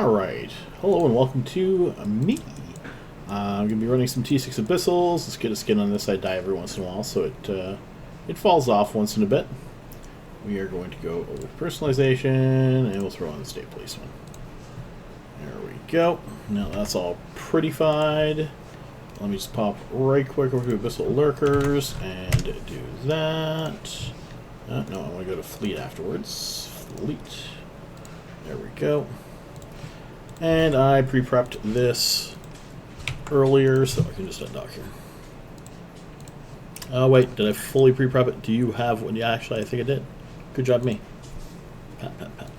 Alright, hello and welcome to me. I'm going to be running some T6 Abyssals. Let's get a skin on this. I die every once in a while, so it falls off once in a bit. We are going to go over personalization, and we'll throw on the state police one. There we go. Now that's all prettified. Let me just pop right quick over to Abyssal Lurkers and do that. No, I want to go to Fleet afterwards. Fleet. There we go. And I pre-prepped this earlier, so I can just undock here. Oh, wait, did I fully pre-prep it? Do you have one? Yeah, actually, I think I did. Good job, me. Pat, pat, pat.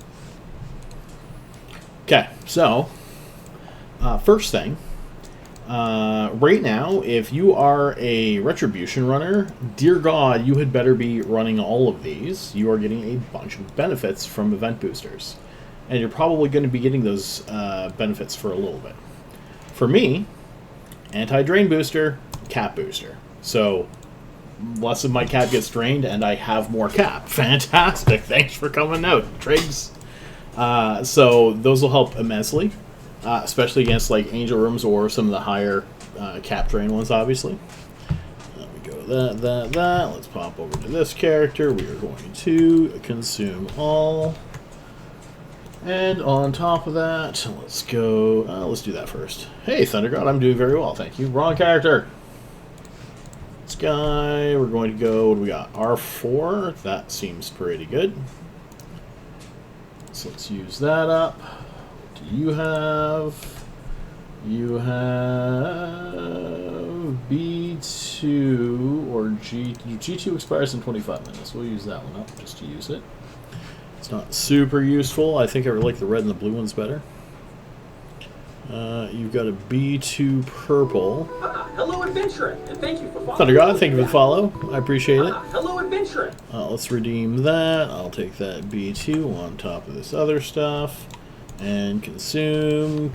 Okay, so, first thing, right now, if you are a Retribution runner, dear God, you had better be running all of these. You are getting a bunch of benefits from event boosters. And you're probably going to be getting those benefits for a little bit. For me, anti-drain booster, cap booster. So, less of my cap gets drained, and I have more cap. Fantastic! Thanks for coming out, Triggs. So, those will help immensely. Especially against, like, Angel Rooms or some of the higher cap drain ones, obviously. Let me go that. Let's pop over to this character. We are going to consume all. And on top of that, let's go, let's do that first. Hey, Thunder God, I'm doing very well, thank you. Wrong character. This guy, we're going to go, what do we got? R4, that seems pretty good. So let's use that up. What do you have? You have B2 or G. G2 expires in 25 minutes. We'll use that one up just to use it. It's not super useful. I think I like the red and the blue ones better. You've got a B2 purple. Hello, adventurer, and thank you for following. Thunder God, thank you for the follow. I appreciate it. Hello, adventurer. Let's redeem that. I'll take that B2 on top of this other stuff. And consume.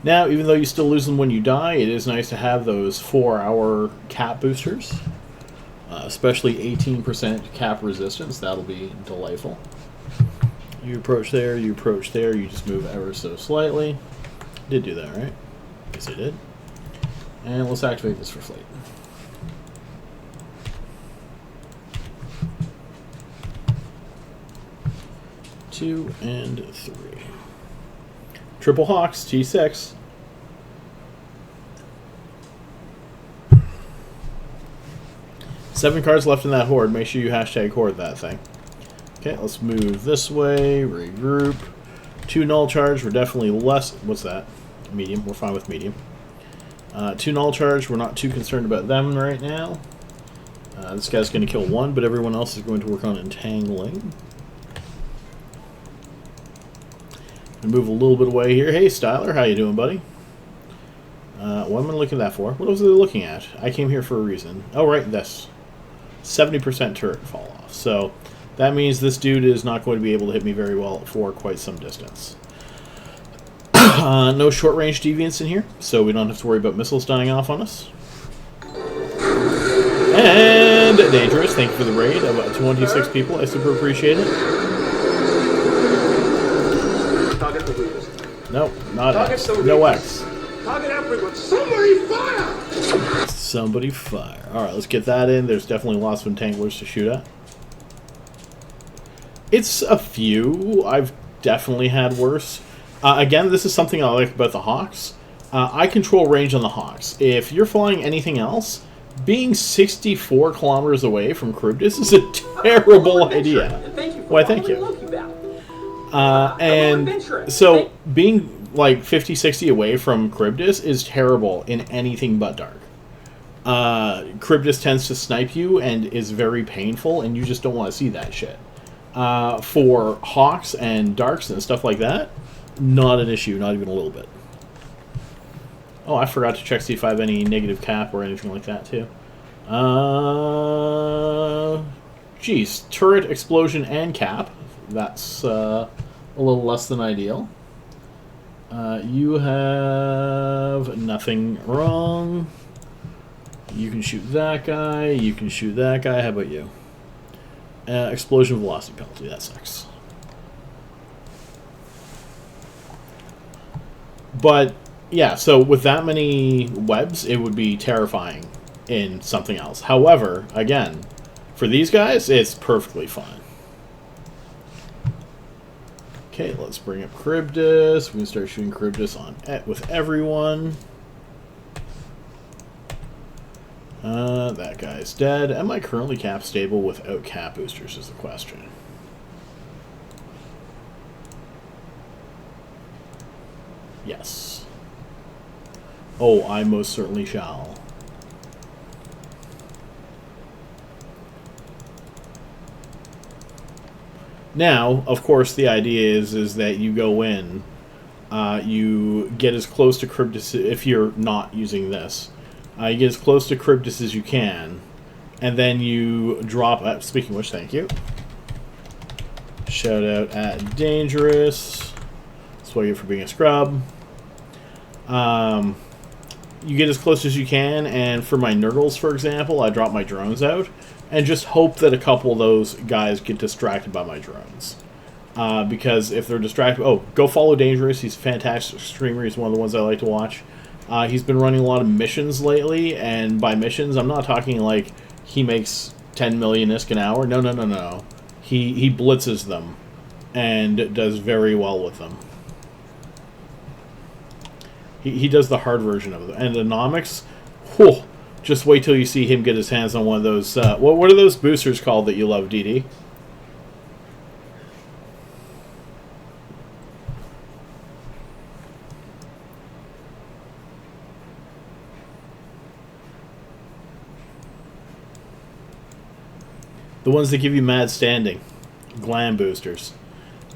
Now, even though you still lose them when you die, it is nice to have those 4-hour cap boosters. Especially 18% cap resistance. That'll be delightful. You approach there, you just move ever so slightly. Did do that, right? Guess I did. And let's activate this for fleet. Two and three. Triple Hawks, T6. Seven cards left in that horde. Make sure you hashtag horde that thing. Okay, let's move this way. Regroup. 2 null charge. We're definitely less... What's that? Medium. We're fine with medium. 2 null charge. We're not too concerned about them right now. This guy's going to kill 1, but everyone else is going to work on entangling. Move a little bit away here. Hey, Styler. How you doing, buddy? What am I looking at that for? What was I looking at? I came here for a reason. Oh, right, this. 70% turret fall off. So that means this dude is not going to be able to hit me very well for quite some distance. No short range deviants in here, so we don't have to worry about missiles dying off on us. And Dangerous, thank you for the raid of 26 people. I super appreciate it. Nope, not X. No X. Target everyone. Somebody fire! Somebody fire. Alright, let's get that in. There's definitely lots of entanglers to shoot at. It's a few. I've definitely had worse. Again, this is something I like about the Hawks. I control range on the Hawks. If you're flying anything else, being 64 kilometers away from Charybdis is a terrible idea. Why, thank you. And so being like 50, 60 away from Charybdis is terrible in anything but dark. Charybdis tends to snipe you and is very painful, and you just don't want to see that shit. For Hawks and Darks and stuff like that, not an issue, not even a little bit. Oh, I forgot to check see if I have any negative cap or anything like that, too. Geez, turret, explosion, and cap. That's a little less than ideal. You have nothing wrong. You can shoot that guy. You can shoot that guy. How about you? Explosion velocity penalty. That sucks. But, yeah, so with that many webs, it would be terrifying in something else. However, again, for these guys, it's perfectly fine. Okay, let's bring up Charybdis. We can start shooting Charybdis on with everyone. That guy's dead. Am I currently cap stable without cap boosters is the question. Yes. Oh, I most certainly shall. Now, of course, the idea is that you go in, you get as close to Charybdis, if you're not using this, you get as close to Charybdis as you can, and then you drop, speaking of which, thank you. Shout out at Dangerous. That's what you get for being a scrub. You get as close as you can, and for my Nurgles, for example, I drop my drones out, and just hope that a couple of those guys get distracted by my drones. Because if they're distracted... Oh, go follow Dangerous. He's a fantastic streamer. He's one of the ones I like to watch. He's been running a lot of missions lately, and by missions, I'm not talking like he makes 10 million ISK an hour. No, no, no, no. He blitzes them and does very well with them. He does the hard version of it. And Anomics, whew, just wait till you see him get his hands on one of those... what are those boosters called that you love, DD? The ones that give you mad standing. Glam boosters.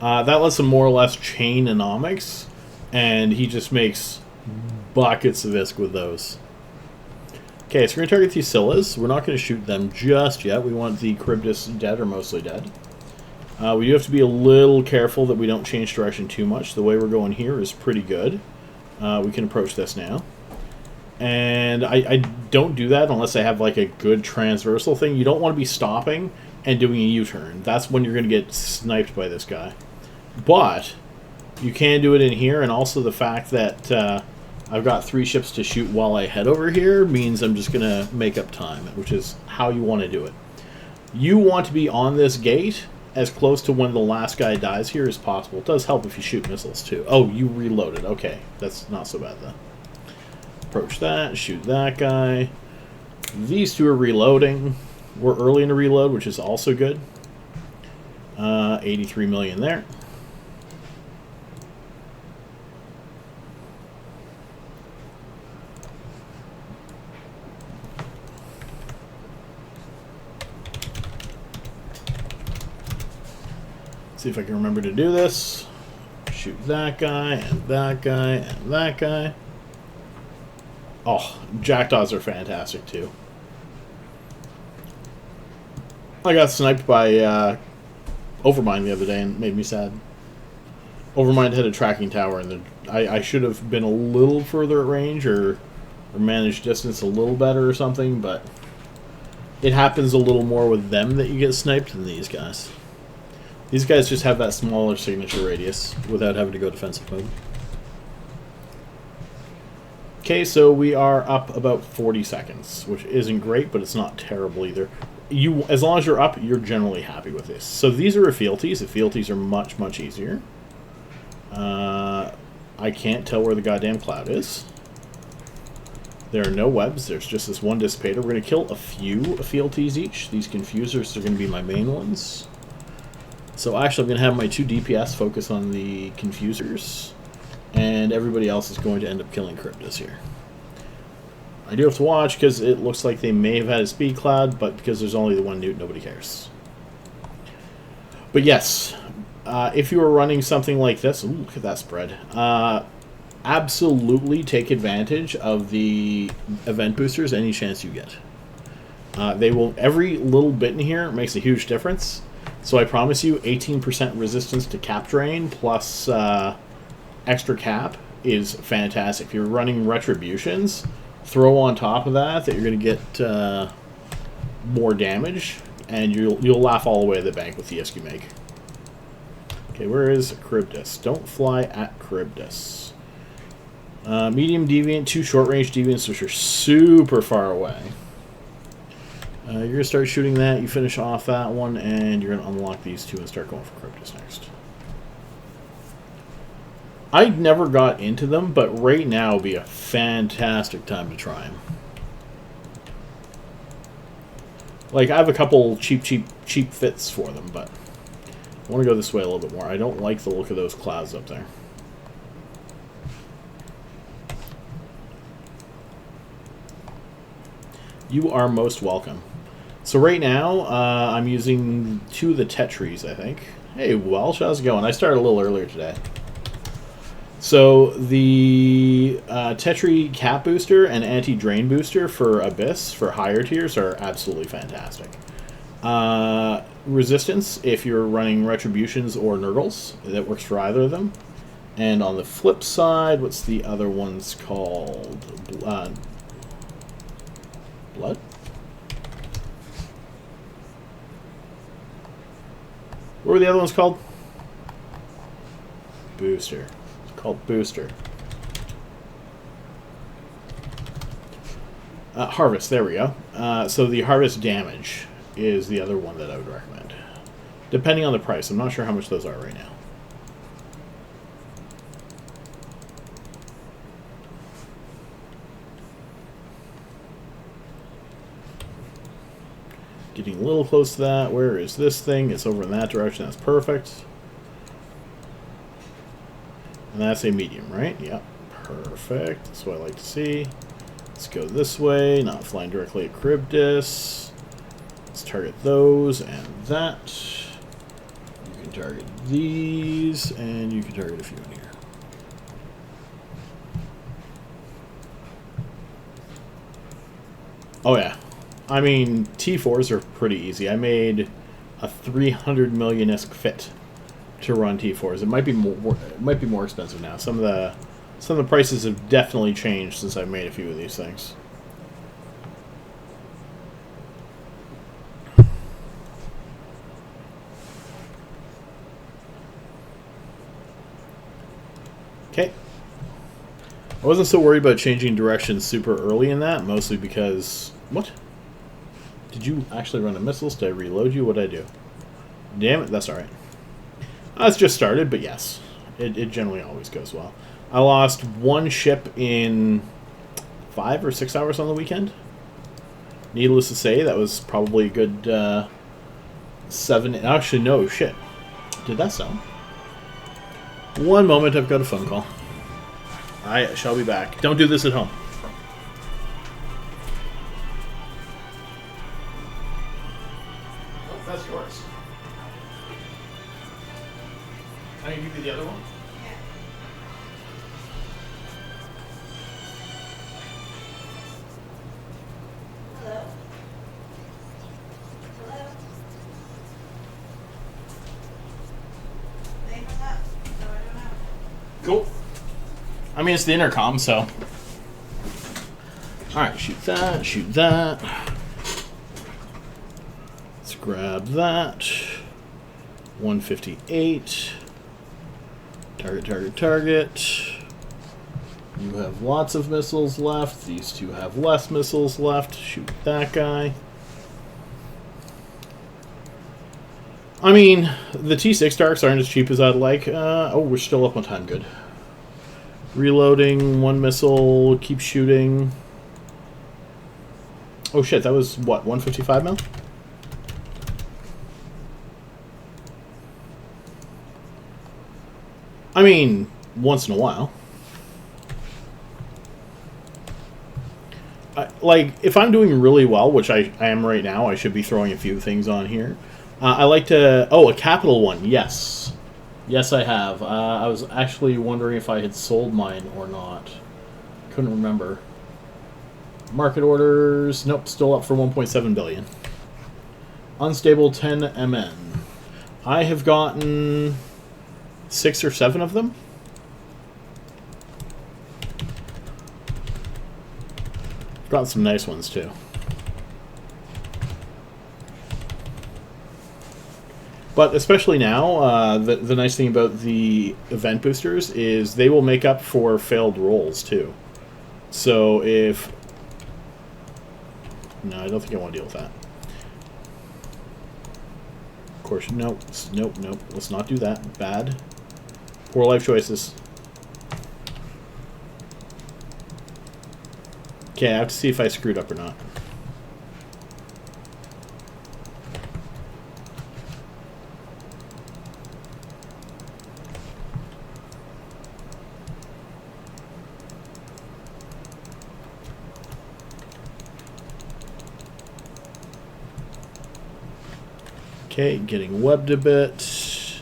That lets him more or less chain Anomics, and he just makes buckets of ISK with those. Okay, so we're going to target these Scyllas. We're not going to shoot them just yet. We want the Charybdis dead or mostly dead. We do have to be a little careful that we don't change direction too much. The way we're going here is pretty good. We can approach this now. And I don't do that unless I have like a good transversal thing. You don't want to be stopping and doing a U-turn. That's when you're going to get sniped by this guy. But you can do it in here, and also the fact that I've got 3 ships to shoot while I head over here means I'm just going to make up time, which is how you want to do it. You want to be on this gate as close to when the last guy dies here as possible. It does help if you shoot missiles too. Oh, you reloaded. Okay, that's not so bad then. Approach that, shoot that guy. These two are reloading. We're early in the reload, which is also good. 83 million there. See if I can remember to do this. Shoot that guy, and that guy, and that guy. Oh, Jackdaws are fantastic, too. I got sniped by Overmind the other day, and it made me sad. Overmind had a tracking tower, and I should have been a little further at range, or managed distance a little better or something, but it happens a little more with them that you get sniped than these guys. These guys just have that smaller signature radius without having to go defensive mode. Okay, so we are up about 40 seconds, which isn't great, but it's not terrible either. As long as you're up, you're generally happy with this. So these are fealties. The fealties are much, much easier. I can't tell where the goddamn cloud is. There are no webs. There's just this one dissipator. We're going to kill a few fealties each. These confusers are going to be my main ones. So actually, I'm going to have my 2 DPS focus on the confusers, and everybody else is going to end up killing Charybdis here. I do have to watch because it looks like they may have had a speed cloud, but because there's only the 1 newt, nobody cares. But yes, if you were running something like this, ooh, look at that spread. Absolutely take advantage of the event boosters any chance you get. They will, every little bit in here makes a huge difference. So I promise you, 18% resistance to cap drain plus extra cap is fantastic. If you're running retributions, throw on top of that you're going to get more damage, and you'll laugh all the way to the bank with the ISK you make. Okay, where is Charybdis? Don't fly at Charybdis. Medium deviant, 2 short range deviants, which are super far away. You're going to start shooting that, you finish off that one, and you're going to unlock these 2 and start going for Cryptus next. I never got into them, but right now would be a fantastic time to try them. Like, I have a couple cheap fits for them, but I want to go this way a little bit more. I don't like the look of those clouds up there. You are most welcome. So right now, I'm using 2 of the Tetris, I think. Hey, Welsh, how's it going? I started a little earlier today. So the Tetri Cap Booster and Anti-Drain Booster for Abyss, for higher tiers, are absolutely fantastic. Resistance, if you're running Retributions or Nurgles, that works for either of them. And on the flip side, what's the other one's called? Blood? What were the other ones called? Booster. It's called Booster. Harvest, there we go. So the Harvest Damage is the other one that I would recommend. Depending on the price. I'm not sure how much those are right now. Getting a little close to that. Where is this thing? It's over in that direction. That's perfect. And that's a medium, right? Yep. Perfect. That's what I like to see. Let's go this way. Not flying directly at Cryptus. Let's target those and that. You can target these, and you can target a few in here. Oh yeah. I mean, T4s are pretty easy. I made a 300 million-esque fit to run T4s. It might be more expensive now. Some of the prices have definitely changed since I've made a few of these things. Okay. I wasn't so worried about changing direction super early in that, mostly because... What? Did you actually run a missiles? Did I reload you? What did I do? Damn it, that's alright. It's just started, but yes. It generally always goes well. I lost 1 ship in 5 or 6 hours on the weekend. Needless to say, that was probably a good 7... Actually, no, shit. Did that sound? One moment, I've got a phone call. I shall be back. Don't do this at home. Oh, that's yours. Can I give you the other one? Hello? Hello? They hung up, so I don't know. Cool. I mean, it's the intercom, so... Alright, shoot that, shoot that. Let's grab that. 158. Target, target, target. You have lots of missiles left. These two have less missiles left. Shoot that guy. I mean, the T6 Darks aren't as cheap as I'd like. Oh, we're still up on time. Good. Reloading, 1 missile, keep shooting. Oh shit, that was, what, 155 mil? I mean, once in a while. Like, if I'm doing really well, which I am right now, I should be throwing a few things on here. I like to... Oh, a capital one, yes. Yes, I have. I was actually wondering if I had sold mine or not. Couldn't remember. Market orders... Nope, still up for 1.7 billion. Unstable 10 MN. I have gotten 6 or 7 of them. Got some nice ones too. But especially now, the nice thing about the event boosters is they will make up for failed rolls too. So if... No, I don't think I want to deal with that. Of course, nope, nope, nope. Let's not do that. Bad. Poor life choices. Okay, I have to see if I screwed up or not. Okay, getting webbed a bit.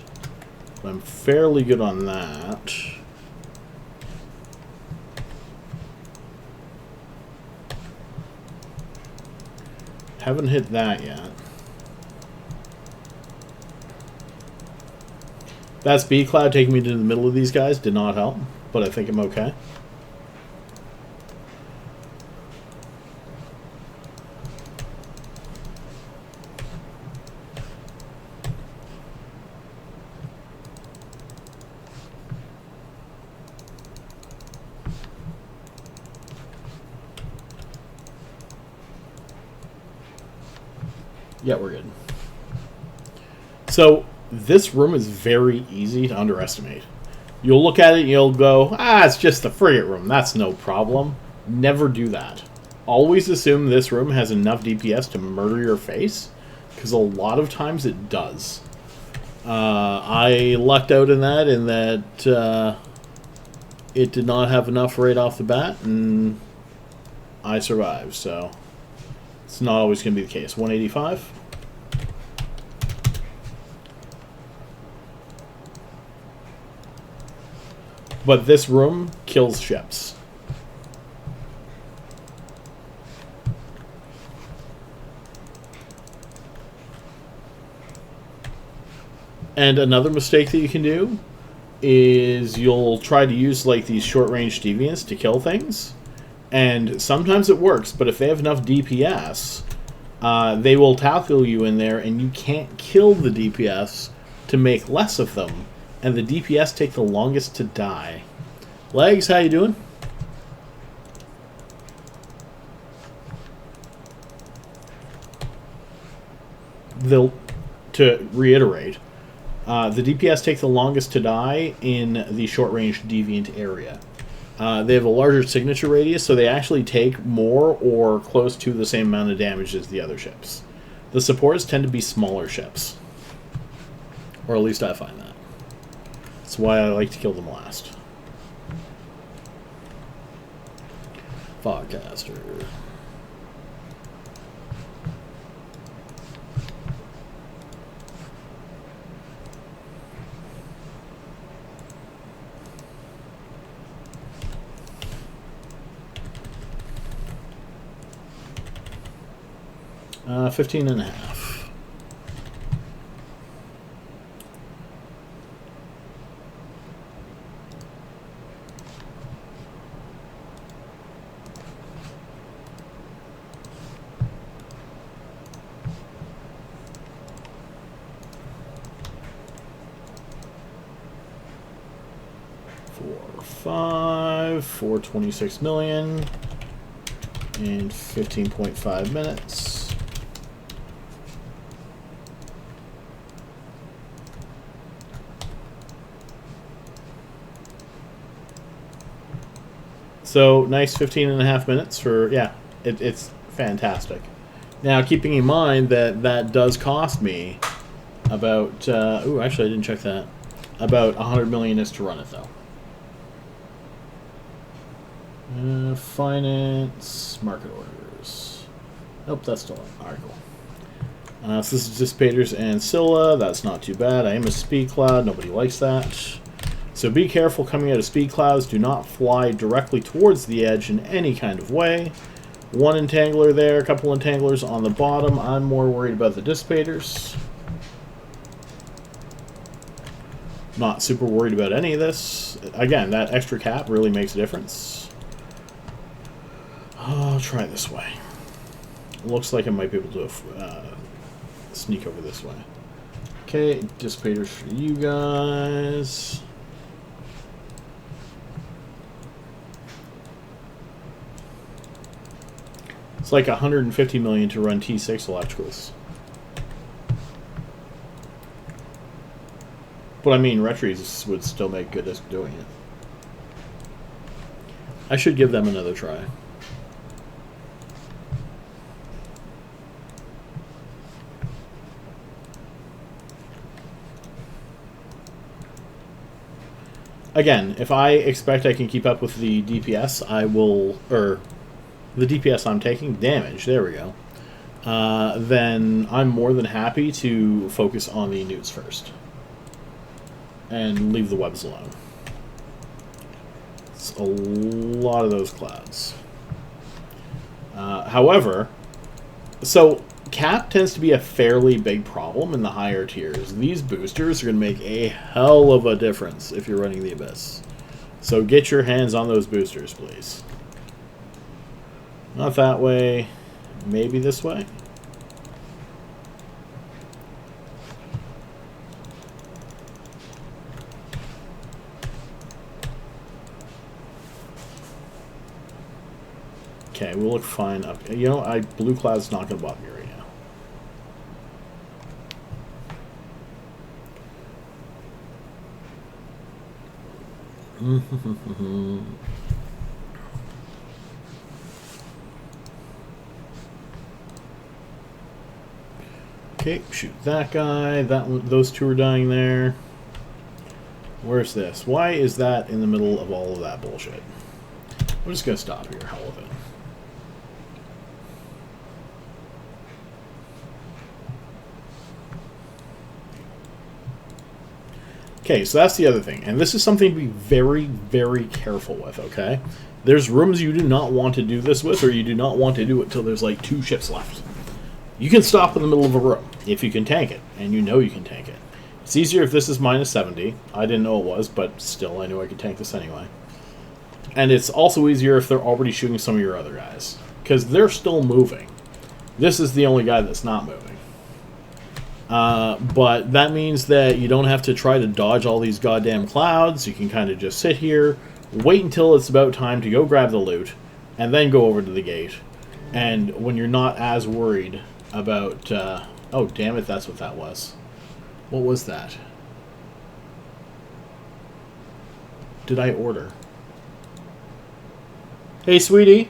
I'm fairly good on that. Haven't hit that yet. That speed cloud taking me to the middle of these guys did not help, but I think I'm okay. Yeah, we're good. So, this room is very easy to underestimate. You'll look at it and you'll go, it's just the frigate room. That's no problem. Never do that. Always assume this room has enough DPS to murder your face, because a lot of times it does. I lucked out in that it did not have enough right off the bat, and I survived, so it's not always going to be the case. 185. But this room kills ships. And another mistake that you can do is you'll try to use like these short-range deviants to kill things. And sometimes it works, but if they have enough DPS, they will tackle you in there and you can't kill the DPS to make less of them. And the DPS take the longest to die. Legs, how you doing? To reiterate, the DPS take the longest to die in the short-range deviant area. They have a larger signature radius, so they actually take more or close to the same amount of damage as the other ships. The supports tend to be smaller ships. Or at least I find that. That's why I like to kill them last. Fogcaster. Uh, 15.5. For 26 million and 15.5 minutes. So nice 15.5 minutes for, yeah, it's fantastic. Now keeping in mind that that does cost me about, ooh, actually I didn't check that, about 100 million is to run it though. Finance, market orders. Nope, that's still it. Alright, cool. So this is Dissipators and Scylla. That's not too bad. I am a speed cloud. Nobody likes that. So be careful coming out of speed clouds. Do not fly directly towards the edge in any kind of way. One entangler there, a couple entanglers on the bottom. I'm more worried about the Dissipators. Not super worried about any of this. Again, that extra cap really makes a difference. I'll try it this way. Looks like I might be able to sneak over this way. Okay, dissipators for you guys. It's like 150 million to run T6 electricals. But I mean, Retries would still make good at doing it. I should give them another try. Again, if I expect I can keep up with the DPS, I will, or the DPS I'm taking, damage, there we go, then I'm more than happy to focus on the newts first. And leave the webs alone. It's a lot of those clouds. However, so cap tends to be a fairly big problem in the higher tiers. These boosters are going to make a hell of a difference if you're running the Abyss. So get your hands on those boosters, please. Not that way. Maybe this way. Okay, we'll look fine up. You know, blue cloud's not going to bother me right now. Okay, shoot that guy. That one, those two are dying there. Where's this? Why is that in the middle of all of that bullshit? I'm just going to stop here. Hell with it. Okay, so that's the other thing. And this is something to be very, very careful with, okay? There's rooms you do not want to do this with, or you do not want to do it till there's like 2 ships left. You can stop in the middle of a room if you can tank it, and you know you can tank it. It's easier if this is minus 70. I didn't know it was, but still, I knew I could tank this anyway. And it's also easier if they're already shooting some of your other guys, because they're still moving. This is the only guy that's not moving. But that means that you don't have to try to dodge all these goddamn clouds. You can kind of just sit here, wait until it's about time to go grab the loot, and then go over to the gate. And when you're not as worried about... oh, damn it, that's what that was. What was that? Did I order? Hey, sweetie.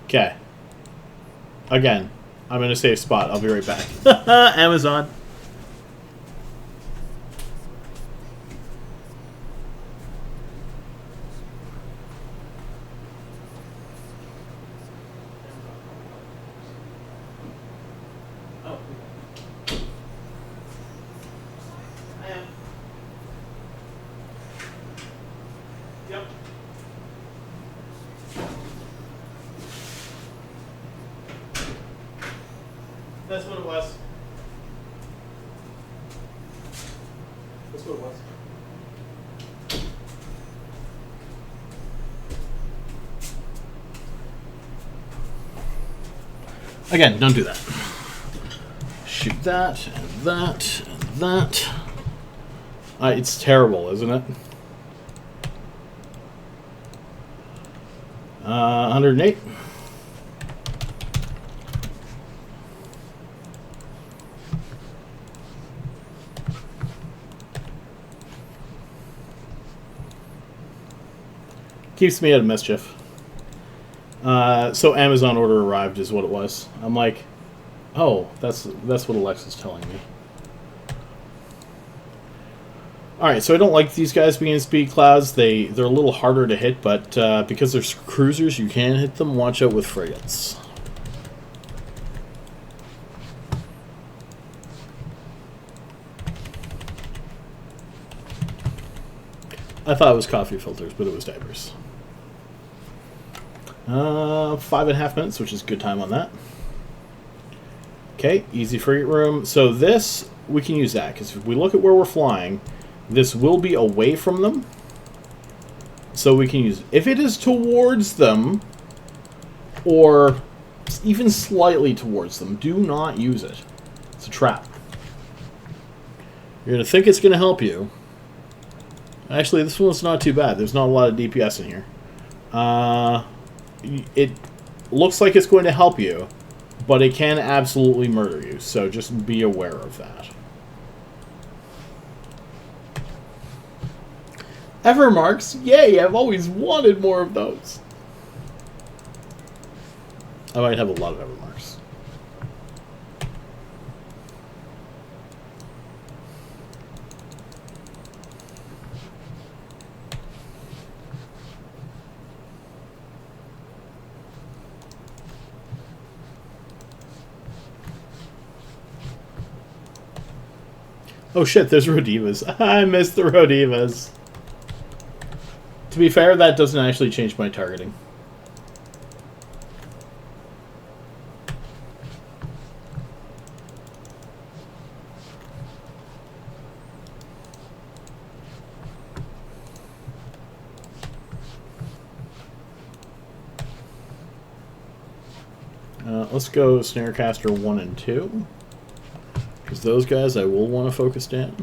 Okay. Again, I'm in a safe spot. I'll be right back. Amazon. Oh. I am. Yep. That's what it was. That's what it was. Again, don't do that. Shoot that, and that, and that. It's terrible, isn't it? 108. Keeps me out of mischief. So Amazon order arrived is what it was. I'm like, oh, that's what Alexa's telling me. Alright, so I don't like these guys being speed clouds. They're a little harder to hit, but because they're cruisers, you can hit them. Watch out with frigates. I thought it was coffee filters, but it was diapers. 5.5 minutes, which is good time on that. Okay, easy frigate room. So this, we can use that, because if we look at where we're flying, this will be away from them. So we can use it. If it is towards them, or even slightly towards them, do not use it. It's a trap. You're going to think it's going to help you. Actually, this one's not too bad. There's not a lot of DPS in here. It looks like it's going to help you, but it can absolutely murder you, so just be aware of that. Evermarks? Yay, I've always wanted more of those. I might have a lot of Evermarks. Oh shit, there's Rodivas. I missed the Rodivas. To be fair, that doesn't actually change my targeting. Let's go Snarecaster 1 and 2. Because those guys I will want to focus down.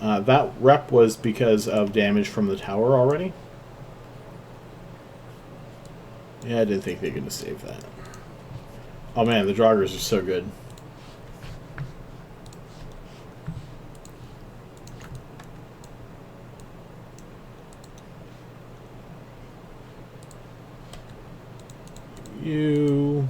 That rep was because of damage from the tower already. Yeah, I didn't think they were going to save that. Oh man, the Draugrs are so good. You...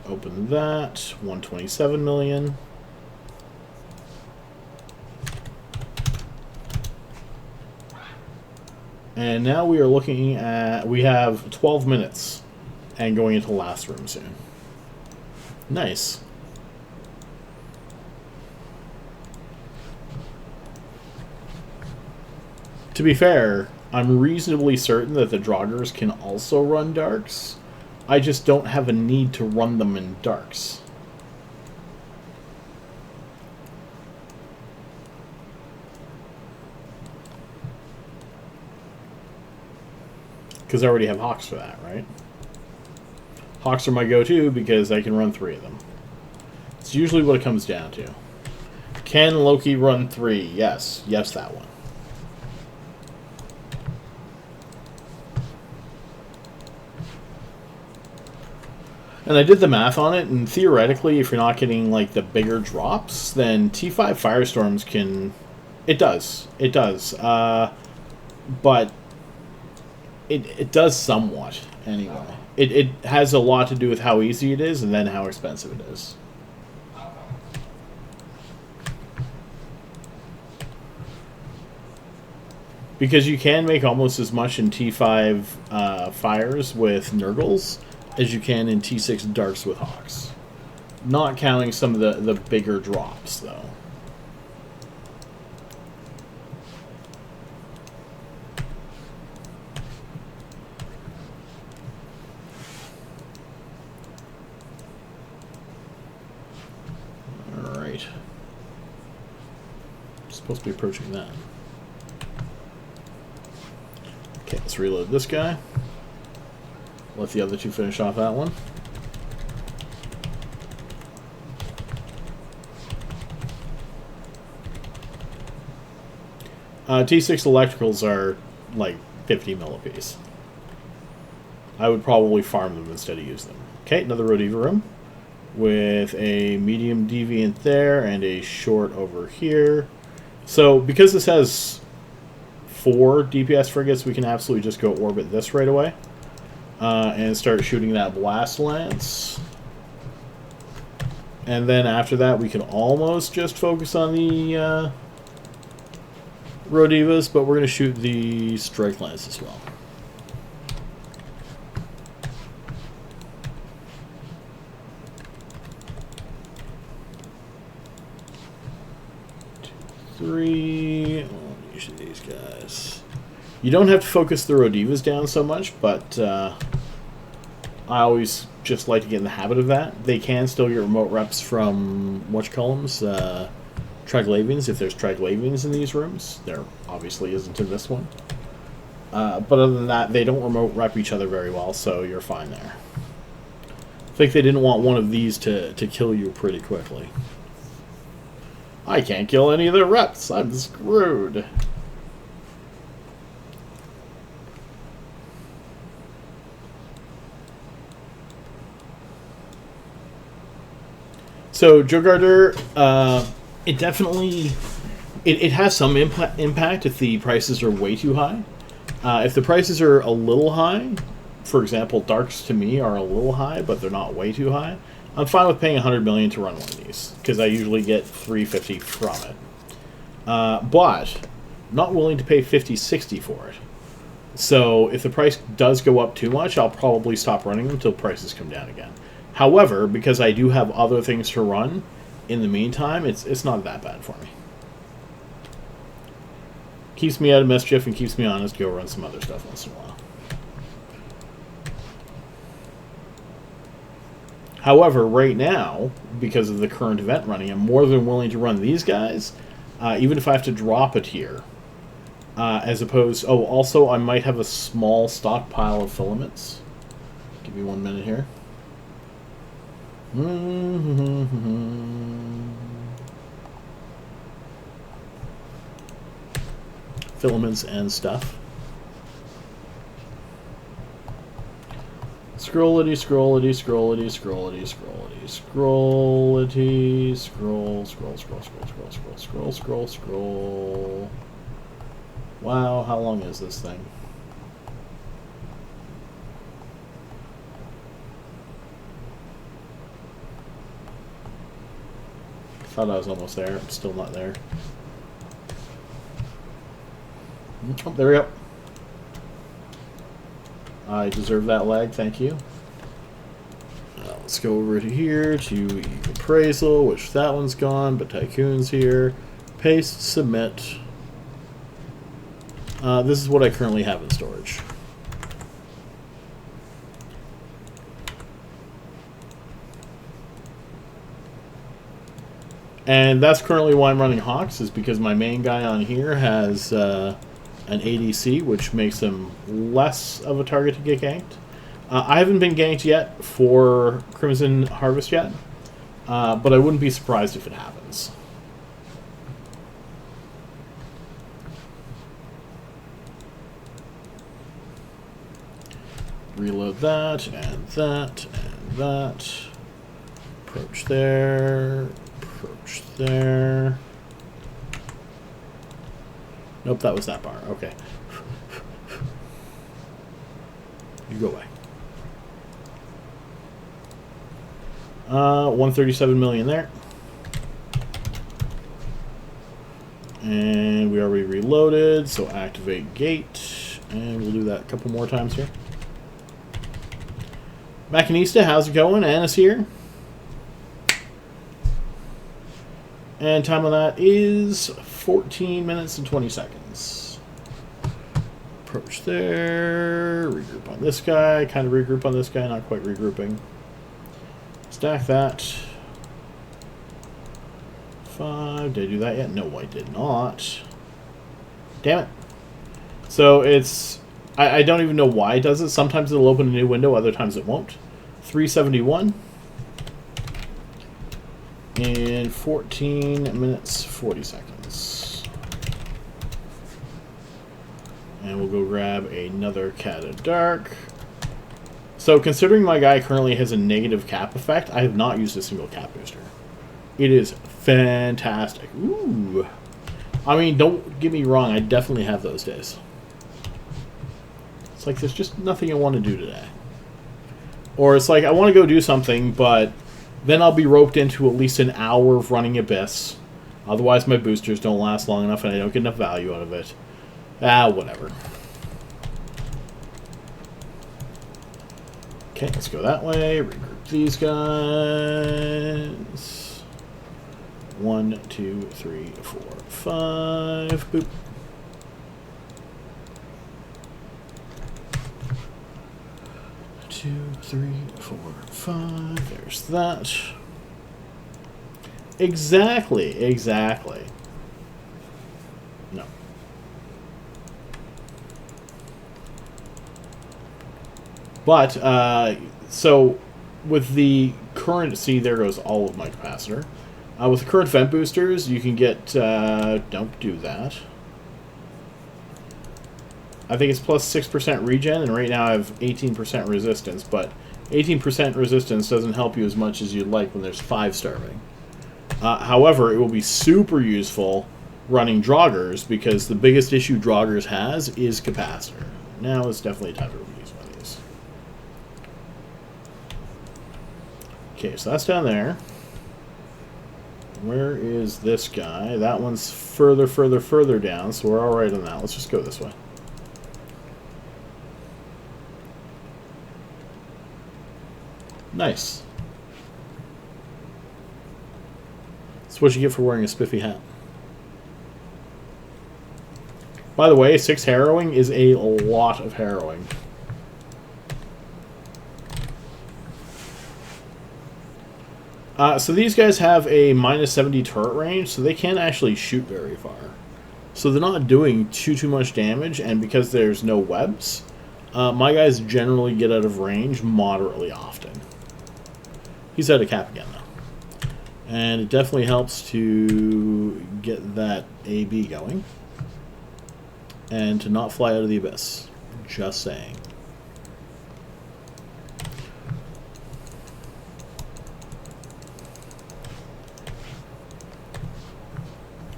Open that. 127 million. And now we are looking at... We have 12 minutes. And going into the last room soon. Nice. To be fair, I'm reasonably certain that the Draugrs can also run Darks. I just don't have a need to run them in Darks. Because I already have Hawks for that, right? Hawks are my go-to because I can run 3 of them. It's usually what it comes down to. Can Loki run 3? Yes. Yes, that one. And I did the math on it, and theoretically, if you're not getting, like, the bigger drops, then T5 Firestorms can... It does. It does. But it does somewhat, anyway. It has a lot to do with how easy it is, and then how expensive it is. Because you can make almost as much in T5 Fires with Nurgles as you can in T6 Darks with Hawks. Not counting some of the bigger drops, though. Alright. Supposed to be approaching that. Okay, let's reload this guy. Let the other 2 finish off that one. T6 electricals are like 50 mil apiece. I would probably farm them instead of use them. Okay, another Rodiva room with a medium deviant there and a short over here. So because this has 4 DPS frigates, we can absolutely just go orbit this right away. And start shooting that blast lance. And then after that, we can almost just focus on the Rodivas, but we're going to shoot the strike lance as well. Two, 3, each of these guys. You don't have to focus the Rodivas down so much, but I always just like to get in the habit of that. They can still get remote reps from whatchamacallums, Triglavians, if there's Triglavians in these rooms. There obviously isn't in this one. But other than that, they don't remote rep each other very well, so you're fine there. I think they didn't want one of these to kill you pretty quickly. I can't kill any of their reps. I'm screwed. So, Jogarder, it definitely... It has some impact if the prices are way too high. If the prices are a little high, for example, Darks to me are a little high, but they're not way too high, I'm fine with paying $100 million to run one of these, because I usually get $350 from it. But not willing to pay $50-$60 for it. So if the price does go up too much, I'll probably stop running them until prices come down again. However, because I do have other things to run in the meantime, it's not that bad for me. Keeps me out of mischief and keeps me honest. Go run some other stuff once in a while. However, right now, because of the current event running, I'm more than willing to run these guys, even if I have to drop it here. As opposed... Oh, also, I might have a small stockpile of filaments. Give me 1 minute here. Filaments and stuff. Scrollity, scrollity, scrollity, scrollity, scrollity, scrollity, scroll, scroll, scroll, scroll, scroll, scroll, scroll, scroll, scroll. Wow, how long is this thing? Thought I was almost there. I'm still not there. Oh, there we go. I deserve that lag, thank you. Let's go over to here to appraisal, which that one's gone, but Tycoon's here. Paste, submit. This is what I currently have in storage. And that's currently why I'm running Hawks, is because my main guy on here has an ADC, which makes him less of a target to get ganked. I haven't been ganked yet for Crimson Harvest yet, but I wouldn't be surprised if it happens. Reload that, and that, and that. Approach there, approach there. Nope, that was that bar. Okay. You go away. 137 million there. And we already reloaded, so activate gate. And we'll do that a couple more times here. Machinista, how's it going? Anna's here. And time on that is 14 minutes and 20 seconds. Approach there. Regroup on this guy. Kind of regroup on this guy. Not quite regrouping. Stack that. 5. Did I do that yet? No, I did not. Damn it. So it's... I don't even know why it does it. Sometimes it'll open a new window. Other times it won't. 371. In 14 minutes, 40 seconds. And we'll go grab another Cat of Dark. So considering my guy currently has a negative cap effect, I have not used a single cap booster. It is fantastic. Ooh. I mean, don't get me wrong, I definitely have those days. It's like there's just nothing I want to do today. Or it's like I want to go do something, but then I'll be roped into at least an hour of running Abyss. Otherwise my boosters don't last long enough and I don't get enough value out of it. Whatever. Okay, let's go that way. Regroup these guys. 1, 2, 3, 4, 5. Boop. 2, 3, 4, 5. There's that. Exactly, exactly. No. But, so, with the current... See, there goes all of my capacitor. With the current vent boosters, you can get... don't do that. I think it's plus 6% regen, and right now I have 18% resistance, but 18% resistance doesn't help you as much as you'd like when there's 5 starving. However, it will be super useful running Draugrs, because the biggest issue Draugrs has is capacitor. Now it's definitely time to use one of these. Okay, so that's down there. Where is this guy? That one's further down, so we're alright on that. Let's just go this way. Nice. That's what you get for wearing a spiffy hat. By the way, 6 harrowing is a lot of harrowing. So these guys have a minus 70 turret range, so they can't actually shoot very far. So they're not doing too much damage, and because there's no webs, my guys generally get out of range moderately often. He's out of cap again, though. And it definitely helps to get that AB going. And to not fly out of the abyss. Just saying.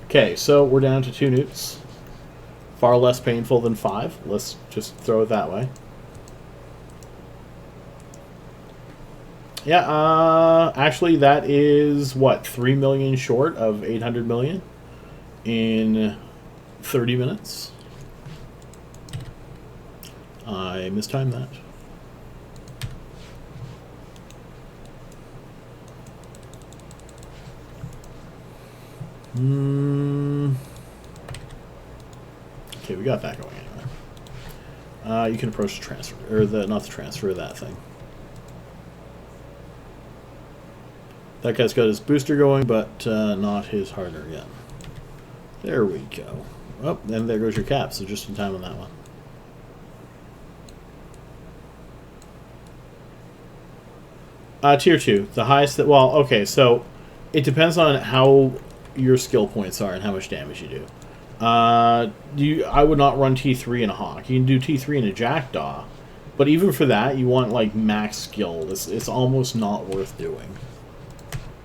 Okay, so we're down to 2 newts. Far less painful than 5. Let's just throw it that way. Yeah, actually that is, what, 3 million short of 800 million in 30 minutes. I mistimed that. Okay, we got that going anyway. You can approach the transfer, or not the transfer, that thing. That guy's got his booster going, but not his hardener yet. There we go. Oh, and there goes your cap, so just in time on that one. Tier 2, the highest that... Well, okay, so it depends on how your skill points are and how much damage you do. I would not run T3 in a Hawk. You can do T3 in a Jackdaw, but even for that, you want, like, max skill. It's almost not worth doing.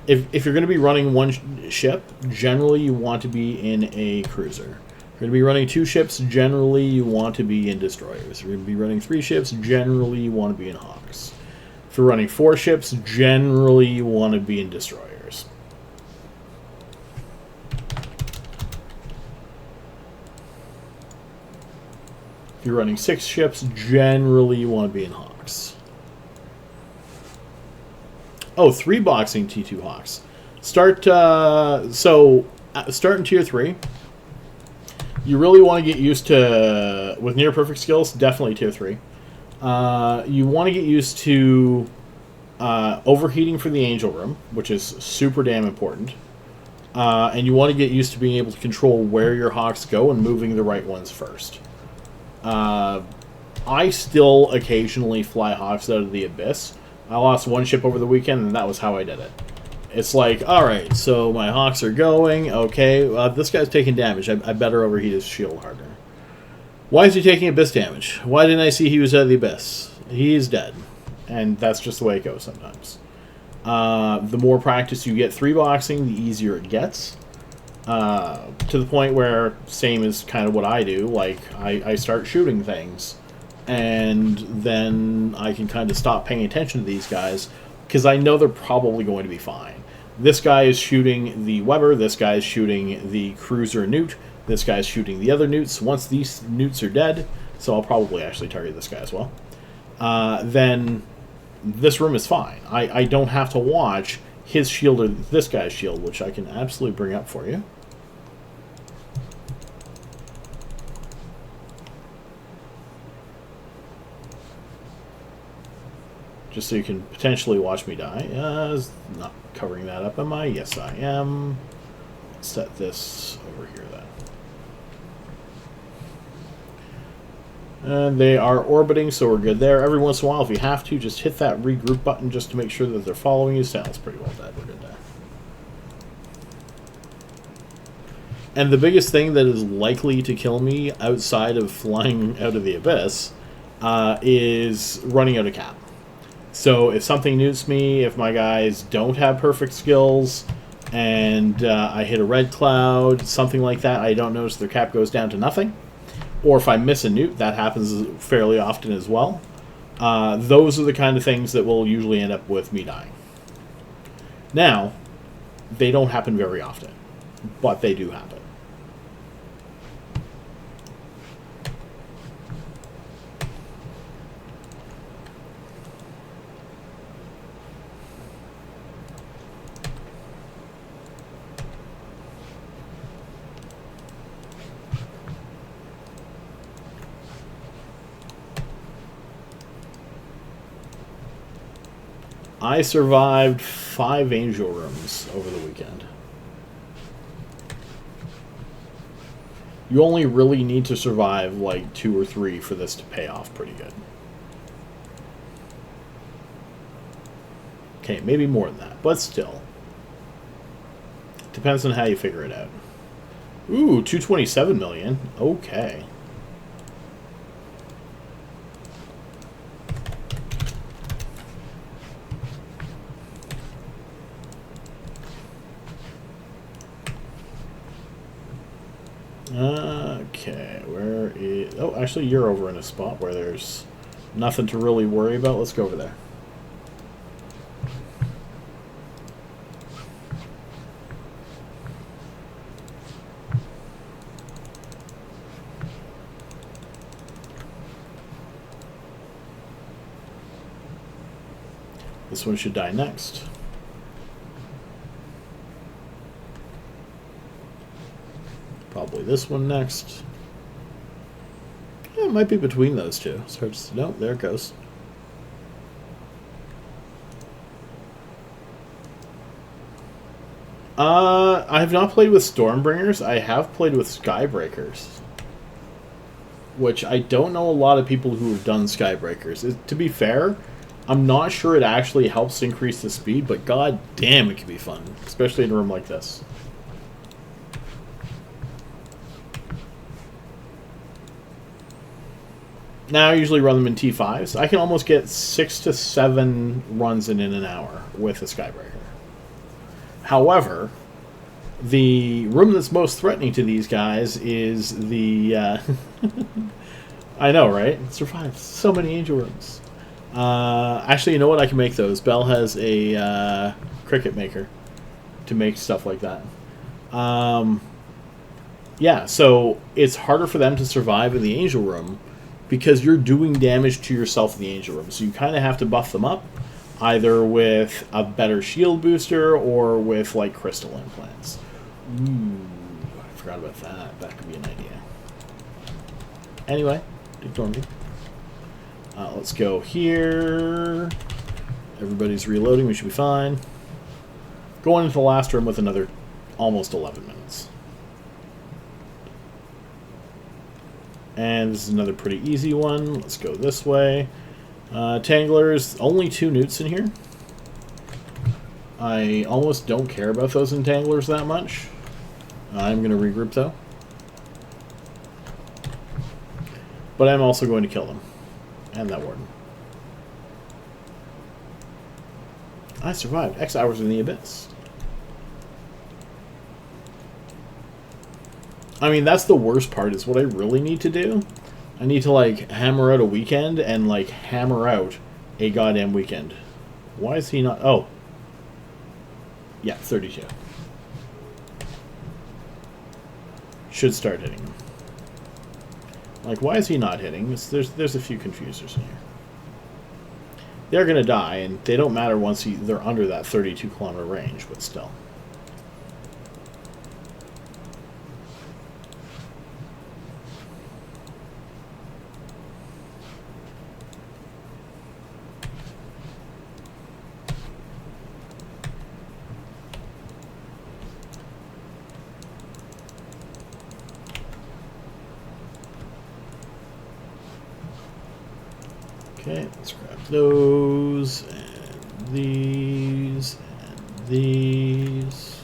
If you're going to be running one ship, generally you want to be in a cruiser. If you're going to be running 2 ships, generally you want to be in destroyers. If you're going to be running 3 ships, generally you want to be in Hawks. If you're running 4 ships, generally you want to be in destroyers. If you're running 6 ships, generally you want to be in Hawks. Oh, 3 boxing T2 Hawks. Start in tier 3. You really want to get used to, with near perfect skills, definitely tier 3. You want to get used to overheating for the angel room, which is super damn important. And you want to get used to being able to control where your Hawks go and moving the right ones first. I still occasionally fly Hawks out of the abyss. I lost 1 ship over the weekend, and that was how I did it. It's like, alright, so my Hawks are going, okay, this guy's taking damage. I better overheat his shield harder. Why is he taking abyss damage? Why didn't I see he was out of the abyss? He is dead. And that's just the way it goes sometimes. The more practice you get 3 boxing, the easier it gets. To the point where, same as kind of what I do, like, I start shooting things. And then I can kind of stop paying attention to these guys, because I know they're probably going to be fine. This guy is shooting the Weber, this guy is shooting the cruiser newt, this guy's shooting the other newts. Once these newts are dead, so I'll probably actually target this guy as well, then this room is fine. I don't have to watch his shield or this guy's shield, which I can absolutely bring up for you. Just so you can potentially watch me die. Not covering that up, am I? Yes, I am. Set this over here then. And they are orbiting, so we're good there. Every once in a while, if you have to, just hit that regroup button just to make sure that they're following you. Sounds pretty well dead. We're good there. And the biggest thing that is likely to kill me outside of flying out of the abyss is running out of cap. So if something nukes me, if my guys don't have perfect skills, and I hit a red cloud, something like that, I don't notice their cap goes down to nothing. Or if I miss a nuke, that happens fairly often as well. Those are the kind of things that will usually end up with me dying. Now, they don't happen very often, but they do happen. I survived 5 angel rooms over the weekend. You only really need to survive like 2 or 3 for this to pay off pretty good. Okay, maybe more than that, but still. Depends on how you figure it out. Ooh, 227 million. Okay. Okay, where is... Oh, actually, you're over in a spot where there's nothing to really worry about. Let's go over there. This one should die next. Probably this one next. Yeah, it might be between those two. Starts. No, there it goes. I have not played with Stormbringers. I have played with Skybreakers, which I don't know a lot of people who have done Skybreakers. To be fair, I'm not sure it actually helps increase the speed, but god damn, it can be fun, especially in a room like this. Now I usually run them in T5s. I can almost get 6 to 7 runs in an hour with a Skybreaker. However, the room that's most threatening to these guys is the... I know, right? Survived so many angel rooms. Actually, you know what? I can make those. Belle has a cricket maker to make stuff like that. Yeah, so it's harder for them to survive in the angel room because you're doing damage to yourself in the angel room. So you kind of have to buff them up, either with a better shield booster or with, like, crystal implants. Ooh, I forgot about that. That could be an idea. Anyway, ignore me. Let's go here. Everybody's reloading. We should be fine. Going into the last room with another almost 11 minutes. And this is another pretty easy one. Let's go this way. Tanglers, only 2 newts in here. I almost don't care about those entanglers that much. I'm going to regroup though. But I'm also going to kill them. And that warden. I survived X hours in the abyss. I mean, that's the worst part, is what I really need to do. I need to, like, hammer out a weekend and, like, hammer out a goddamn weekend. Why is he not... Oh. Yeah, 32. Should start hitting him. Like, why is he not hitting? There's a few confusers in here. They're going to die, and they don't matter once they're under that 32-kilometer range, but still. Okay, let's grab those, and these, and these.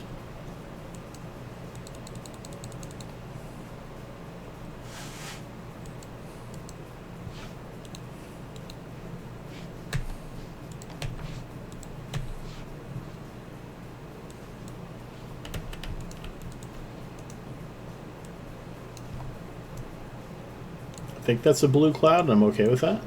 I think that's a blue cloud, and I'm okay with that.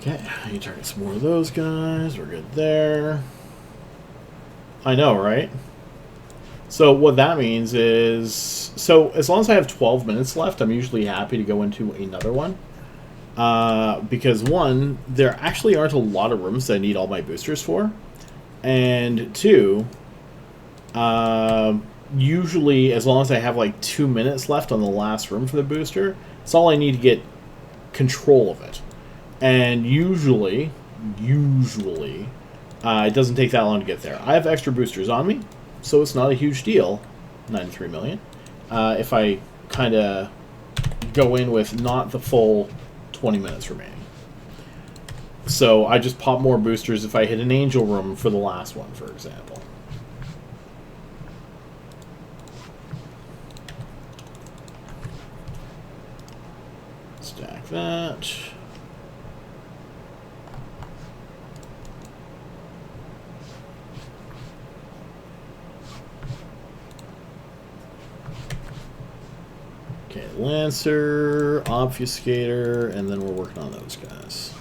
Okay, you target some more of those guys. We're good there. I know, right? So what that means is... So as long as I have 12 minutes left, I'm usually happy to go into another one. Because one, there actually aren't a lot of rooms that I need all my boosters for. And two... usually, as long as I have like 2 minutes left on the last room for the booster, it's all I need to get control of it. And usually, it doesn't take that long to get there. I have extra boosters on me, so it's not a huge deal. 93 million. If I kind of go in with not the full 20 minutes remaining. So I just pop more boosters if I hit an angel room for the last one, for example. Stack that. Okay, Lancer, Obfuscator, and then we're working on those guys.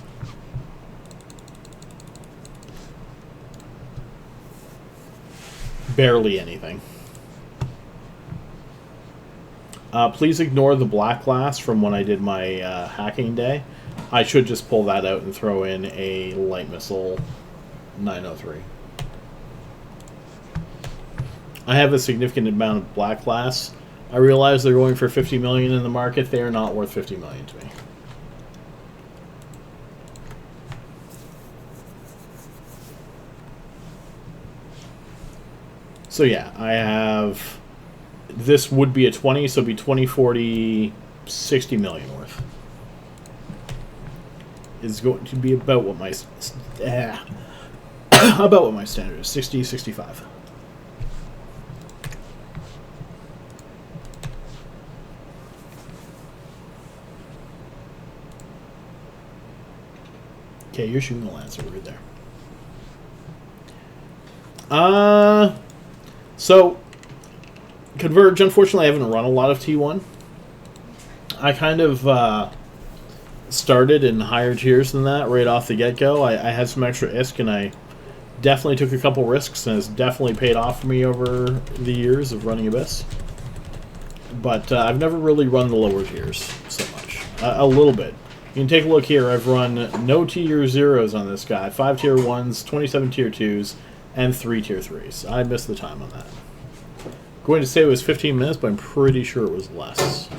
Barely anything. Please ignore the black glass from when I did my hacking day. I should just pull that out and throw in a light missile 903. I have a significant amount of black glass. I realize they're going for 50 million in the market. They are not worth 50 million to me. So yeah, I have... This would be a 20, so it'd be 20, 40, 60 million worth. It's going to be about what my about what my standard is, 60, 65. Okay, you're shooting the Lancer right there. So Converge, unfortunately, I haven't run a lot of T1. I kind of started in higher tiers than that right off the get-go. I had some extra ISK, and I definitely took a couple risks, and it's definitely paid off for me over the years of running Abyss. But I've never really run the lower tiers so much. A little bit. You can take a look here. I've run no tier 0s on this guy. 5 tier 1s, 27 tier 2s, and 3 tier 3s. I missed the time on that. Going to say it was 15 minutes, but I'm pretty sure it was less.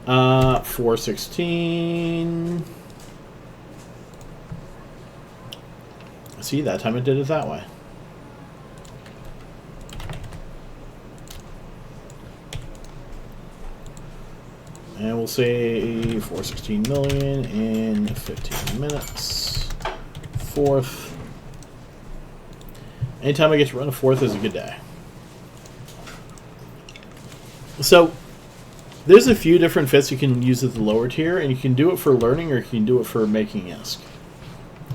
Uh, 416. See, that time it did it that way. And we'll say 416 million in 15 minutes. Fourth. Anytime I get to run a fourth is a good day. So, there's a few different fits you can use at the lower tier, and you can do it for learning or you can do it for making ISK.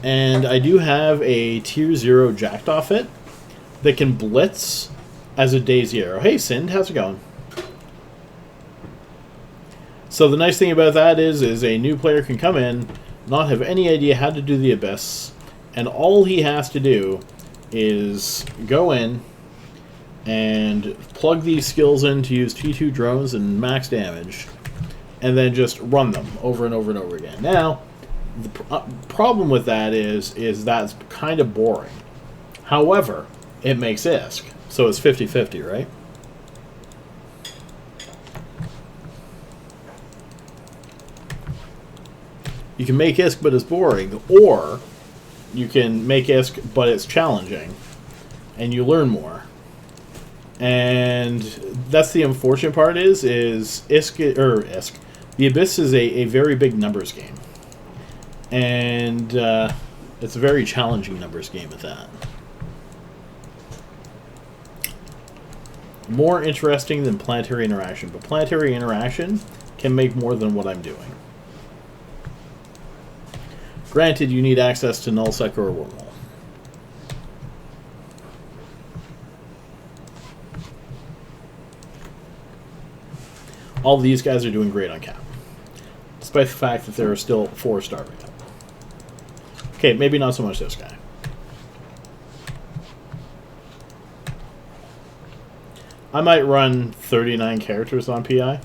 And I do have a tier 0 Jackdaw fit that can blitz as a Daisy Arrow. Hey, Sind, how's it going? So the nice thing about that is a new player can come in, not have any idea how to do the Abyss, and all he has to do is go in and plug these skills in to use T2 drones and max damage, and then just run them over and over and over again. Now, the problem with that is that's kind of boring. However, it makes ISK, so it's 50-50, right? You can make ISK, but it's boring, or you can make ISK, but it's challenging, and you learn more. And that's the unfortunate part is Isk. The Abyss is a very big numbers game. And it's a very challenging numbers game at that. More interesting than planetary interaction, but planetary interaction can make more than what I'm doing. Granted, you need access to nullsec or a wormhole. All these guys are doing great on cap, despite the fact that there are still 4 starving. Okay, maybe not so much this guy. I might run 39 characters on PI.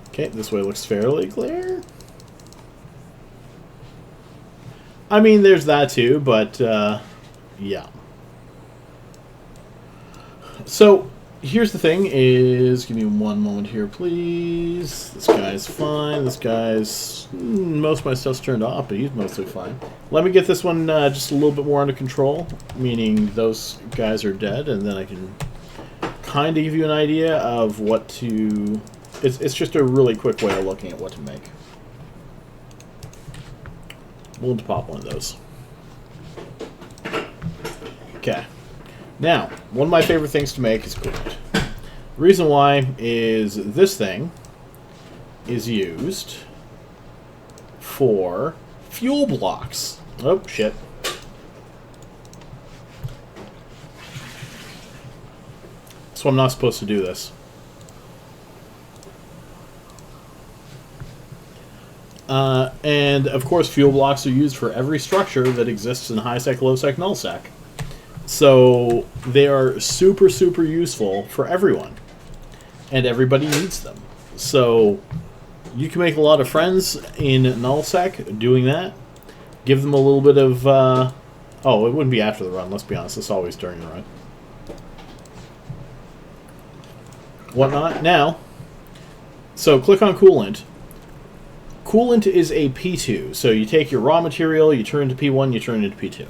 Okay, this way looks fairly clear. I mean, there's that too, but yeah. So here's the thing is, give me one moment here, please. This guy's fine. This guy's... most of my stuff's turned off, but he's mostly fine. Let me get this one just a little bit more under control, meaning those guys are dead, and then I can kind of give you an idea of what to... It's just a really quick way of looking at what to make. We'll pop one of those. Okay. Now, one of my favorite things to make is coolant. The reason why is this thing is used for fuel blocks. Oh, shit. So I'm not supposed to do this. And, of course, fuel blocks are used for every structure that exists in high-sec, low-sec, null-sec. So they are super, super useful for everyone. And everybody needs them. So you can make a lot of friends in null-sec doing that. Give them a little bit of... oh, it wouldn't be after the run, let's be honest. It's always during the run. Whatnot. Now, so click on coolant. Coolant is a P2, so you take your raw material, you turn it into P1, you turn it into P2.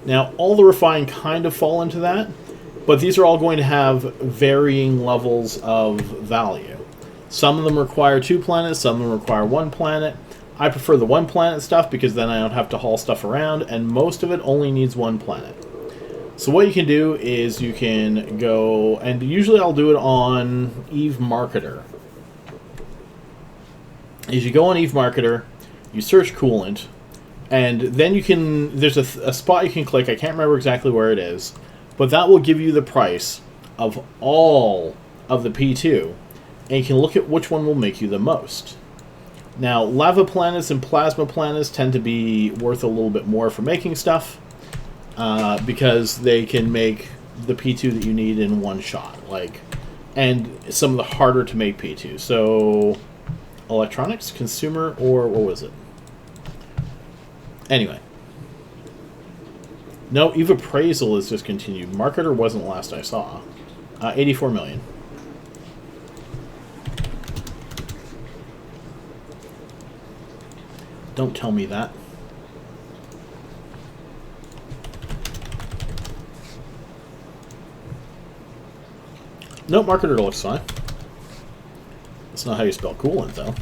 Now, all the refined kind of fall into that, but these are all going to have varying levels of value. Some of them require 2 planets, some of them require 1 planet. I prefer the 1 planet stuff because then I don't have to haul stuff around, and most of it only needs 1 planet. So what you can do is you can go, and usually I'll do it on Eve Marketer. Is you go on Eve Marketer, you search coolant, and then you can, there's a spot you can click, I can't remember exactly where it is, but that will give you the price of all of the P2, and you can look at which one will make you the most. Now, lava planets and plasma planets tend to be worth a little bit more for making stuff. Because they can make the P2 that you need in one shot, and some of the harder to make P2. So, electronics, consumer, or what was it? Anyway, no, Eve Appraisal is discontinued. Marketer wasn't last I saw. 84 million. Don't tell me that. Nope, Marketer looks fine. That's not how you spell coolant, though.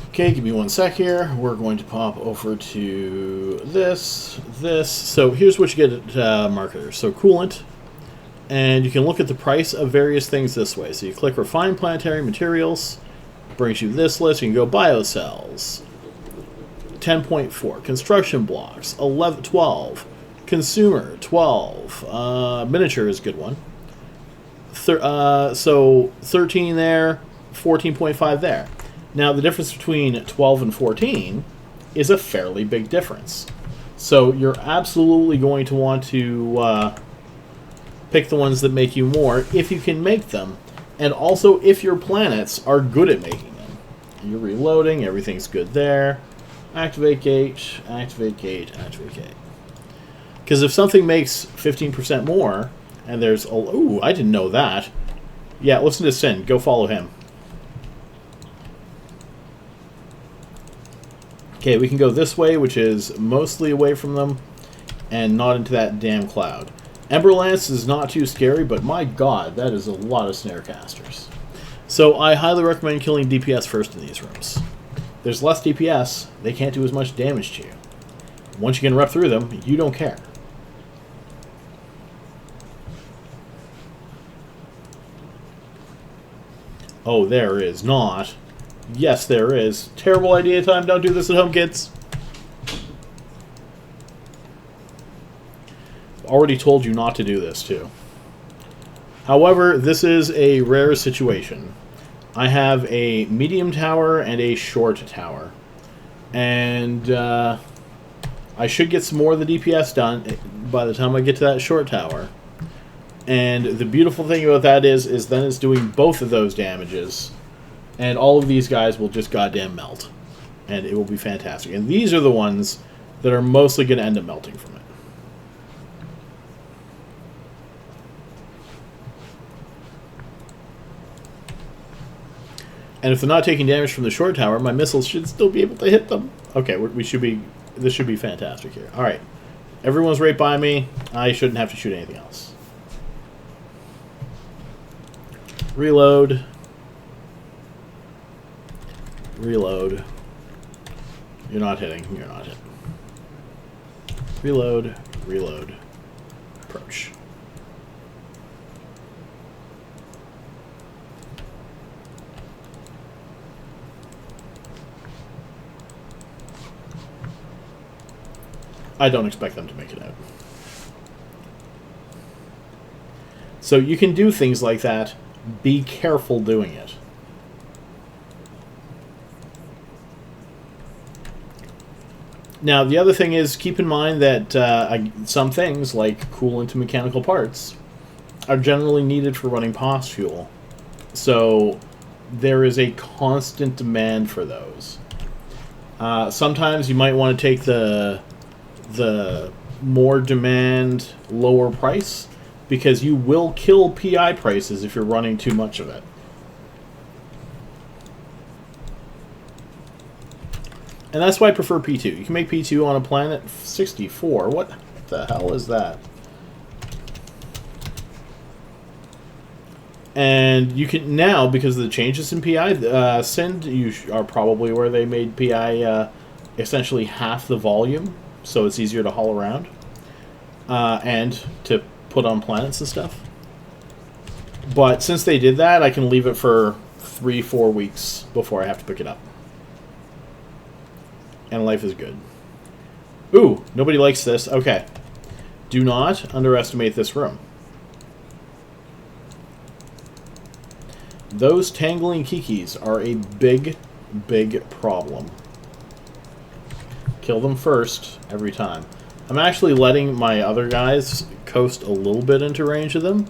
Okay, give me one sec here. We're going to pop over to this. So here's what you get at Marketer. So coolant, and you can look at the price of various things this way. So you click Refine Planetary Materials. Brings you this list. You can go biocells, 10.4, construction blocks, 12, consumer, 12, miniature is a good one. So 13 there, 14.5 there. Now the difference between 12 and 14 is a fairly big difference. So you're absolutely going to want to pick the ones that make you more if you can make them. And also, if your planets are good at making them. You're reloading, everything's good there. Activate gate, activate gate, activate gate. Because if something makes 15% more, and there's... Ooh, I didn't know that. Yeah, listen to Sin. Go follow him. Okay, we can go this way, which is mostly away from them, and not into that damn cloud. Ember Lance is not too scary, but my god, that is a lot of snare casters. So I highly recommend killing DPS first in these rooms. There's less DPS, they can't do as much damage to you. Once you can rep through them, you don't care. Oh, there is not. Yes, there is. Terrible idea time. Don't do this at home, kids. Already told you not to do this, too. However, this is a rare situation. I have a medium tower and a short tower. And I should get some more of the DPS done by the time I get to that short tower. And the beautiful thing about that is then it's doing both of those damages. And all of these guys will just goddamn melt. And it will be fantastic. And these are the ones that are mostly going to end up melting from it. And if they're not taking damage from the short tower, my missiles should still be able to hit them. Okay, we should be... This should be fantastic here. Alright. Everyone's right by me. I shouldn't have to shoot anything else. Reload. Reload. You're not hitting. You're not hitting. Reload. Reload. Approach. I don't expect them to make it out. So you can do things like that. Be careful doing it. Now, the other thing is, keep in mind that some things, like coolant and mechanical parts, are generally needed for running POS fuel. So there is a constant demand for those. Sometimes you might want to take the more demand, lower price, because you will kill PI prices if you're running too much of it. And that's why I prefer P2. You can make P2 on a planet 64. What the hell is that? And you can now, because of the changes in PI, Sind, you are probably where they made PI essentially half the volume, so it's easier to haul around. And to put on planets and stuff. But since they did that, I can leave it for 3-4 weeks before I have to pick it up. And life is good. Ooh, nobody likes this. Okay. Do not underestimate this room. Those tangling kikis are a big, big problem. Kill them first every time. I'm actually letting my other guys coast a little bit into range of them.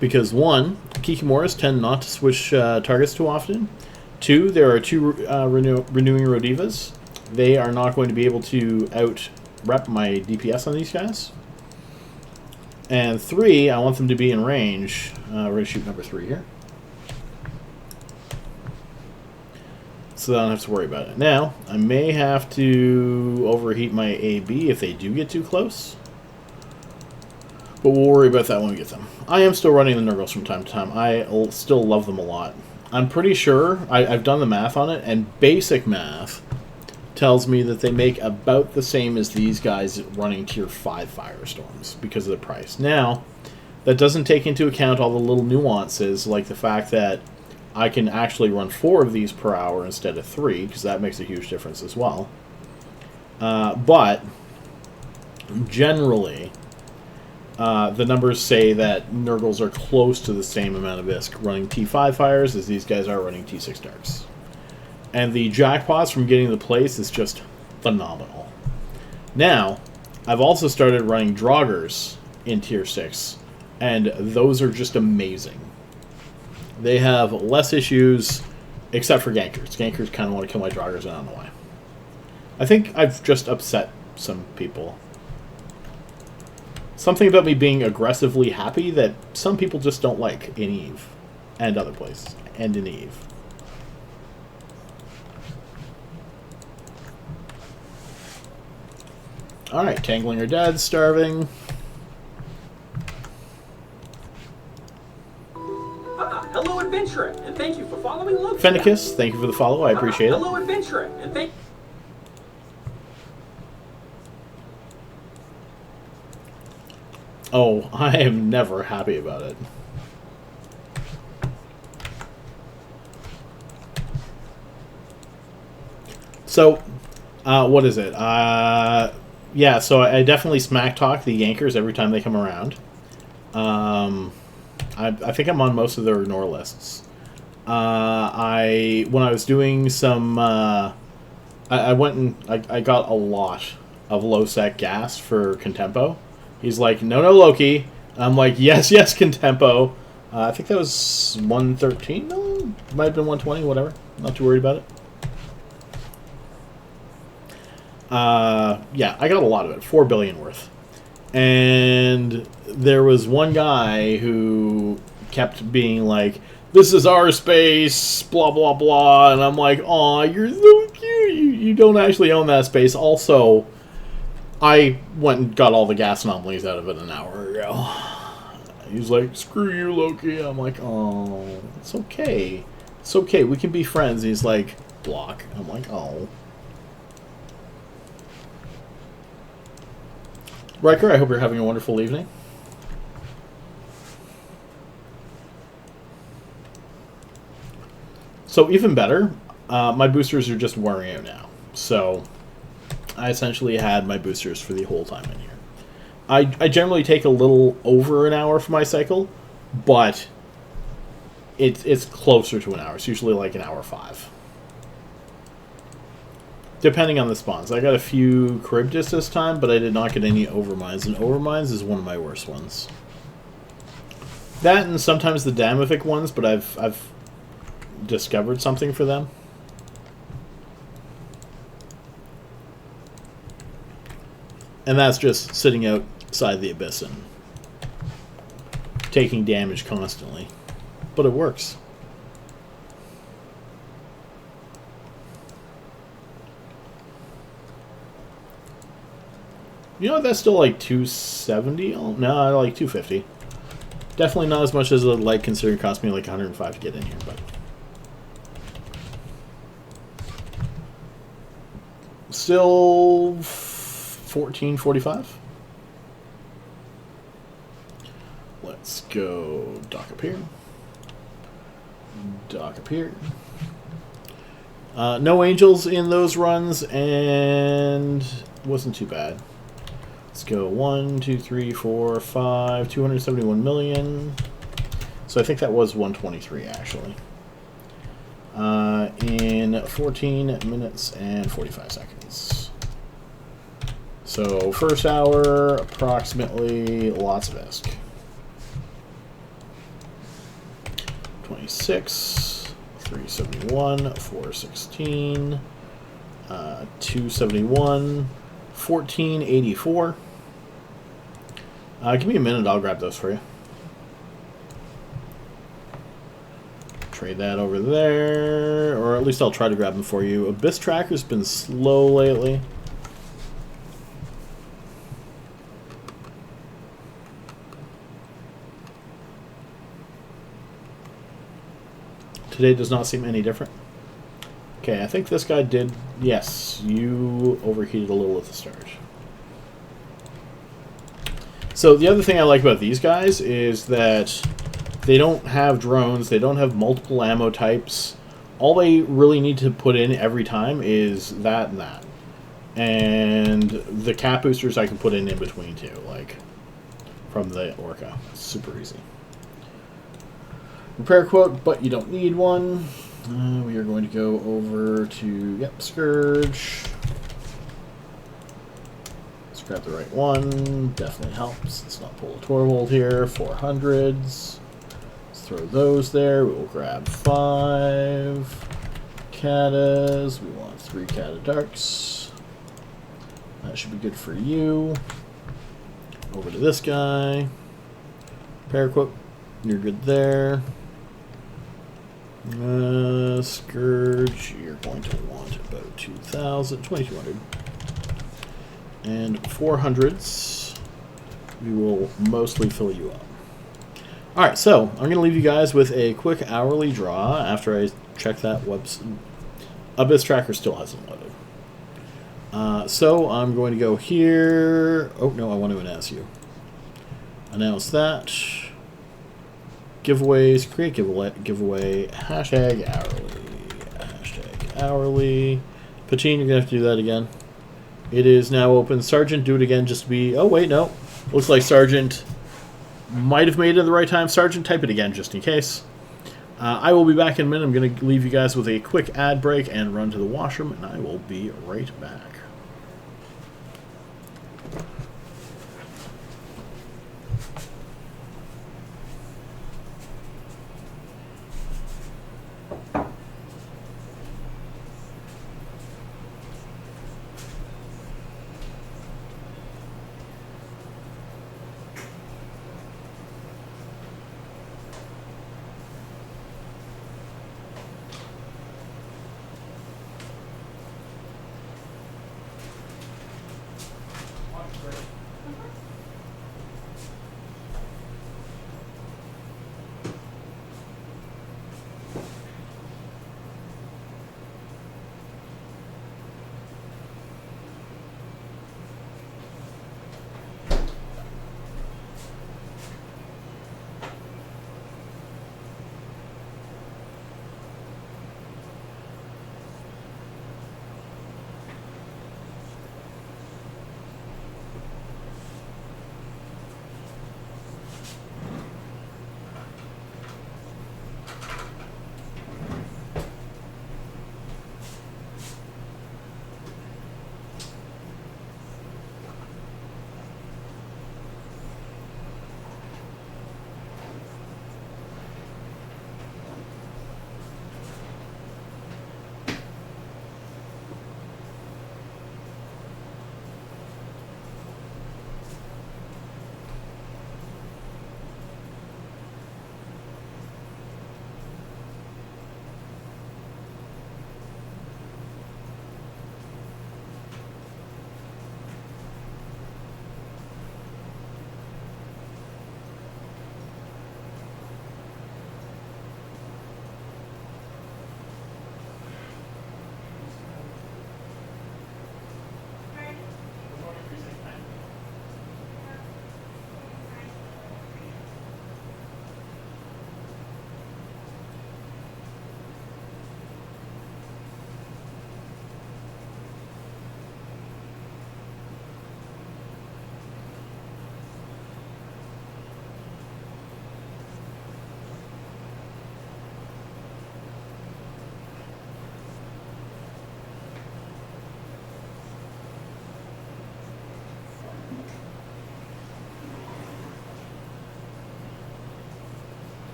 Because, one, Kikimoras tend not to switch targets too often. Two, there are two renewing Rodivas. They are not going to be able to out-rep my DPS on these guys. And three, I want them to be in range. We're going to shoot number 3 here. So I don't have to worry about it. Now, I may have to overheat my AB if they do get too close. But we'll worry about that when we get them. I am still running the Nurgles from time to time. I still love them a lot. I'm pretty sure, I've done the math on it, and basic math tells me that they make about the same as these guys running tier 5 Firestorms because of the price. Now, that doesn't take into account all the little nuances, like the fact that I can actually run 4 of these per hour instead of 3, because that makes a huge difference as well. But, generally, the numbers say that Nurgles are close to the same amount of ISK running T5 Fires as these guys are running T6 Darks. And the jackpots from getting the place is just phenomenal. Now, I've also started running Draugrs in Tier 6, and those are just amazing. They have less issues, except for Gankers. Gankers kind of want to kill my Draugrs and I don't know why. I think I've just upset some people. Something about me being aggressively happy that some people just don't like in Eve. And other places. And in Eve. Alright, Tangling Her Dead, Starving. Ah, hello, adventurer, and thank you for following Loki. Fennicus, thank you for the follow. I appreciate it. Hello, adventurer, and thank. Oh, I am never happy about it. So, what is it? Yeah, so I definitely smack talk the Yankers every time they come around. I think I'm on most of their ignore lists. When I was doing some, I went and I got a lot of low sec gas for Contempo. He's like, no, Loki. I'm like, yes, Contempo. I think that was 113 million? Might have been 120, whatever. Not too worried about it. Yeah, I got a lot of it. 4 billion worth. And there was one guy who kept being like, this is our space, blah, blah, blah. And I'm like, aw, you're so cute. You don't actually own that space. Also, I went and got all the gas anomalies out of it an hour ago. He's like, screw you, Loki. I'm like, oh, it's okay. It's okay. We can be friends. He's like, block. I'm like, oh. Riker, I hope you're having a wonderful evening. So even better, my boosters are just wearing out now. So I essentially had my boosters for the whole time in here. I generally take a little over an hour for my cycle, but it's closer to an hour. It's usually like an hour 5. Depending on the spawns. I got a few Charybdis this time, but I did not get any Overmines, and Overmines is one of my worst ones. That and sometimes the Damavic ones, but I've discovered something for them. And that's just sitting outside the Abyss and taking damage constantly. But it works. You know, that's still like 270? Oh, no, like 250. Definitely not as much as the light, considering it cost me like 105 to get in here, but still 1445. Let's go dock up here. Dock up here. No angels in those runs, and wasn't too bad. Let's go 1, 2, 3, 4, 5, 271 million. So I think that was 123 actually. In 14 minutes and 45 seconds. So first hour, approximately, lots of ESC. 26, 371, 416, 271, 1484. Give me a minute, I'll grab those for you. Trade that over there, or at least I'll try to grab them for you. Abyss Tracker's been slow lately. Today does not seem any different. Okay, I think this guy did. Yes, you overheated a little at the start. So the other thing I like about these guys is that they don't have drones, they don't have multiple ammo types. All they really need to put in every time is that and that. And the cap boosters I can put in between too, like from the Orca. It's super easy. Repair quote, but you don't need one. We are going to go over to, yep, Scourge. Let's grab the right one. Definitely helps. Let's not pull a Torvald here. 400s. Let's throw those there. We will grab 5 Katas. We want 3 Kata Darks. That should be good for you. Over to this guy. Paraquip, you're good there. Scourge, you're going to want about 2,000, 2,200. And 400s, we will mostly fill you up. Alright, so I'm going to leave you guys with a quick hourly draw after I check that website. Abyss Tracker still hasn't loaded. So I'm going to go here. Oh, no, I want to announce you. Announce that. Giveaways, create giveaway, hashtag hourly. Patine, you're going to have to do that again. It is now open. Sergeant, do it again just to be... Oh, wait, no. Looks like Sergeant might have made it at the right time. Sergeant, type it again just in case. I will be back in a minute. I'm going to leave you guys with a quick ad break and run to the washroom, and I will be right back.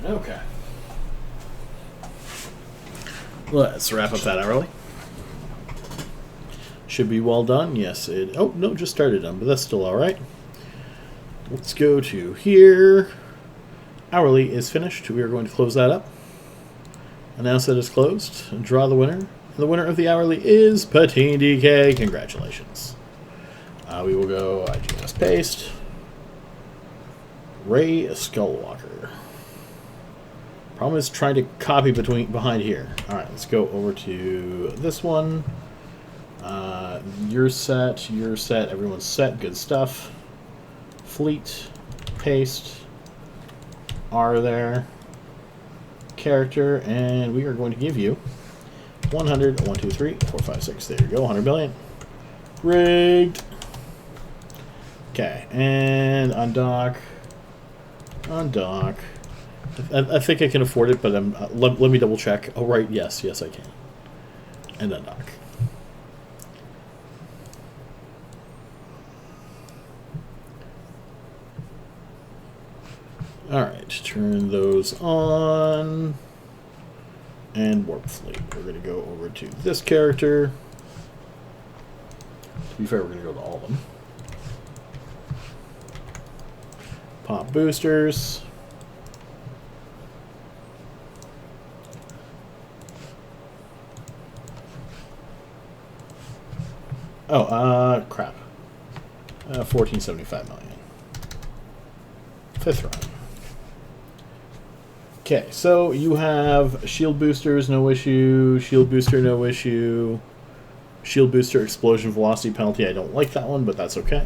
Okay. Let's wrap up that hourly. Should be well done. Yes, it... Oh, no, just started done, but that's still alright. Let's go to here. Hourly is finished. We are going to close that up. Announce that it's closed. And draw the winner. The winner of the hourly is Patine DK. Congratulations. We will go IGS paste. Ray Skullwalker. Problem is trying to copy behind here. Alright, let's go over to this one. You're set, everyone's set, good stuff. Fleet, paste, R there, character, and we are going to give you 100, 1, 2, 3, 4, 5, 6, there you go, 100 billion. Rigged. Okay, and undock. Undock. I think I can afford it, but let me double check. Oh, right, yes, I can. And undock. Alright, turn those on. And warp fleet. We're going to go over to this character. To be fair, we're going to go to all of them. Pop boosters. Oh, crap. 1475 million. Fifth run. Okay, so you have shield boosters, no issue. Shield booster, no issue. Shield booster, explosion velocity penalty. I don't like that one, but that's okay.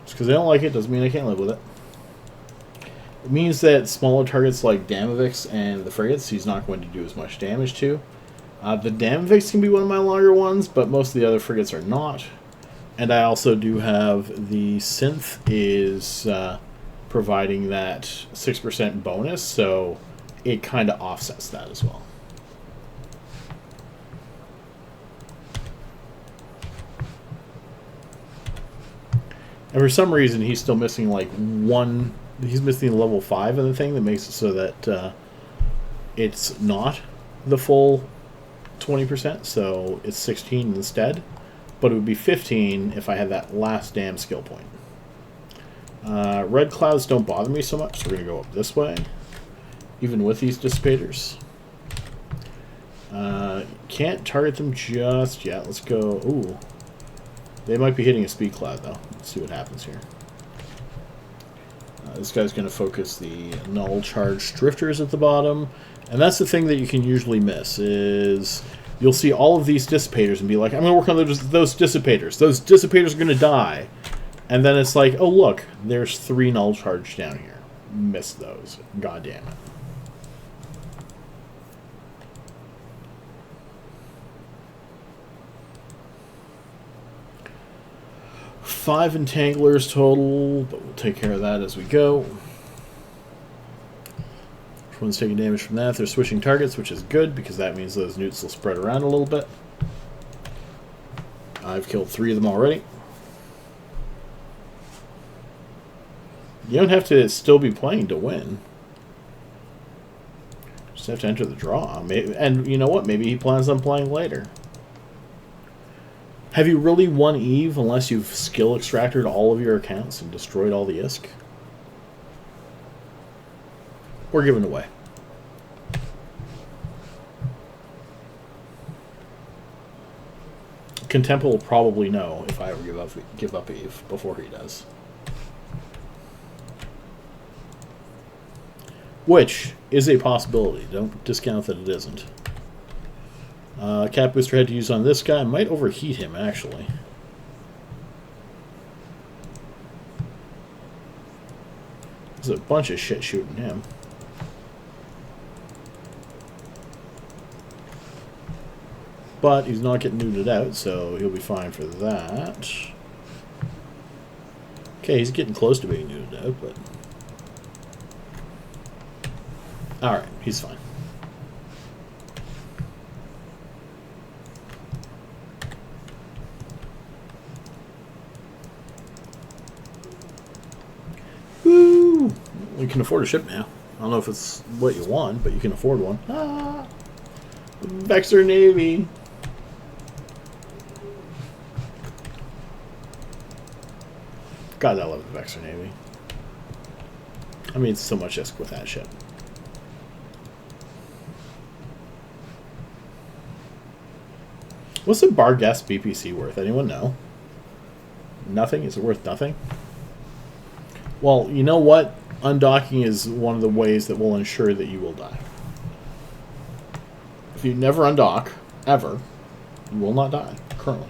Just because I don't like it doesn't mean I can't live with it. It means that smaller targets like Damavix and the frigates, he's not going to do as much damage to. The Damavix can be one of my longer ones, but most of the other frigates are not. And I also do have the synth is providing that 6% bonus, so it kind of offsets that as well. And for some reason, he's still missing like one. He's missing level 5 in the thing that makes it so that it's not the full 20%, so it's 16 instead. But it would be 15 if I had that last damn skill point. Red clouds don't bother me so much, so we're going to go up this way, even with these dissipators. Can't target them just yet. Let's go. Ooh. They might be hitting a speed cloud, though. Let's see what happens here. This guy's going to focus the null charged drifters at the bottom. And that's the thing that you can usually miss, is you'll see all of these dissipators and be like, I'm going to work on those dissipators. Those dissipators are going to die. And then it's like, oh, look, there's 3 null charged down here. Missed those. God damn it. Five entanglers total, but we'll take care of that as we go. Which one's taking damage from that? They're switching targets, which is good, because that means those newts will spread around a little bit. I've killed 3 of them already. You don't have to still be playing to win. Just have to enter the draw. Maybe, and you know what? Maybe he plans on playing later. Have you really won Eve unless you've skill extracted all of your accounts and destroyed all the ISK? Or given away? Contempo will probably know if I ever give up Eve before he does. Which is a possibility. Don't discount that it isn't. Cap booster had to use on this guy. Might overheat him, actually. There's a bunch of shit shooting him. But he's not getting neutered out, so he'll be fine for that. Okay, he's getting close to being neutered out, but... Alright, he's fine. Woo! You can afford a ship now. I don't know if it's what you want, but you can afford one. Ah! Vexor Navy! God, I love the Vexor Navy. I mean, it's so much ISK with that ship. What's a Barghest BPC worth? Anyone know? Nothing? Is it worth nothing? Well, you know what? Undocking is one of the ways that will ensure that you will die. If you never undock, ever, you will not die, currently.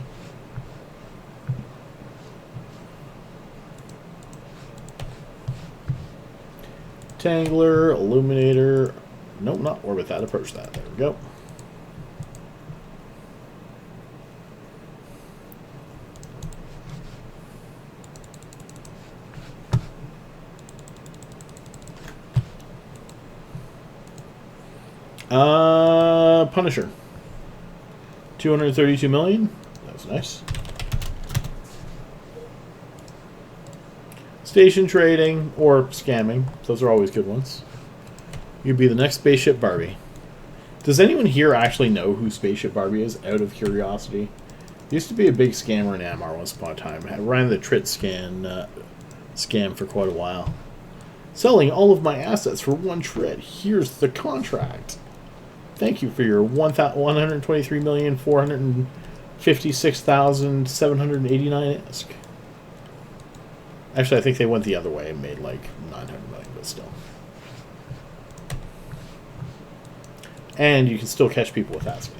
Tangler, Illuminator. Nope, not orbit that. Approach that. There we go. Punisher. 232 million. That was nice. Station trading or scamming. Those are always good ones. You'd be the next Spaceship Barbie. Does anyone here actually know who Spaceship Barbie is, out of curiosity? Used to be a big scammer in Amar once upon a time. I ran the Trit scam for quite a while. Selling all of my assets for 1 Trit. Here's the contract. Thank you for your 123,456,789 ask. Actually, I think they went the other way and made like 900 million, but still. And you can still catch people with that scam.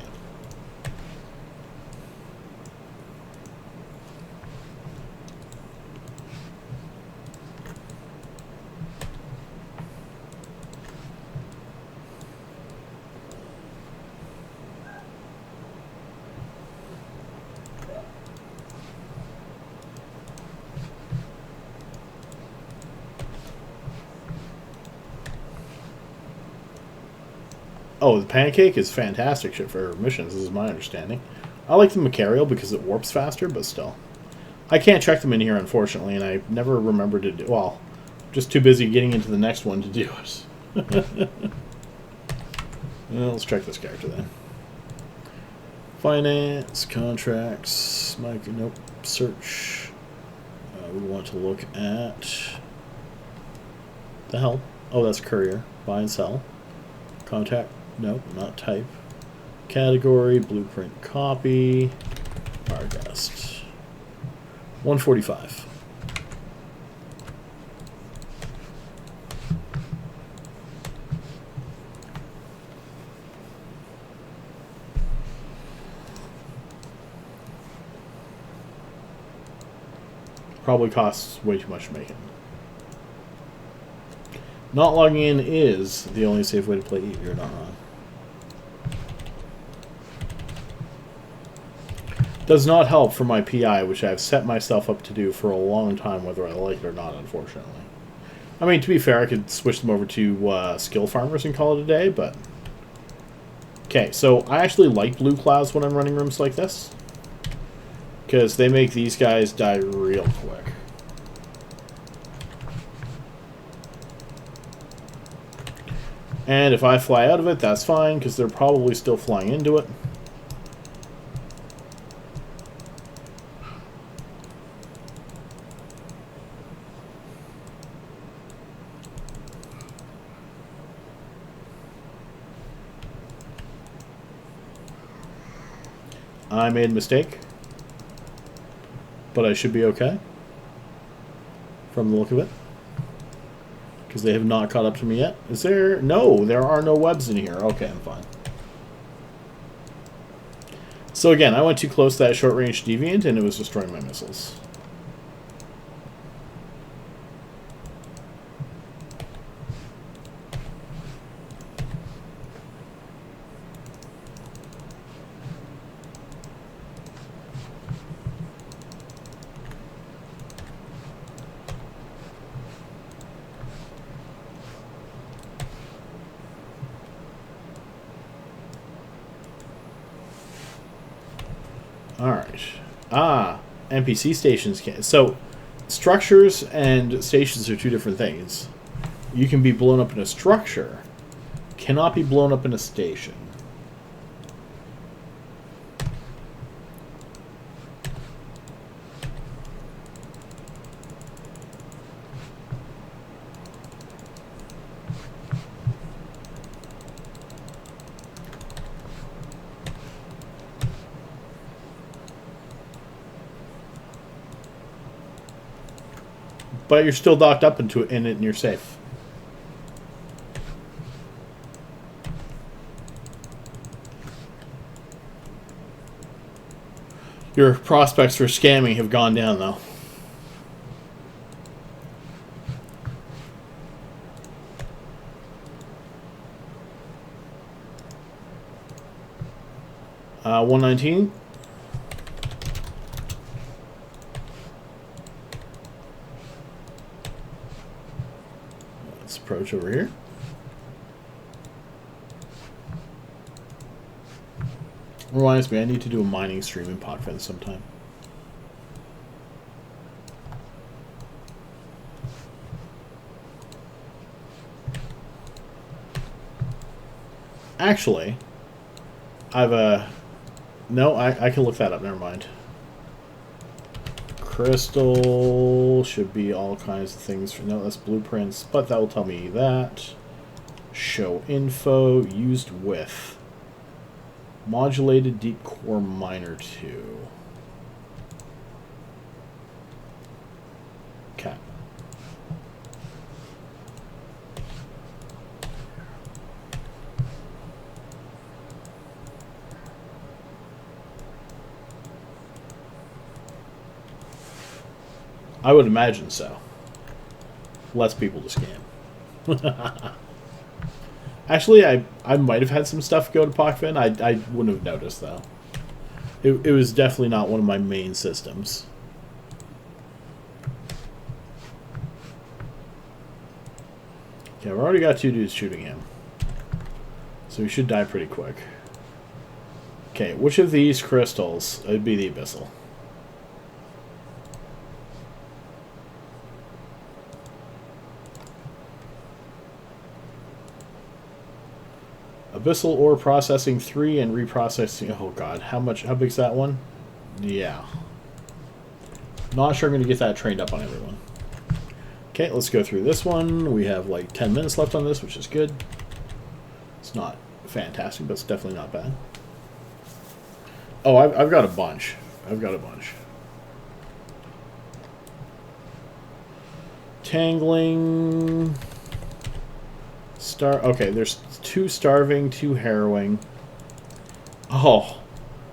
Oh, the pancake is fantastic shit for missions, this is my understanding. I like the Macarial because it warps faster, but still. I can't check them in here, unfortunately, and I never remember to do... Well, just too busy getting into the next one to do it. Well, let's check this character then. Finance, contracts, nope, search. We want to look at... The hell? Oh, that's courier. Buy and sell. Contact. Nope, not type. Category, blueprint copy. Our guest. 145. Probably costs way too much to make it. Not logging in is the only safe way to play. You're not wrong. Does not help for my PI, which I've set myself up to do for a long time, whether I like it or not, unfortunately. I mean, to be fair, I could switch them over to skill farmers and call it a day, but... Okay, so I actually like blue clouds when I'm running rooms like this. Because they make these guys die real quick. And if I fly out of it, that's fine, because they're probably still flying into it. I made a mistake, but I should be okay from the look of it, because they have not caught up to me yet. Is there? No, there are no webs in here. Okay, I'm fine. So again, I went too close to that short-range deviant, and it was destroying my missiles. Alright. NPC stations can... So, structures and stations are two different things. You can be blown up in a structure. Cannot be blown up in a station. But you're still docked up into it, in it, and you're safe. Your prospects for scamming have gone down, though. Uh, 119. Let's approach over here. Reminds me, I need to do a mining stream in Pockfin sometime. Actually, I've no, I can look that up, never mind. Crystal should be all kinds of things. No, that's blueprints, but that will tell me that. Show info, used with. Modulated deep core miner 2. Okay. I would imagine so. Less people to scam. Actually, I might have had some stuff go to Pockfin. I wouldn't have noticed, though. It was definitely not one of my main systems. Okay, we've already got 2 dudes shooting him. So he should die pretty quick. Okay, which of these crystals would be the Abyssal? Abyssal ore processing 3 and reprocessing. Oh god, how big's that one? Yeah. Not sure I'm going to get that trained up on everyone. Okay, let's go through this one. We have like 10 minutes left on this, which is good. It's not fantastic, but it's definitely not bad. Oh, I've got a bunch. I've got a bunch. Tangling. Okay, there's 2 starving, 2 harrowing. Oh,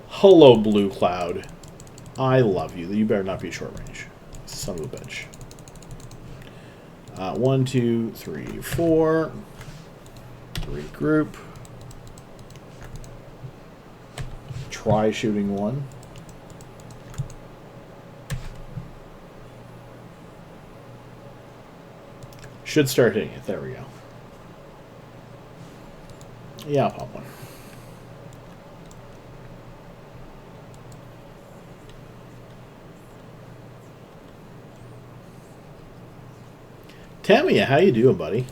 hello, Blue Cloud. I love you. You better not be short range, son of a bitch. 1, 2, 3, 4. Regroup. Try shooting 1. Should start hitting it. There we go. Yeah, I'll pop one. Tamia, how you doing, buddy?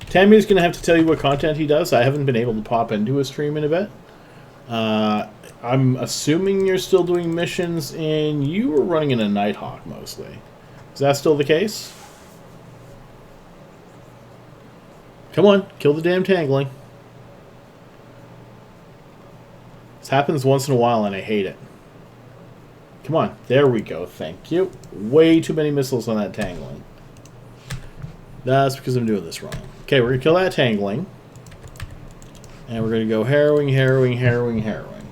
Tamia's going to have to tell you what content he does. I haven't been able to pop into a stream in a bit. I'm assuming you're still doing missions, and you were running in a Nighthawk mostly. Is that still the case? Come on, kill the damn tangling. This happens once in a while, and I hate it. Come on, there we go, thank you. Way too many missiles on that tangling. That's because I'm doing this wrong. Okay, we're going to kill that tangling. And we're going to go harrowing, harrowing, harrowing, harrowing.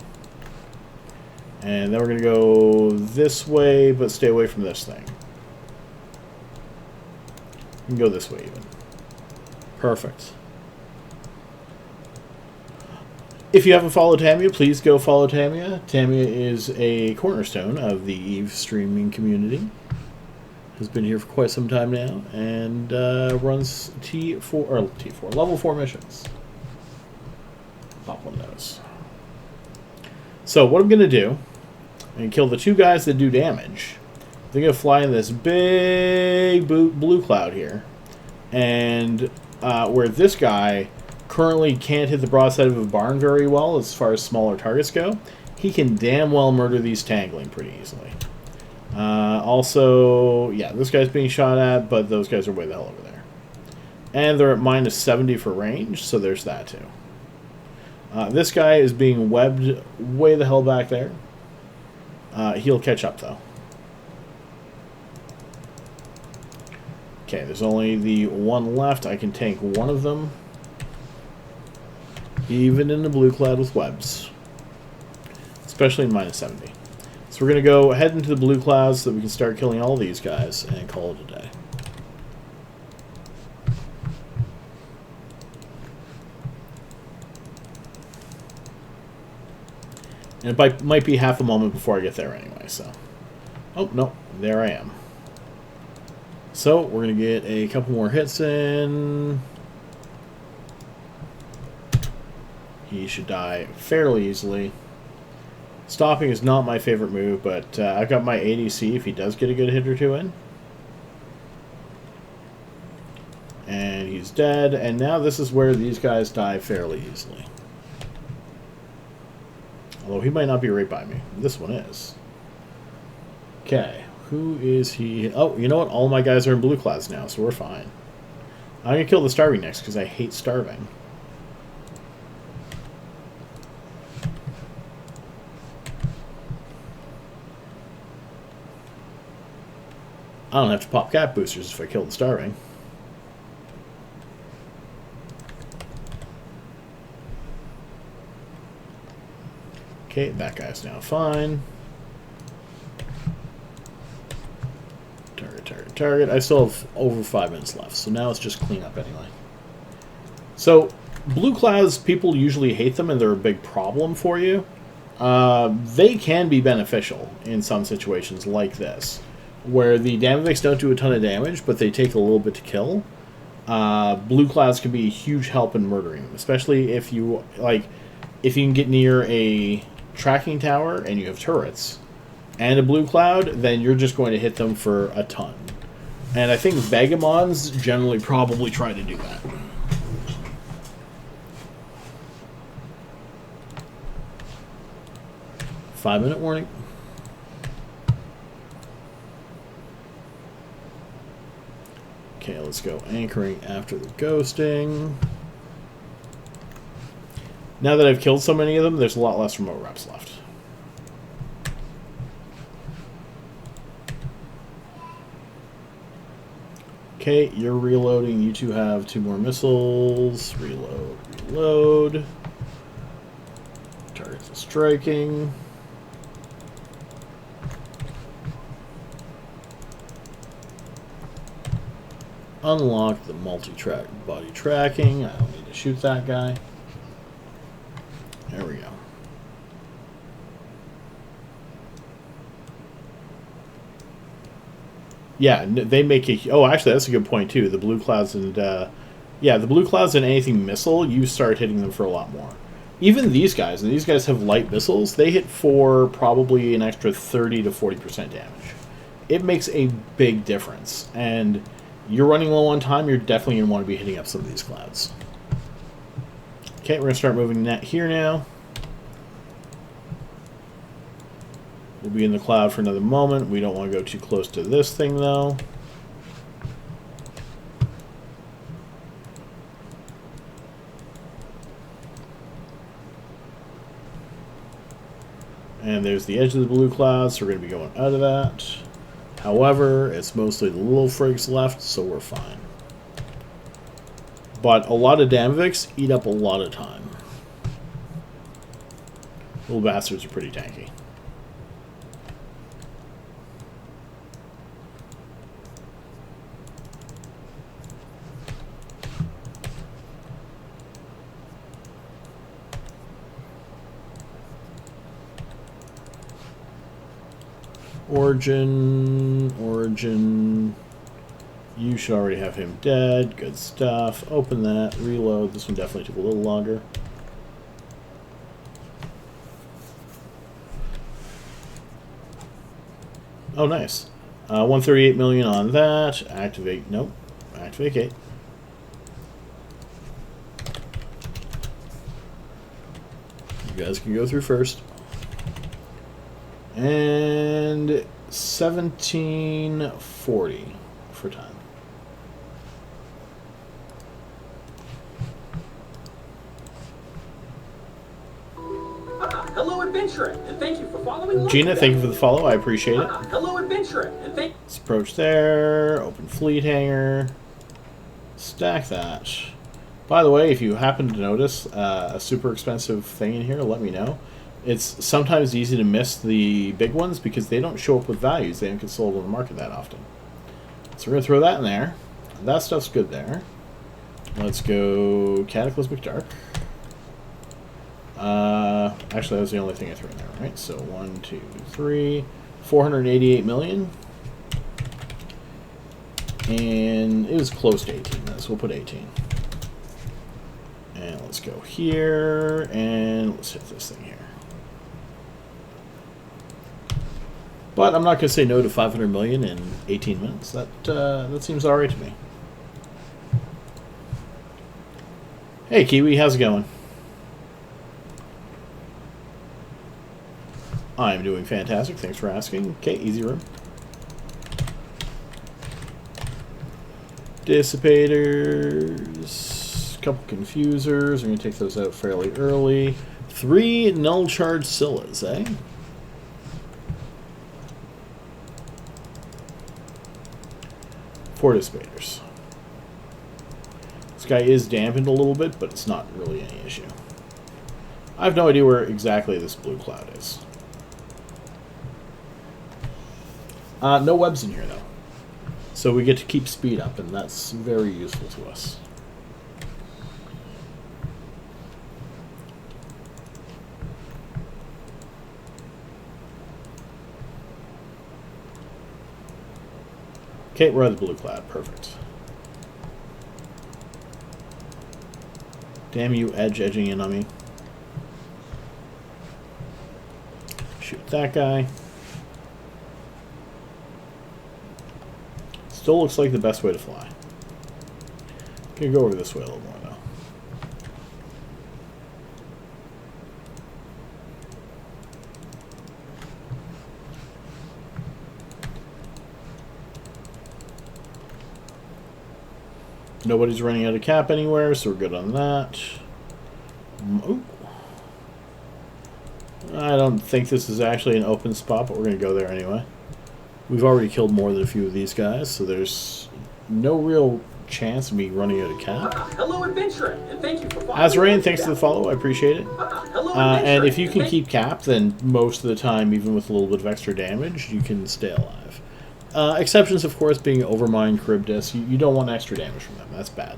And then we're going to go this way, but stay away from this thing. You can go this way even. Perfect. If you haven't followed Tamia, please go follow Tamia. Tamia is a cornerstone of the EVE streaming community. Has been here for quite some time now, and runs T4 level 4 missions. Pop one of those. So what I'm going to do, I'm going to kill the 2 guys that do damage. They're going to fly in this big blue cloud here, and where this guy currently can't hit the broadside of a barn very well as far as smaller targets go, he can damn well murder these tangling pretty easily. Also, yeah, this guy's being shot at, but those guys are way the hell over there. And they're at minus 70 for range, so there's that too. This guy is being webbed way the hell back there. He'll catch up though. Okay, there's only the 1 left. I can tank 1 of them. Even in the blue cloud with webs. Especially in minus 70. So we're going to go head into the blue clouds so that we can start killing all these guys and call it a day. And it might be half a moment before I get there anyway, so. Oh, no. There I am. So, we're going to get a couple more hits in. he should die fairly easily. Stopping is not my favorite move, but I've got my ADC if he does get a good hit or two in. And he's dead, and now this is where these guys die fairly easily. Although he might not be right by me. This one is. Okay, who is he? Oh, you know what? All my guys are in blue clouds now, so we're fine. I'm going to kill the starving next, because I hate starving. I don't have to pop cap boosters if I kill the starving. Okay, that guy's now fine. Target, target, target. I still have over 5 minutes left, so now it's just clean up anyway. So, blue clouds, people usually hate them and they're a big problem for you. They can be beneficial in some situations like this, where the Damavix don't do a ton of damage, but they take a little bit to kill. Blue clouds can be a huge help in murdering them, especially if you if you can get near a tracking tower and you have turrets and a blue cloud, then you're just going to hit them for a ton. And I think Vagamons generally probably try to do that. Five-minute warning. Okay, let's go anchoring after the ghosting. Now that I've killed so many of them, there's a lot less remote reps left. Okay, you're reloading. You two have 2 more missiles. Reload, reload. Targets are striking. Unlock the multi-track body tracking. I don't need to shoot that guy. There we go. Yeah, they make a... Oh, actually, that's a good point, too. The blue clouds and... yeah, the blue clouds and anything missile, you start hitting them for a lot more. Even these guys, and these guys have light missiles, they hit for probably an extra 30 to 40% damage. It makes a big difference. And you're running low on time, you're definitely going to want to be hitting up some of these clouds. Okay, we're going to start moving that here now. We'll be in the cloud for another moment. We don't want to go too close to this thing, though. And there's the edge of the blue cloud, so we're going to be going out of that. However, it's mostly the little frigs left, so we're fine. But a lot of Damavix eat up a lot of time. Little bastards are pretty tanky. Origin. You should already have him dead. Good stuff. Open that. Reload. This one definitely took a little longer. Oh, nice. 138 million on that. Activate. Nope. Activate gate. You guys can go through first. And 1740 for time. Hello, adventurer, and thank you for following along. Gina, thank you for the follow. I appreciate it. Hello, adventurer, and thank. Let's approach there. Open fleet hangar. Stack that. By the way, if you happen to notice a super expensive thing in here, let me know. It's sometimes easy to miss the big ones because they don't show up with values. They don't get sold on the market that often. So we're going to throw that in there. That stuff's good there. Let's go Cataclysmic Dark. Actually, that was the only thing I threw in there, right? So 1, 2, 3, 488 million. And it was close to 18 minutes. We'll put 18. And let's go here, and let's hit this thing here. But I'm not going to say no to 500 million in 18 minutes. That seems alright to me. Hey, Kiwi, how's it going? I'm doing fantastic. Thanks for asking. Okay, easy room. Dissipators, couple confusers. We're going to take those out fairly early. 3 null charge Scyllas, eh? Four dissipators. This guy is dampened a little bit, but it's not really any issue. I have no idea where exactly this blue cloud is. No webs in here, though. So we get to keep speed up, and that's very useful to us. Okay, we're at the blue cloud. Perfect. Damn you, edging in on me. Shoot that guy. Still looks like the best way to fly. Gonna go over this way a little more, though. Nobody's running out of cap anywhere, so we're good on that. Ooh. I don't think this is actually an open spot, but we're going to go there anyway. We've already killed more than a few of these guys, so there's no real chance of me running out of cap. Hello, adventurer, and thank you for following. Azrain, thanks for the follow. I appreciate it. Hello, And if you can keep cap, then most of the time, even with a little bit of extra damage, you can stay alive. Exceptions, of course, being Overmind, Charybdis. You don't want extra damage from them. That's bad.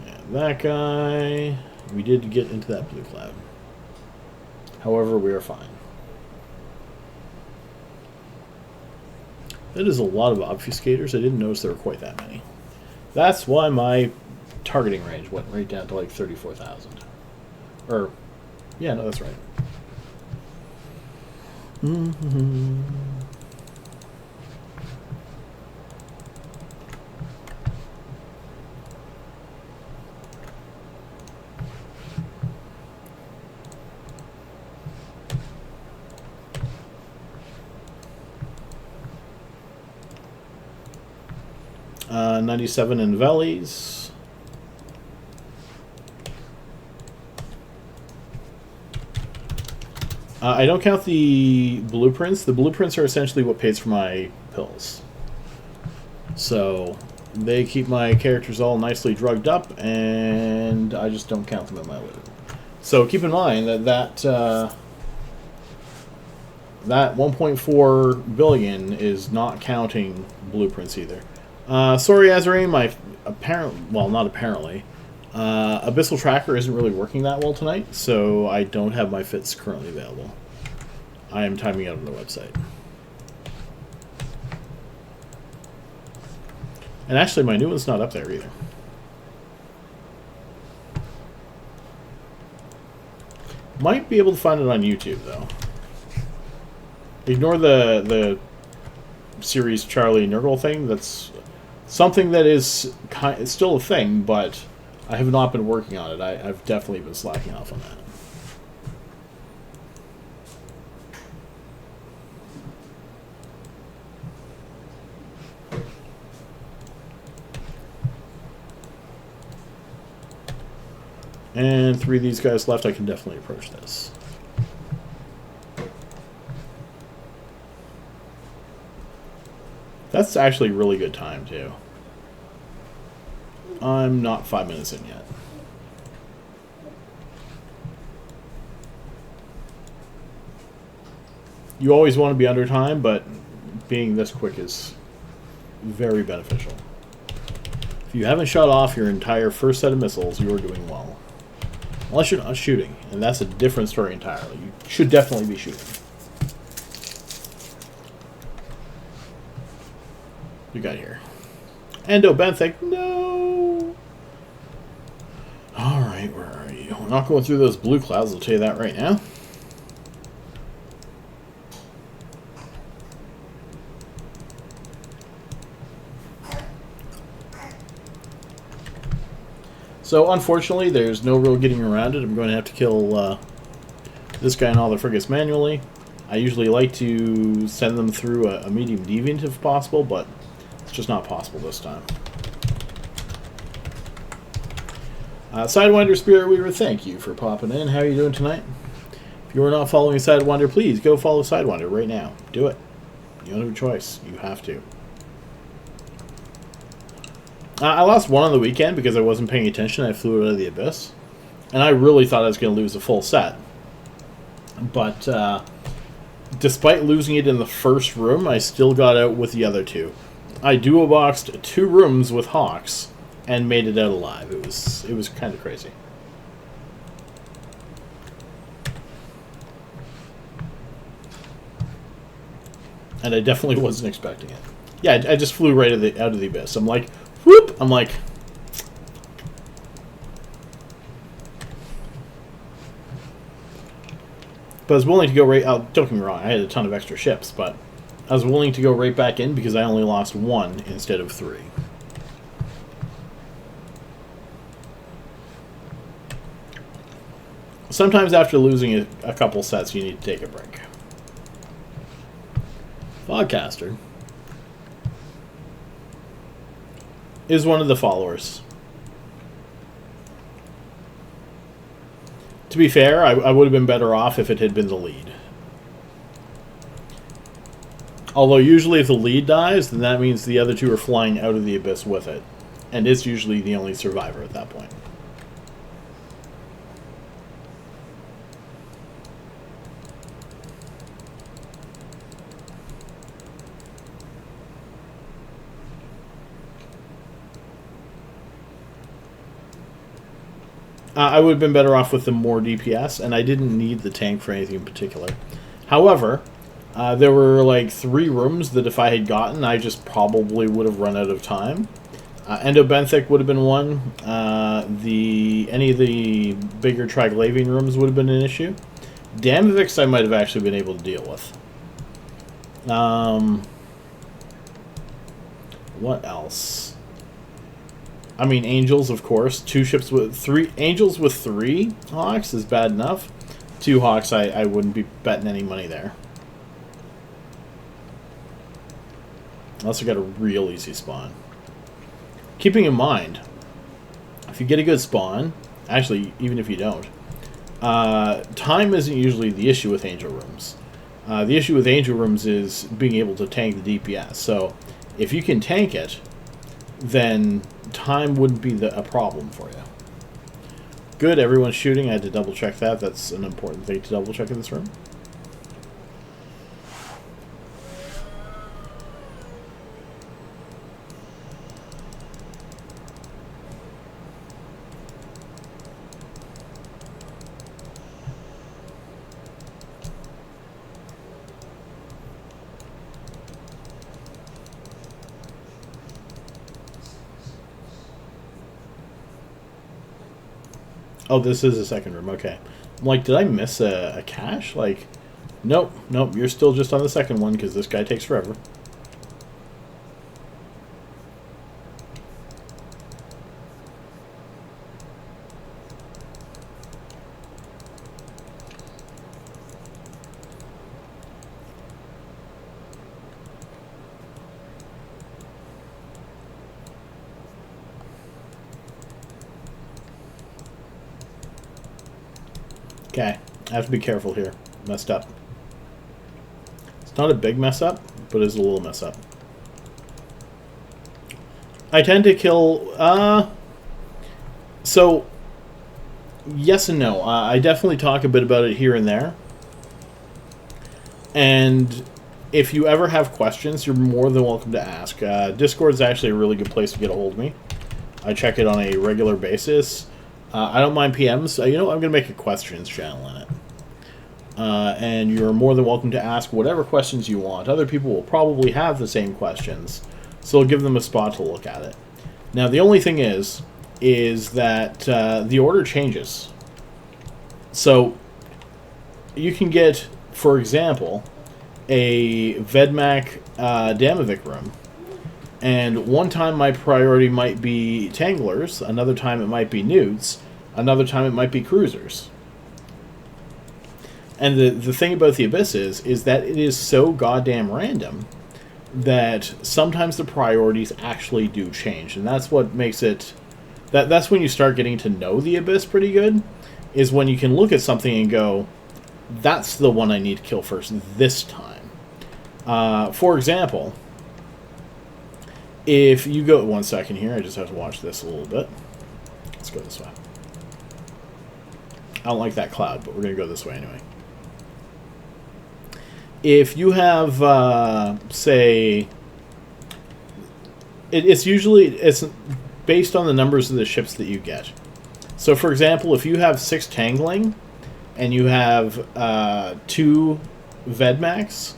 And that guy... We did get into that blue cloud. However, we are fine. That is a lot of obfuscators. I didn't notice there were quite that many. That's why my targeting range went right down to like 34,000. Or, yeah, no, that's right. Mm-hmm. Uh, 97 in Vellies. I don't count the blueprints. The blueprints are essentially what pays for my pills. So they keep my characters all nicely drugged up, and I just don't count them in my loot. So keep in mind that 1.4 billion is not counting blueprints either. Sorry, Azrain, my not apparently. Abyssal Tracker isn't really working that well tonight, so I don't have my fits currently available. I am timing out on the website. And actually, my new one's not up there either. Might be able to find it on YouTube, though. Ignore the series Charlie Nurgle thing. That's something that is it's still a thing, but I have not been working on it. I've definitely been slacking off on that. And 3 of these guys left. I can definitely approach this. That's actually a really good time, too. I'm not 5 minutes in yet. You always want to be under time, but being this quick is very beneficial. If you haven't shut off your entire first set of missiles, you are doing well. Unless you're not shooting, and that's a different story entirely. You should definitely be shooting. You got here. Endo Benthic, no! Alright, where are you? We're not going through those blue clouds, I'll tell you that right now. So, unfortunately, there's no real getting around it. I'm going to have to kill this guy and all the frigates manually. I usually like to send them through a medium deviant if possible, but it's just not possible this time. Sidewinder Spirit Weaver, thank you for popping in. How are you doing tonight? If you are not following Sidewinder, please go follow Sidewinder right now. Do it. You don't have a choice. You have to. I lost one on the weekend because I wasn't paying attention. I flew out of the abyss. And I really thought I was going to lose a full set. But despite losing it in the first room, I still got out with the other two. I duo-boxed 2 rooms with Hawks and made it out alive. It was kind of crazy. And I definitely wasn't expecting it. Yeah, I just flew right out of the abyss. I'm like, whoop! I'm like... But I was willing to go right out. Don't get me wrong, I had a ton of extra ships, but I was willing to go right back in because I only lost 1 instead of 3. Sometimes after losing a couple sets, you need to take a break. Fogcaster is one of the followers. To be fair, I would have been better off if it had been the lead. Although usually if the lead dies, then that means the other 2 are flying out of the abyss with it. And it's usually the only survivor at that point. I would have been better off with the more DPS, and I didn't need the tank for anything in particular. However, there were like 3 rooms that if I had gotten, I just probably would have run out of time. Endo Benthic would have been one. Any of the bigger Triglavian rooms would have been an issue. Damavix I might have actually been able to deal with. What else? I mean, Angels, of course. 2 ships with 3... Angels with 3 Hawks is bad enough. 2 Hawks, I wouldn't be betting any money there. Unless I got a real easy spawn. Keeping in mind, if you get a good spawn... Actually, even if you don't... time isn't usually the issue with Angel rooms. The issue with Angel rooms is being able to tank the DPS. So, if you can tank it, then time wouldn't be a problem for you. Good, everyone's shooting. I had to double check that. That's an important thing to double check in this room. Oh, this is the second room. Okay. I'm like, did I miss a cache? Like, nope. You're still just on the second one because this guy takes forever. Okay, I have to be careful here. Messed up. It's not a big mess up, but it's a little mess up. I tend to kill... So, yes and no. I definitely talk a bit about it here and there. And if you ever have questions, you're more than welcome to ask. Discord is actually a really good place to get a hold of me. I check it on a regular basis. I don't mind PMs. You know, I'm going to make a questions channel in it. And you're more than welcome to ask whatever questions you want. Other people will probably have the same questions. So it'll give them a spot to look at it. Now, the only thing is that the order changes. So you can get, for example, a Vedmak Damavik room. And one time my priority might be Tanglers, another time it might be Newts, another time it might be Cruisers. And the thing about the Abyss is that it is so goddamn random that sometimes the priorities actually do change. And that's what makes it... That's when you start getting to know the Abyss pretty good, is when you can look at something and go, that's the one I need to kill first this time. For example, if you go... One second here, I just have to watch this a little bit. Let's go this way. I don't like that cloud, but we're going to go this way anyway. If you have, say... It's based on the numbers of the ships that you get. So, for example, if you have 6 Tangling, and you have 2 Vedmaks,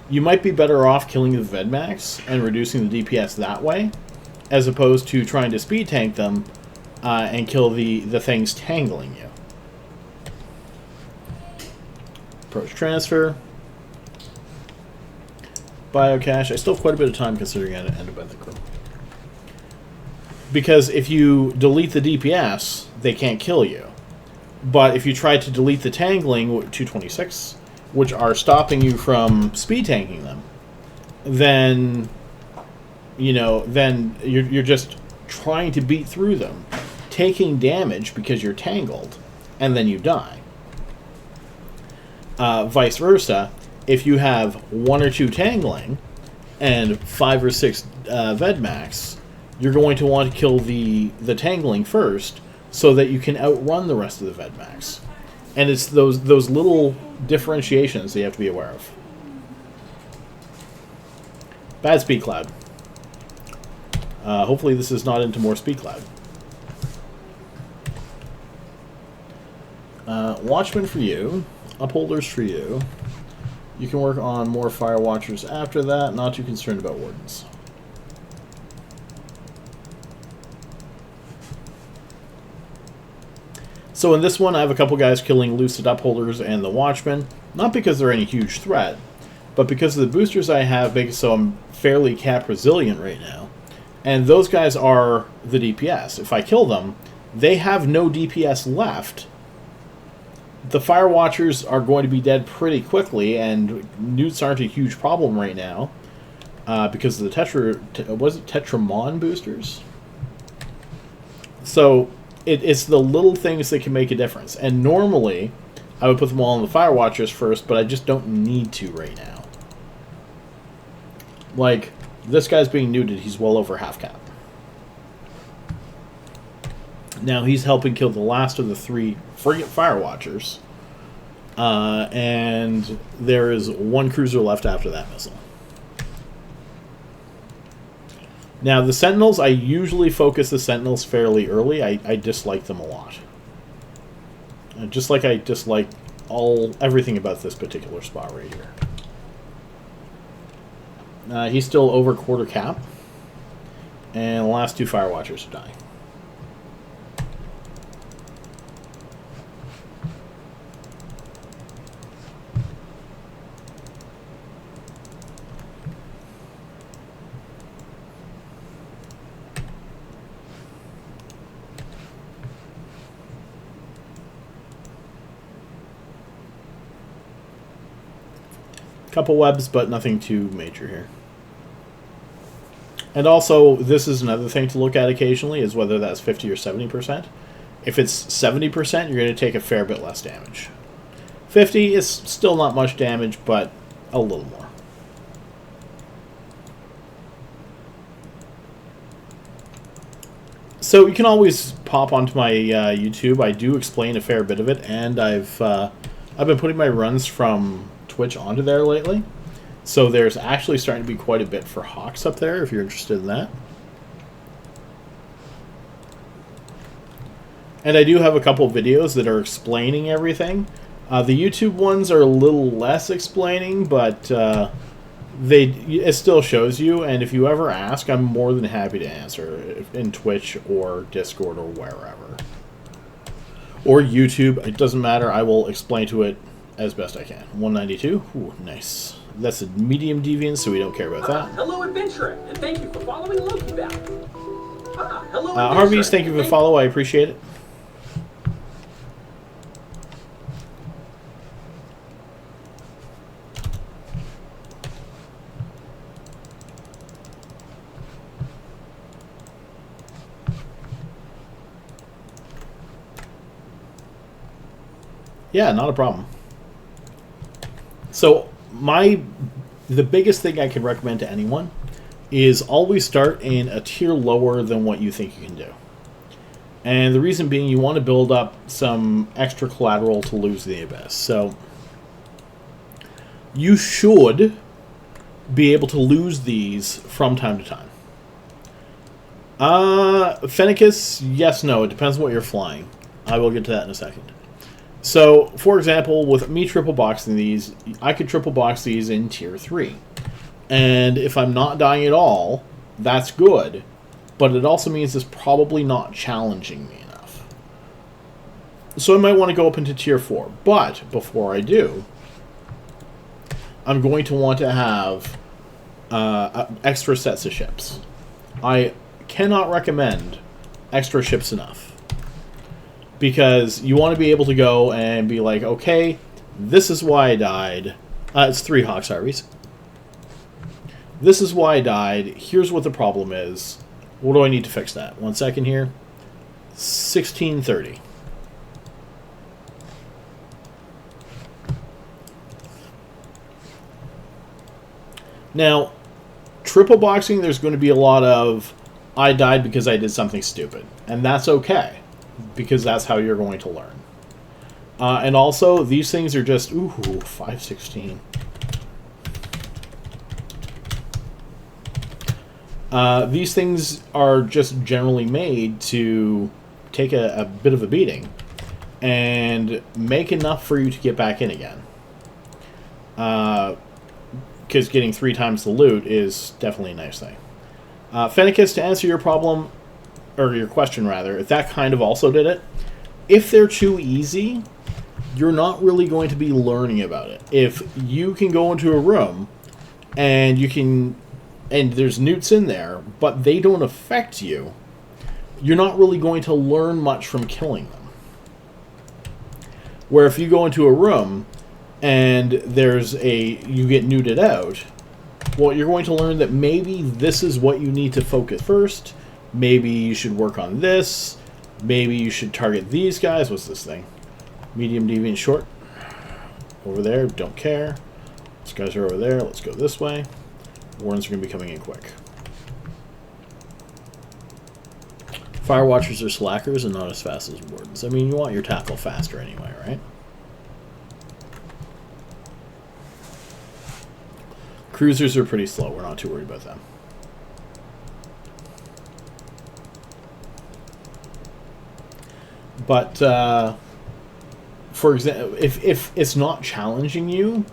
you might be better off killing the Vedmaks and reducing the DPS that way, as opposed to trying to speed tank them and kill the things tangling you. Approach transfer. Biocache. I still have quite a bit of time considering I ended by the crew. Because if you delete the DPS, they can't kill you. But if you try to delete the tangling, 226, which are stopping you from speed tanking them, then, you know, then you're just trying to beat through them, taking damage because you're tangled, and then you die. Vice versa, if you have 1 or 2 tangling and 5 or 6 Vedmaks, you're going to want to kill the tangling first so that you can outrun the rest of the Vedmaks. And it's those little differentiations that you have to be aware of. Bad speed cloud. Hopefully this is not into more speed cloud. Watchmen for you. Upholders for you. You can work on more Fire Watchers after that. Not too concerned about Wardens. So in this one, I have a couple guys killing Lucid Upholders and the Watchmen. Not because they're any huge threat, but because of the boosters I have make it so I'm fairly cap resilient right now. And those guys are the DPS. If I kill them, they have no DPS left. The Fire Watchers are going to be dead pretty quickly, and Newts aren't a huge problem right now because of the Tetramon boosters? So it's the little things that can make a difference. And normally, I would put them all on the Fire Watchers first, but I just don't need to right now. Like, this guy's being neuted. He's well over half cap. Now, he's helping kill the last of the 3 frigate Fire Watchers. And there is 1 cruiser left after that missile. Now, the Sentinels, I usually focus the Sentinels fairly early. I dislike them a lot. Just like I dislike everything about this particular spot right here. He's still over quarter cap. And the last 2 Fire Watchers are dying. Couple webs, but nothing too major here. And also, this is another thing to look at occasionally, is whether that's 50 or 70%. If it's 70%, you're going to take a fair bit less damage. 50 is still not much damage, but a little more. So you can always pop onto my YouTube. I do explain a fair bit of it, and I've been putting my runs from Twitch onto there lately. So there's actually starting to be quite a bit for Hawks up there, if you're interested in that. And I do have a couple videos that are explaining everything. The YouTube ones are a little less explaining, but it still shows you, and if you ever ask, I'm more than happy to answer in Twitch or Discord or wherever. Or YouTube, it doesn't matter, I will explain to it as best I can. 192, ooh, nice. That's a medium deviance, so we don't care about that. Hello, adventurer, and thank you for following Loki back. Hello, Harvey's, thank you for the follow, I appreciate it. Yeah, not a problem. So, the biggest thing I can recommend to anyone is always start in a tier lower than what you think you can do. And the reason being, you want to build up some extra collateral to lose the abyss. So, you should be able to lose these from time to time. Fennicus, yes, no, it depends on what you're flying. I will get to that in a second. So, for example, with me triple boxing these, I could triple box these in tier 3. And if I'm not dying at all, that's good. But it also means it's probably not challenging me enough. So I might want to go up into tier 4. But before I do, I'm going to want to have extra sets of ships. I cannot recommend extra ships enough. Because you want to be able to go and be like, okay, this is why I died. It's 3 Hawks Harveys. This is why I died. Here's what the problem is. What do I need to fix that? 1 second here. 1630. Now, triple boxing, there's going to be a lot of, I died because I did something stupid. And that's okay. Because that's how you're going to learn. And also, these things are just, ooh, 516. These things are just generally made to take a bit of a beating and make enough for you to get back in again. Because getting 3 times the loot is definitely a nice thing. Fennicus, to answer your problem, or your question rather, if that kind of also did it, if they're too easy, you're not really going to be learning about it. If you can go into a room and you can, and there's newts in there, but they don't affect you, you're not really going to learn much from killing them. Where if you go into a room and you get newted out, well, you're going to learn that maybe this is what you need to focus first. Maybe you should work on this. Maybe you should target these guys. What's this thing? Medium, deviant, short. Over there, don't care. These guys are over there. Let's go this way. Warrens are going to be coming in quick. Firewatchers are slackers and not as fast as wardens. I mean, you want your tackle faster anyway, right? Cruisers are pretty slow. We're not too worried about them. But, for example, if it's not challenging you,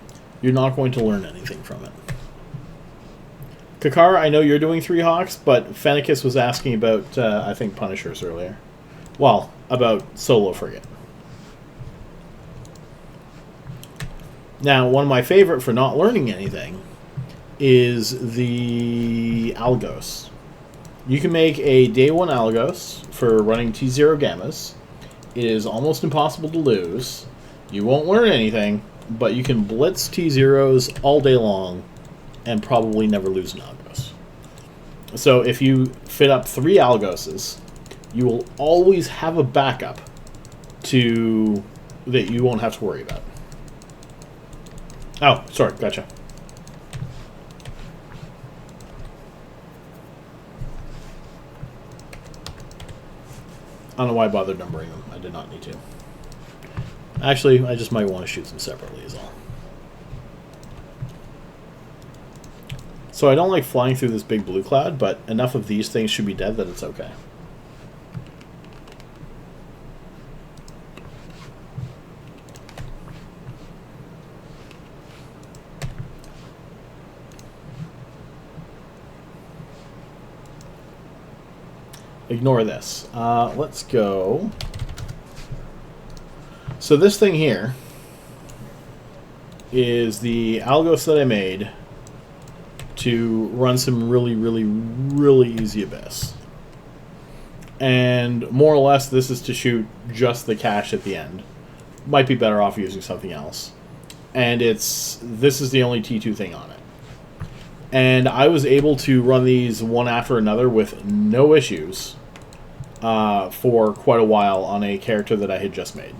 you're not going to learn anything from it. Kakar, I know you're doing 3 Hawks, but Fennicus was asking about, I think, Punishers earlier. Well, about Solo Frigate. Now, one of my favorite for not learning anything is the Algos. You can make a Day 1 Algos for running T0 Gammas. It is almost impossible to lose. You won't learn anything, but you can blitz T0s all day long and probably never lose an Algos. So if you fit up 3 Algoses, you will always have a backup that you won't have to worry about. Oh, sorry, gotcha. I don't know why I bothered numbering them. I did not need to. Actually, I just might want to shoot them separately is all. So I don't like flying through this big blue cloud, but enough of these things should be dead that it's okay. ignore this. Let's go. So this thing here is the algos that I made to run some really, really, really easy Abyss. And more or less, this is to shoot just the cache at the end. Might be better off using something else. And this is the only T2 thing on it. And I was able to run these one after another with no issues for quite a while on a character that I had just made.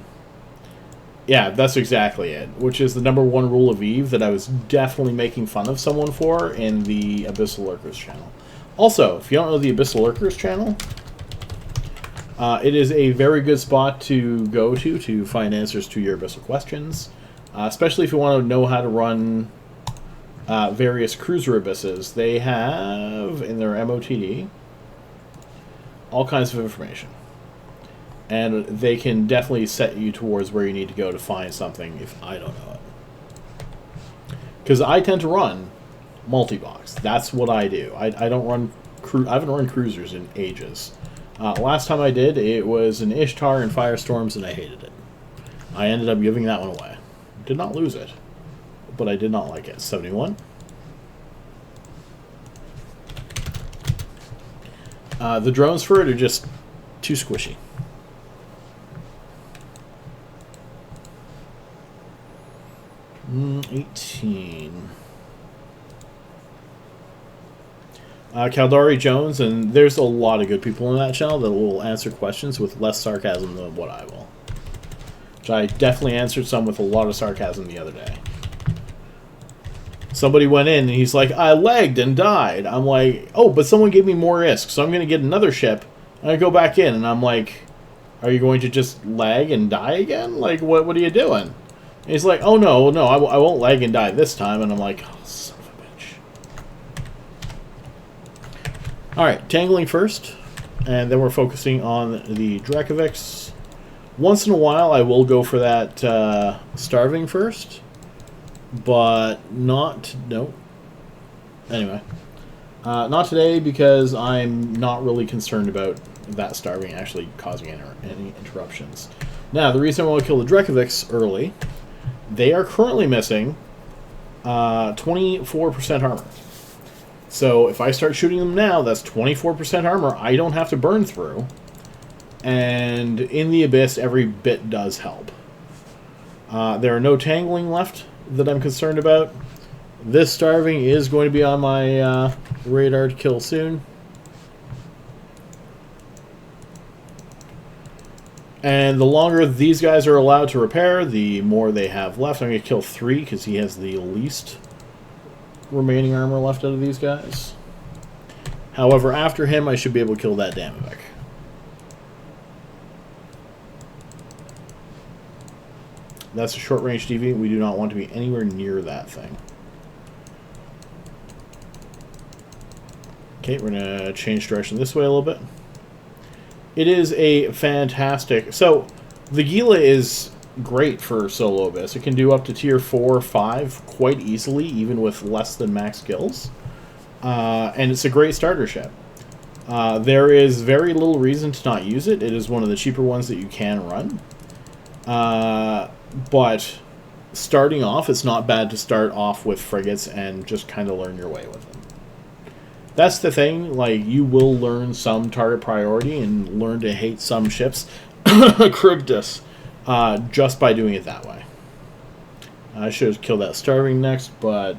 Yeah, that's exactly it. Which is the #1 rule of Eve that I was definitely making fun of someone for in the Abyssal Lurkers channel. Also, if you don't know the Abyssal Lurkers channel, it is a very good spot to go to find answers to your Abyssal questions. Especially if you want to know how to run various cruiser abysses. They have, in their MOTD, all kinds of information. And they can definitely set you towards where you need to go to find something if I don't know it. Because I tend to run multi-box. That's what I do. I don't run... I haven't run cruisers in ages. Last time I did, it was an Ishtar and Firestorms, and I hated it. I ended up giving that one away. Did not lose it, but I did not like it. 71. The drones for it are just too squishy. Mm, 18. Caldari Jones, and there's a lot of good people in that channel that will answer questions with less sarcasm than what I will. Which I definitely answered some with a lot of sarcasm the other day. Somebody went in and he's like, I lagged and died. I'm like, oh, but someone gave me more ISK, so I'm going to get another ship. And I go back in and I'm like, are you going to just lag and die again? Like, what are you doing? And he's like, oh, no, I won't lag and die this time. And I'm like, oh, son of a bitch. Alright, tangling first. And then we're focusing on the Dracovics. Once in a while, I will go for that starving first. But not... No. Anyway. Not today because I'm not really concerned about that starving actually causing any interruptions. Now, the reason I want to kill the Dracovics early, they are currently missing 24% armor. So if I start shooting them now, that's 24% armor I don't have to burn through. And in the Abyss, every bit does help. There are no tangling left that I'm concerned about. This starving is going to be on my radar to kill soon. And the longer these guys are allowed to repair, the more they have left. I'm going to kill 3 because he has the least remaining armor left out of these guys. However, after him, I should be able to kill that Damovic. That's a short-range deviant. We do not want to be anywhere near that thing. Okay, we're going to change direction this way a little bit. It is a fantastic... So, the Gila is great for solo Abyss. It can do up to tier 4 or 5 quite easily, even with less than max skills. And it's a great starter ship. There is very little reason to not use it. It is one of the cheaper ones that you can run. But starting off, it's not bad to start off with frigates and just kind of learn your way with them. That's the thing, like, you will learn some target priority and learn to hate some ships, Charybdis, just by doing it that way. I should have killed that starving next, but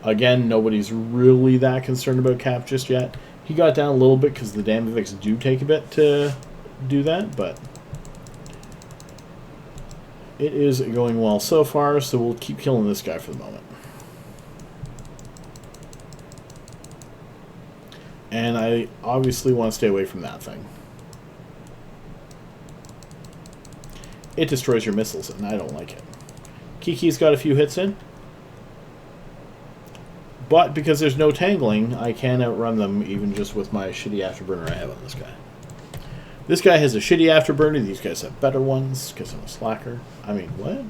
again, nobody's really that concerned about Cap just yet. He got down a little bit because the Damovics do take a bit to do that, but it is going well so far, so we'll keep killing this guy for the moment. And I obviously want to stay away from that thing. It destroys your missiles, and I don't like it. Kiki's got a few hits in. But because there's no tangling, I can outrun them even just with my shitty afterburner I have on this guy. This guy has a shitty afterburner. These guys have better ones because I'm a slacker. I mean, what?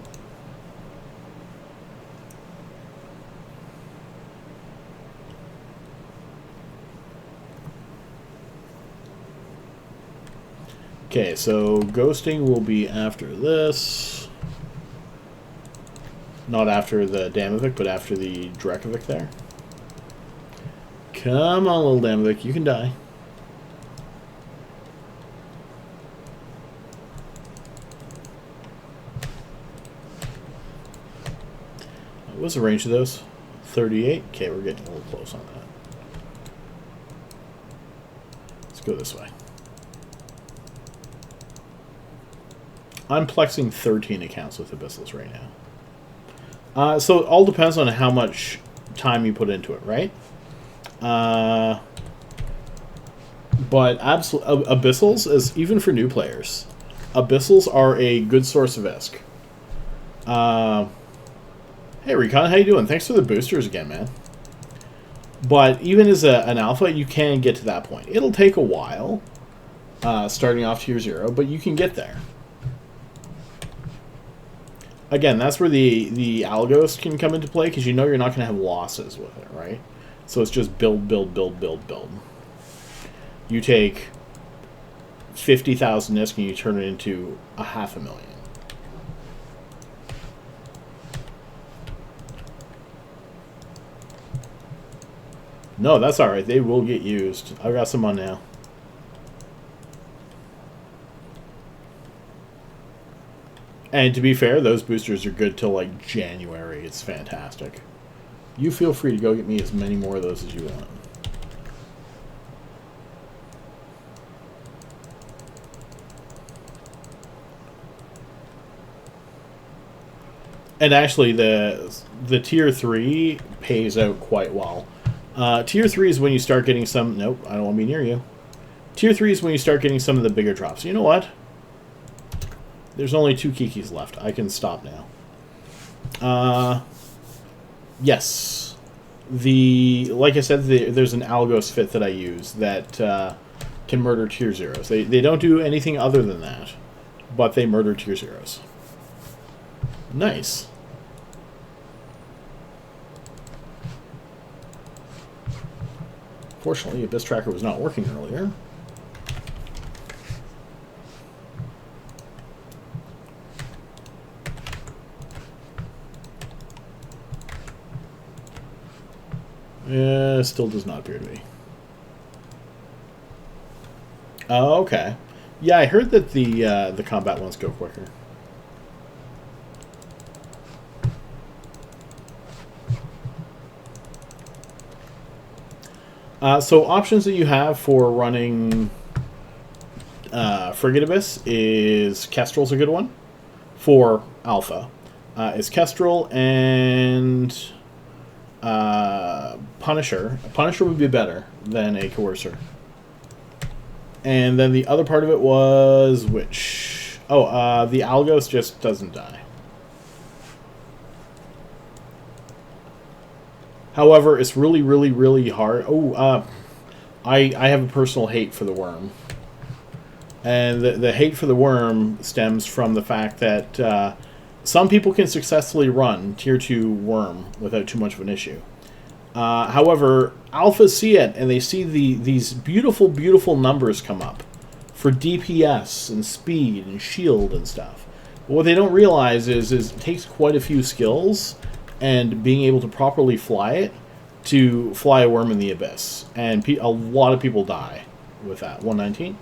Okay, so ghosting will be after this. Not after the Damovic, but after the Dracovic there. Come on, little Damovic, you can die. What was the range of those? 38? Okay, we're getting a little close on that. Let's go this way. I'm plexing 13 accounts with Abyssals right now. So it all depends on how much time you put into it, right? But Abyssals, is even for new players, Abyssals are a good source of ISK. Hey Recon, how you doing? Thanks for the boosters again, man. But even as an alpha, you can get to that point. It'll take a while, starting off tier 0, but you can get there. Again, that's where the Algos can come into play, because you know you're not going to have losses with it, right? So it's just build, build, build, build, build. You take 50,000 ISK and you turn it into 500,000. No, that's alright. They will get used. I've got some on now. And to be fair, those boosters are good till like January. It's fantastic. You feel free to go get me as many more of those as you want. And actually, the tier 3 pays out quite well. Tier 3 is when you start getting some... Nope, I don't want to be near you. Tier 3 is when you start getting some of the bigger drops. You know what? There's only 2 Kikis left. I can stop now. Yes. Like I said, there's an Algos fit that I use that can murder tier 0s. They don't do anything other than that, but they murder tier 0s. Nice. Fortunately, Abyss Tracker was not working earlier. Still does not appear to be. Oh, okay. Yeah, I heard that the combat ones go quicker. So options that you have for running Frigate Abyss is Kestrel's a good one for Alpha. Is Kestrel and Punisher. Punisher would be better than a Coercer. And then the other part of it was which? Oh, the Algos just doesn't die. However, it's really, really, really hard. Oh, I have a personal hate for the worm. And the hate for the worm stems from the fact that some people can successfully run Tier 2 worm without too much of an issue. However, alphas see it, and they see these beautiful, beautiful numbers come up for DPS and speed and shield and stuff. But what they don't realize is it takes quite a few skills and being able to properly fly it to fly a worm in the abyss. And a lot of people die with that. 119.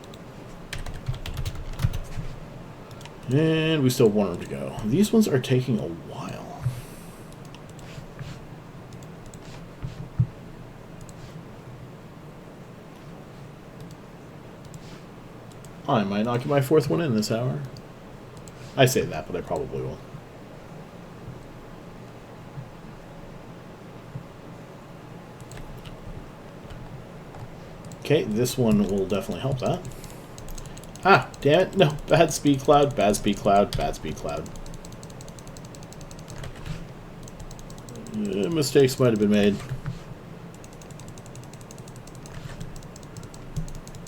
And we still have 1 room to go. These ones are taking a while. I might not get my 4th one in this hour. I say that, but I probably will. Okay, this one will definitely help that. Ah, damn it. No, bad speed cloud, bad speed cloud, bad speed cloud. Mistakes might have been made.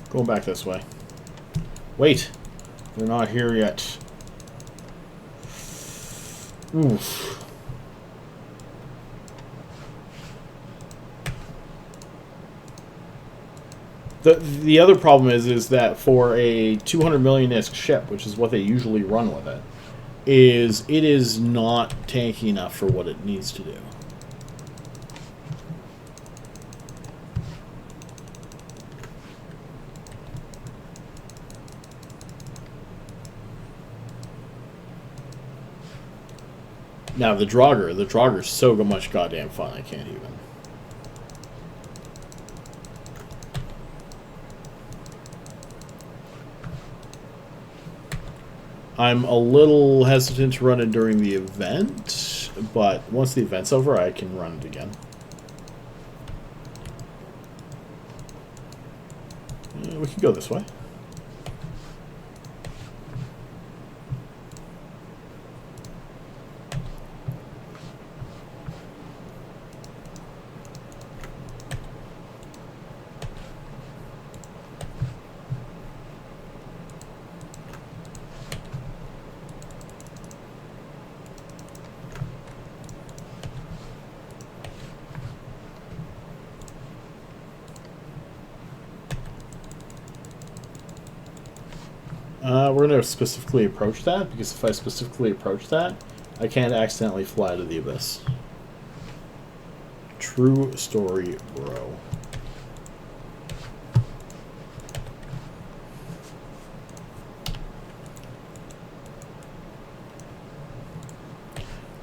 Going back this way. Wait, they're not here yet. Oof. The other problem is that for a 200 million ISK ship, which is what they usually run with it, it is not tanky enough for what it needs to do. Now the Draugr's so much goddamn fun, I can't even. I'm a little hesitant to run it during the event, but once the event's over, I can run it again. We can go this way. We're going to specifically approach that, because if I specifically approach that, I can't accidentally fly to the abyss. True story, bro.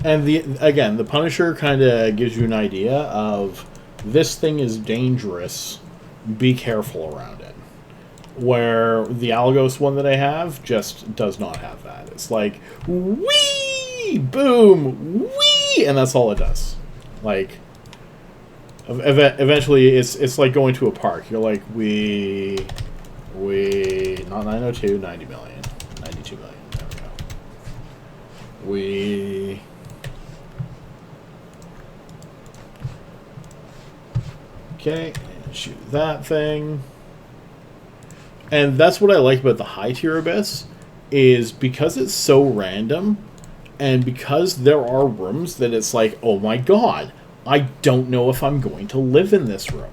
And again, the Punisher kind of gives you an idea of this thing is dangerous, be careful around it. Where the Algos one that I have just does not have that. It's like, wee, boom, wee, and that's all it does. Like, eventually it's like going to a park. You're like, we, not 902, 90 million, 92 million, there we go. We... Okay, and shoot that thing. And that's what I like about the high tier abyss, is because it's so random, and because there are rooms that it's like, oh my god, I don't know if I'm going to live in this room.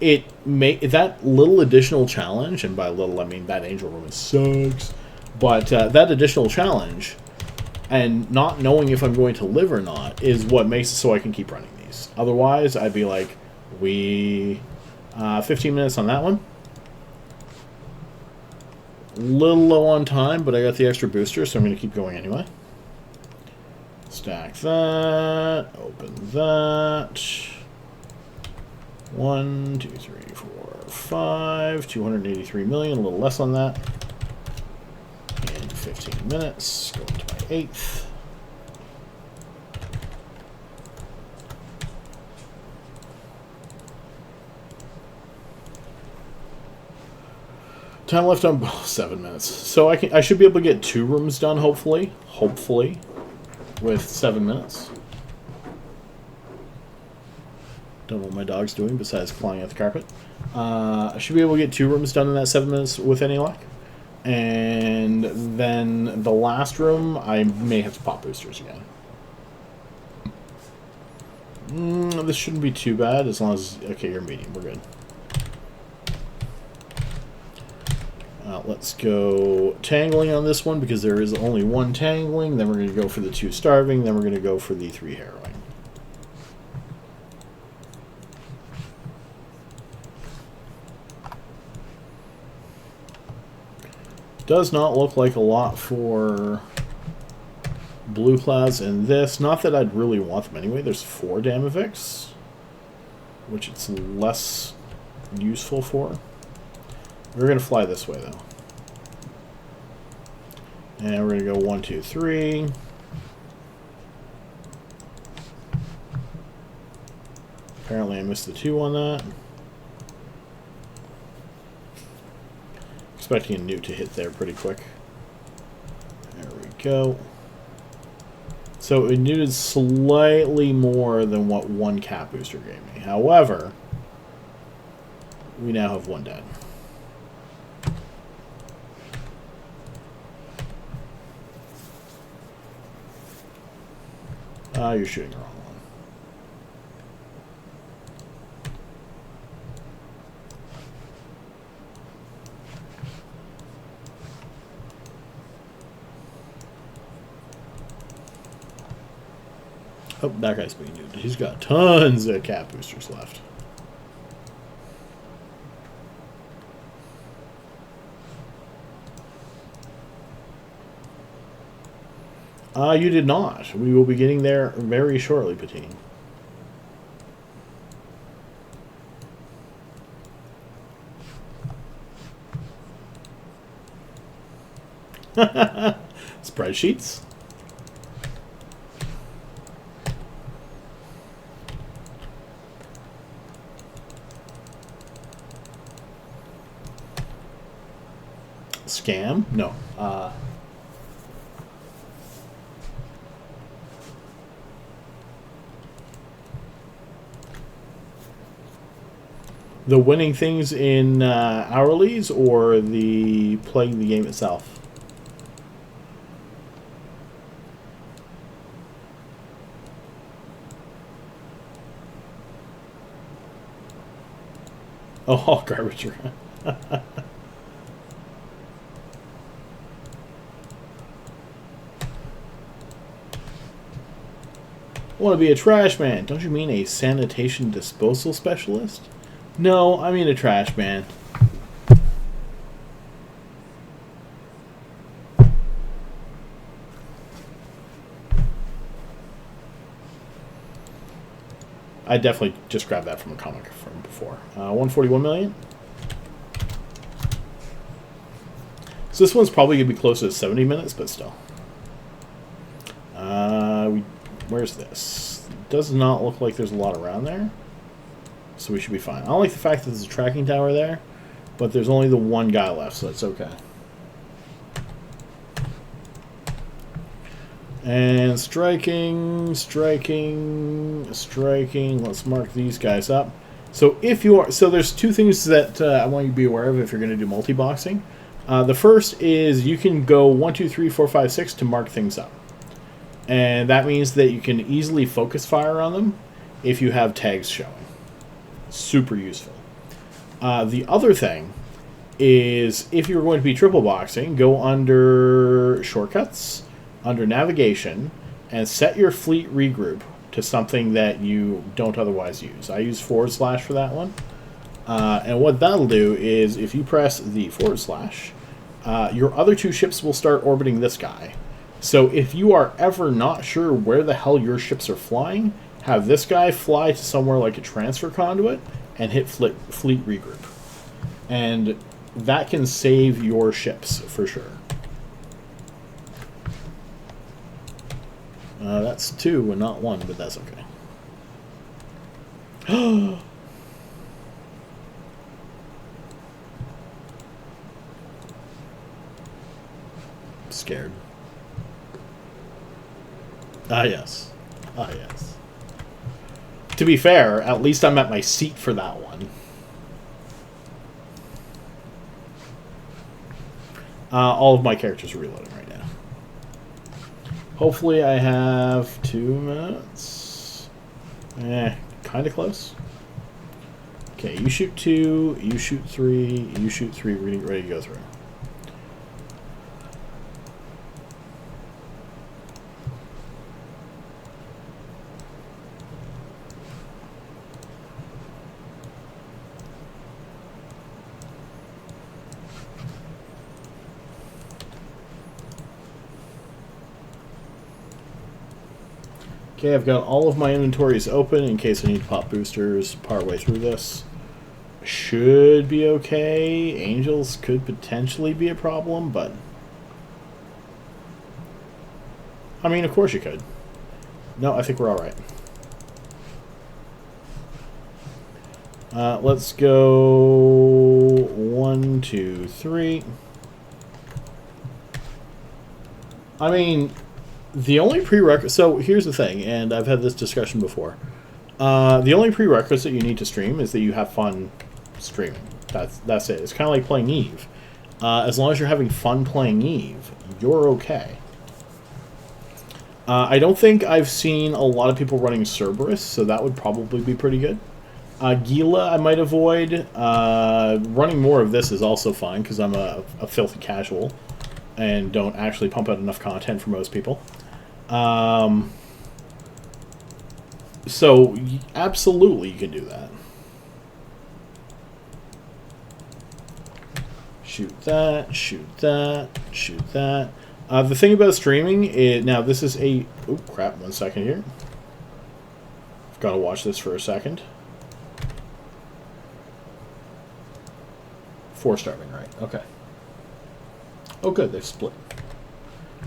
That little additional challenge, and by little I mean that angel room sucks, but that additional challenge, and not knowing if I'm going to live or not, is what makes it so I can keep running these. Otherwise, I'd be like, 15 minutes on that one. Little low on time, but I got the extra booster, so I'm going to keep going anyway. Stack that. Open that. 1, 2, 3, 4, 5. 283 million, a little less on that. In 15 minutes. Go into my 8th. Time left on 7 minutes. So I should be able to get 2 rooms done, hopefully. Hopefully. With 7 minutes. Don't know what my dog's doing besides clawing at the carpet. I should be able to get 2 rooms done in that 7 minutes with any luck. And then the last room, I may have to pop boosters again. This shouldn't be too bad as long as... Okay, you're medium. We're good. Let's go tangling on this one, because there is only 1 tangling. Then we're going to go for the 2 starving. Then we're going to go for the 3 harrowing. Does not look like a lot for blue clouds in this. Not that I'd really want them anyway. There's 4 Damavix, which it's less useful for. We're going to fly this way, though. And we're going to go 1, 2, 3. Apparently I missed the 2 on that. Expecting a newt to hit there pretty quick. There we go. So it needed slightly more than what 1 cap booster gave me. However, we now have 1 dead. You're shooting the wrong one. Oh, that guy's being nude. He's got tons of cat boosters left. You did not. We will be getting there very shortly, Patine. Spreadsheets. Scam? No. The winning things in hourlies or the playing the game itself? Oh, garbage. Want to be a trash man? Don't you mean a sanitation disposal specialist? No, I mean a trash man. I definitely just grabbed that from a comic from before. 141 million. So this one's probably going to be closer to 70 minutes, but still. Where's this? Does not look like there's a lot around there. So we should be fine. I don't like the fact that there's a tracking tower there, but there's only the one guy left, so that's okay. And striking. Let's mark these guys up. So if you are, so there's two things that I want you to be aware of if you're going to do multi-boxing. The first is you can go 1, 2, 3, 4, 5, 6 to mark things up. And that means that you can easily focus fire on them if you have tags showing. Super useful. The other thing is if you're going to be triple boxing, go under shortcuts, under navigation, and set your fleet regroup to something that you don't otherwise use. I use / for that one. And what that'll do is if you press the / your other two ships will start orbiting this guy. So if you are ever not sure where the hell your ships are flying, have this guy fly to somewhere like a transfer conduit and hit fleet regroup. And that can save your ships for sure. That's 2 and not 1, but that's okay. Scared. Yes. Yes. To be fair, at least I'm at my seat for that one. All of my characters are reloading right now. Hopefully I have 2 minutes. Kind of close. Okay, you shoot 2, you shoot 3, you shoot 3, ready to go through. Okay, I've got all of my inventories open in case I need to pop boosters partway through this. Should be okay. Angels could potentially be a problem, but... I mean, of course you could. No, I think we're alright. Let's go 1, 2, 3. I mean... The only prerequisite... So, here's the thing, and I've had this discussion before. The only prerequisite you need to stream is that you have fun streaming. That's it. It's kind of like playing Eve. As long as you're having fun playing Eve, you're okay. I don't think I've seen a lot of people running Cerberus, so that would probably be pretty good. Gila I might avoid. Running more of this is also fine, because I'm a filthy casual and don't actually pump out enough content for most people. So, absolutely you can do that. Shoot that, shoot that, shoot that. The thing about streaming is... Now, this is a... Oh, crap. 1 second here. I've got to watch this for a second. 4 starving, right. Okay. Oh, good. They've split.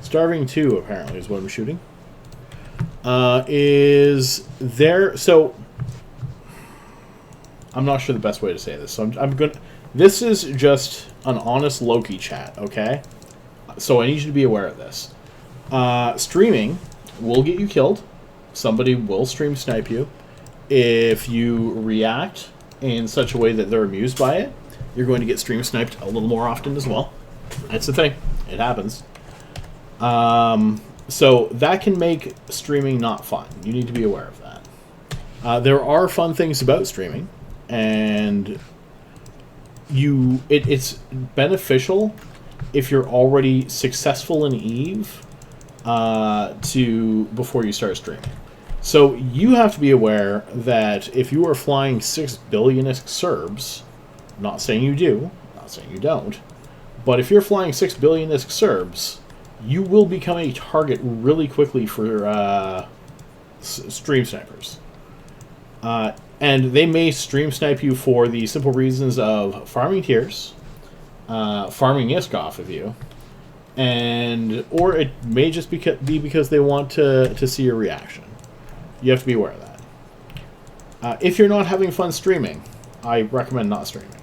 Starving 2, apparently, is what I'm shooting. Is there... So... I'm not sure the best way to say this. So I'm going to... This is just an honest Loki chat, okay? So I need you to be aware of this. Streaming will get you killed. Somebody will stream snipe you. If you react in such a way that they're amused by it, you're going to get stream sniped a little more often as well. That's the thing. It happens. So that can make streaming not fun. You need to be aware of that. There are fun things about streaming, and it's beneficial if you're already successful in EVE before you start streaming. So you have to be aware that if you are flying 6 billion-isk Serbs, not saying you do, not saying you don't, but if you're flying 6 billion-isk Serbs, you will become a target really quickly for stream snipers. And they may stream snipe you for the simple reasons of farming tiers, farming ISK off of you, or it may just be because they want to see your reaction. You have to be aware of that. If you're not having fun streaming, I recommend not streaming.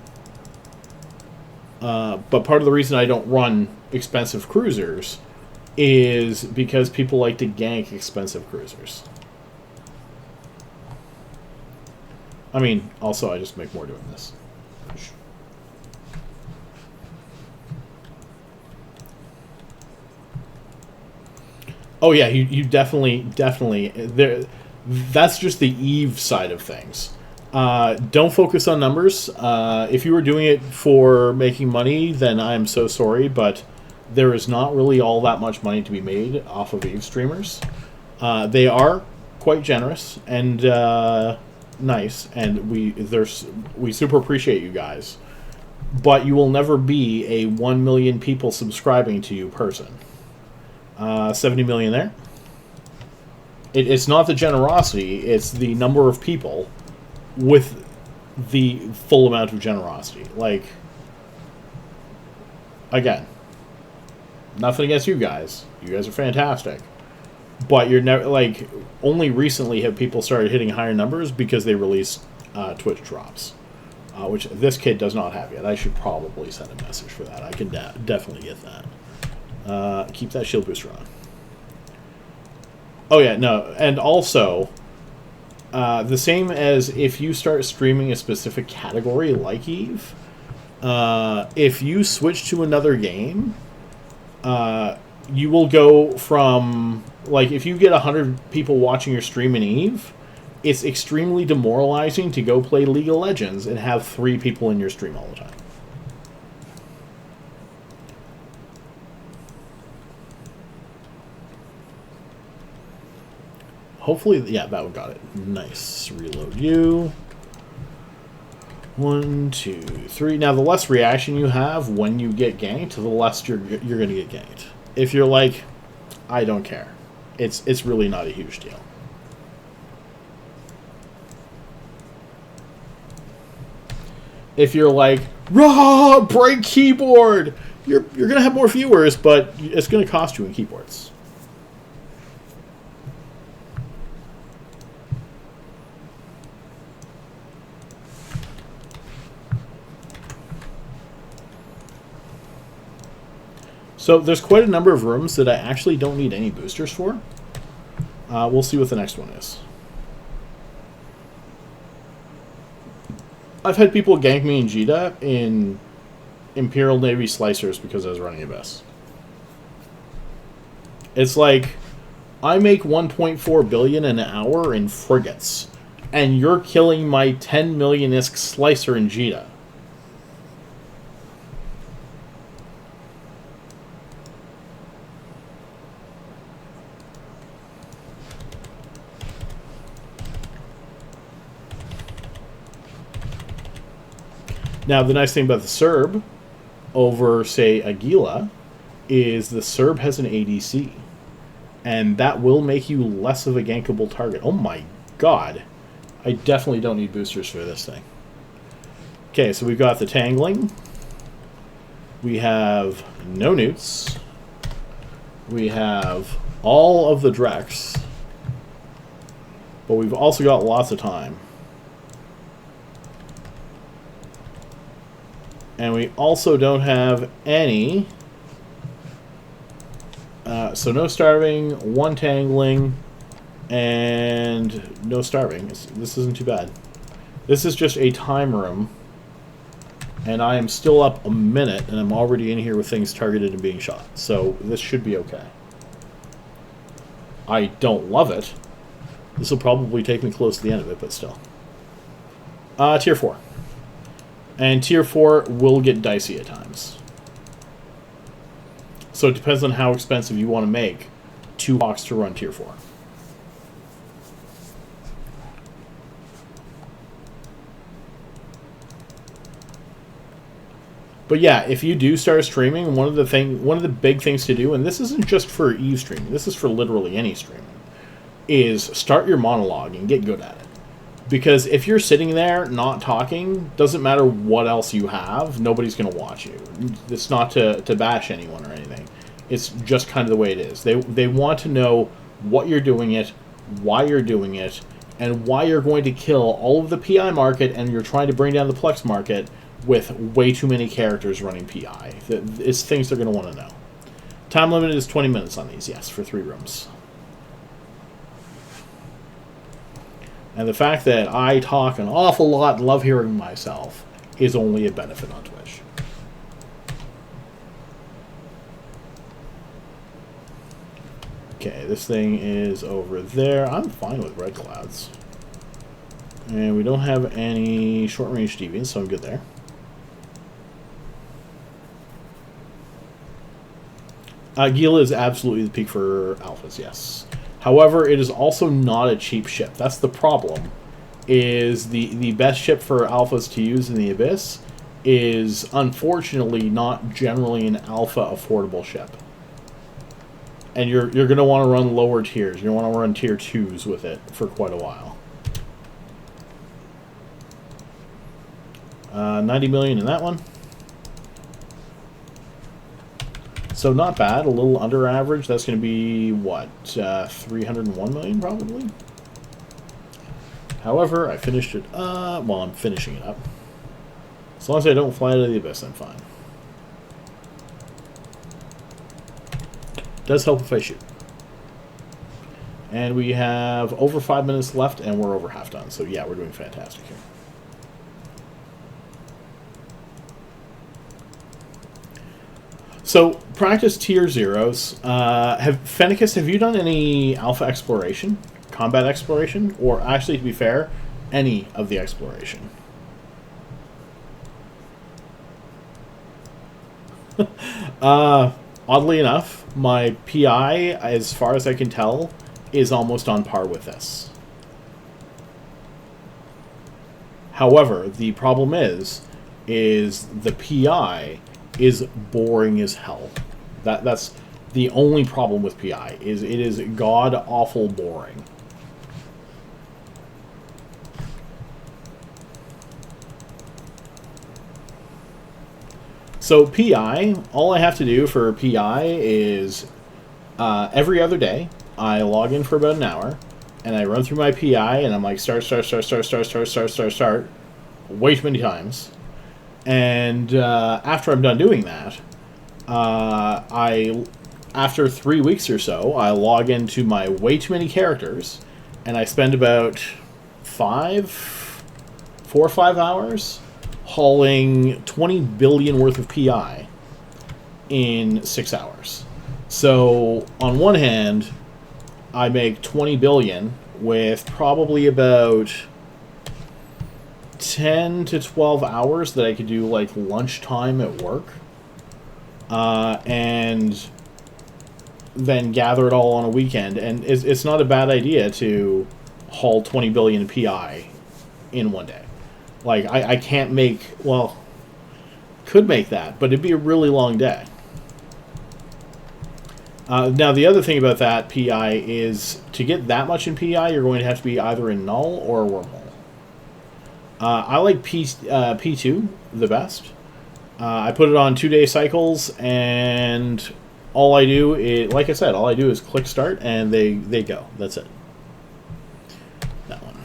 But part of the reason I don't run expensive cruisers is because people like to gank expensive cruisers. I mean, also I just make more doing this. Oh yeah, you definitely there. That's just the EVE side of things. Don't focus on numbers. If you were doing it for making money, then I'm so sorry, but there is not really all that much money to be made off of EVE streamers. They are quite generous and nice, and we super appreciate you guys. But you will never be a 1 million people subscribing to you person. 70 million there. It's not the generosity, it's the number of people with the full amount of generosity. Like, again, nothing against you guys. You guys are fantastic. But you're never, like, only recently have people started hitting higher numbers because they released Twitch drops. Which this kid does not have yet. I should probably send a message for that. I can definitely get that. Keep that shield booster on. Oh yeah, no, and also, the same as if you start streaming a specific category like EVE, if you switch to another game, you will go from, like, if you get 100 people watching your stream in EVE, it's extremely demoralizing to go play League of Legends and have 3 people in your stream all the time. Hopefully, yeah, that one got it. Nice. Reload you. 1, 2, 3. Now, the less reaction you have when you get ganked, the less you're going to get ganked. If you're like, I don't care, it's really not a huge deal. If you're like, raw, break keyboard, you're going to have more viewers, but it's going to cost you in keyboards. So there's quite a number of rooms that I actually don't need any boosters for. We'll see what the next one is. I've had people gank me in Jita in Imperial Navy Slicers because I was running Abyss. It's like, I make 1.4 billion an hour in frigates, and you're killing my 10 million-isk Slicer in Jita. Now, the nice thing about the Serb over, say, Aguila is the Serb has an ADC. And that will make you less of a gankable target. Oh my god. I definitely don't need boosters for this thing. Okay, so we've got the Tangling. We have no newts. We have all of the Drex. But we've also got lots of time. And we also don't have any... so no starving, one tangling, and no starving. This isn't too bad. This is just a time room. And I am still up a minute, and I'm already in here with things targeted and being shot. So this should be okay. I don't love it. This will probably take me close to the end of it, but still. Tier 4. And Tier 4 will get dicey at times. So it depends on how expensive you want to make 2 Hawks to run Tier 4. But yeah, if you do start streaming, one of the big things to do, and this isn't just for Eve streaming, this is for literally any streaming, is start your monologue and get good at it. Because if you're sitting there not talking, doesn't matter what else you have, nobody's going to watch you. It's not to bash anyone or anything. It's just kind of the way it is. They want to know what you're doing it, why you're doing it, and why you're going to kill all of the PI market and you're trying to bring down the Plex market with way too many characters running PI. It's things they're going to want to know. Time limit is 20 minutes on these, yes, for 3 rooms. And the fact that I talk an awful lot and love hearing myself is only a benefit on Twitch. Okay, this thing is over there. I'm fine with red clouds. And we don't have any short-range deviants, so I'm good there. Gila is absolutely the peak for alphas, yes. However, it is also not a cheap ship. That's the problem. Is the best ship for alphas to use in the Abyss is unfortunately not generally an alpha affordable ship. And you're going to want to run lower tiers. You're going to want to run tier 2s with it for quite a while. 90 million in that one. So not bad, a little under average. That's going to be, what, 301 million probably? However, I finished it up. Well, I'm finishing it up. As long as I don't fly out of the Abyss, I'm fine. Does help if I shoot. And we have over 5 minutes left, and we're over half done. So yeah, we're doing fantastic here. So, practice tier 0s. Fennicus, have you done any alpha exploration? Combat exploration? Or actually, to be fair, any of the exploration? Oddly enough, my PI, as far as I can tell, is almost on par with this. However, the problem is the PI is boring as hell. That's the only problem with PI, is it is god-awful boring. So PI, all I have to do for PI is every other day, I log in for about an hour, and I run through my PI, and I'm like, start, way too many times. And after I'm done doing that, after 3 weeks or so, I log into my way too many characters, and I spend about 4 or 5 hours hauling 20 billion worth of PI in 6 hours. So on one hand, I make 20 billion with probably about 10 to 12 hours that I could do like lunchtime at work, and then gather it all on a weekend. And it's not a bad idea to haul 20 billion PI in one day. Like, I can't make, well, could make that, but it'd be a really long day. Now, the other thing about that PI is to get that much in PI, you're going to have to be either in null or a wormhole. I like P2 the best. I put it on 2-day cycles, and all I do is, like I said, all I do is click start, and they go. That's it. That one.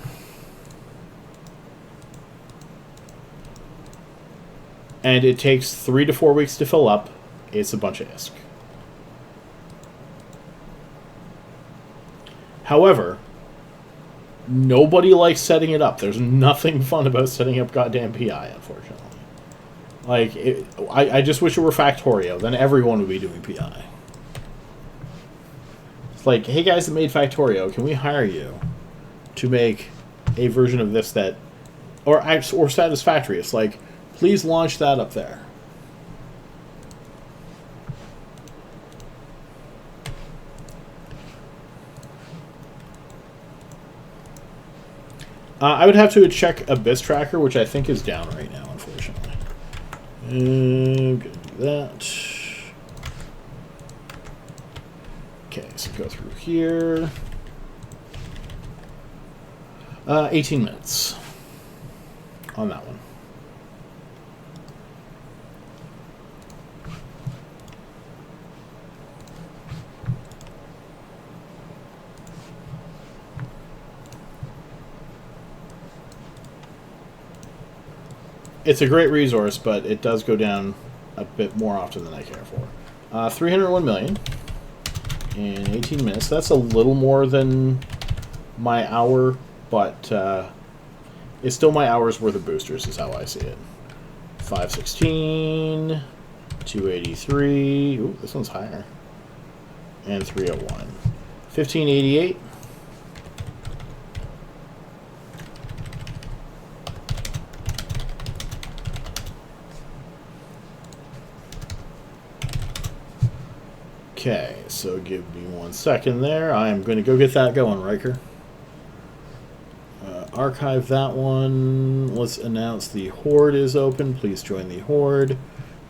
And it takes 3 to 4 weeks to fill up. It's a bunch of ISK. However, nobody likes setting it up. There's nothing fun about setting up goddamn PI, unfortunately. Like, I just wish it were Factorio. Then everyone would be doing PI. It's like, hey guys that made Factorio, can we hire you to make a version of this that... Or Satisfactory. It's like, please launch that up there. I would have to check Abyss Tracker, which I think is down right now, unfortunately. I'm gonna do that. Okay, so go through here. 18 minutes on that one. It's a great resource, but it does go down a bit more often than I care for. 301 million in 18 minutes. That's a little more than my hour, but it's still my hour's worth of boosters is how I see it. 516, 283. Ooh, this one's higher. And 301. 1588. Okay, so give me 1 second there. I'm going to go get that going, Riker. Archive that one. Let's announce the Horde is open. Please join the Horde.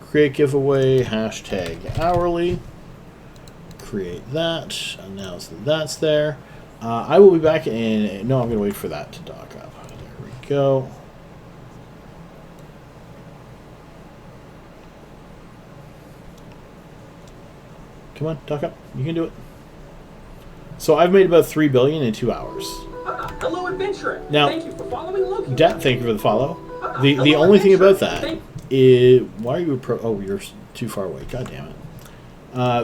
Create giveaway. Hashtag hourly. Create that. Announce that that's there. I will be back in... No, I'm going to wait for that to dock up. There we go. Come on, dock up. You can do it. So I've made about 3 billion in 2 hours. Hello, adventurer. Now, thank you for following Loki. Thank you for the follow. The only thing about that is... Why are you... Oh, you're too far away. God damn it.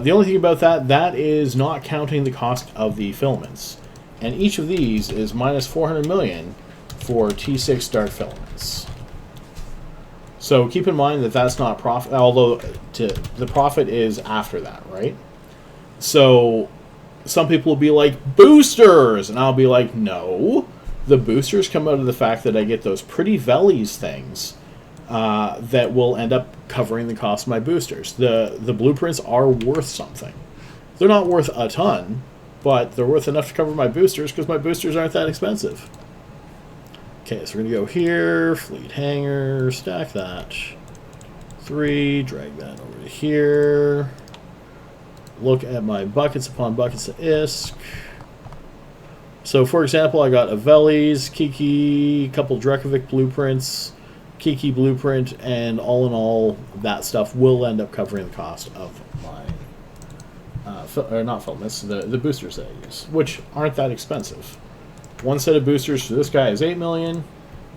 The only thing about that is not counting the cost of the filaments. And each of these is minus 400 million for T6 Dark filaments. So keep in mind that that's not profit, although the profit is after that, right? So some people will be like, boosters! And I'll be like, no. The boosters come out of the fact that I get those pretty Vellies things that will end up covering the cost of my boosters. The blueprints are worth something. They're not worth a ton, but they're worth enough to cover my boosters because my boosters aren't that expensive. Okay, so we're going to go here, fleet hangar, stack that. 3, drag that over to here. Look at my buckets upon buckets of ISK. So, for example, I got a Veles, Kiki, a couple Drekovic blueprints, Kiki blueprint, and all in all, that stuff will end up covering the cost of my, or not filaments, the boosters that I use, which aren't that expensive. One set of boosters for this guy is 8 million.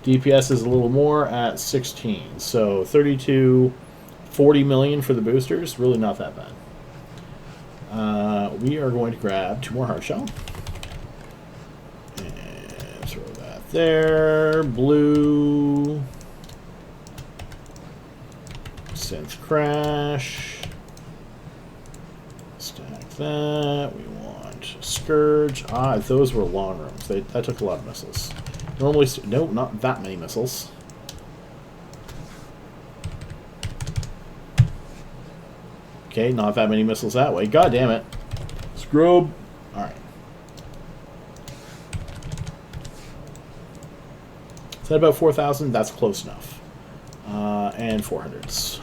DPS is a little more at 16. So 32, 40 million for the boosters. Really not that bad. We are going to grab 2 more hard shell. And throw that there. Blue. Synth crash. Stack that. We want Scourge. Ah, those were long rooms. That took a lot of missiles. Normally, no, not that many missiles. Okay, not that many missiles that way. God damn it. Scrub. Alright. Is that about 4,000? That's close enough. And 400s.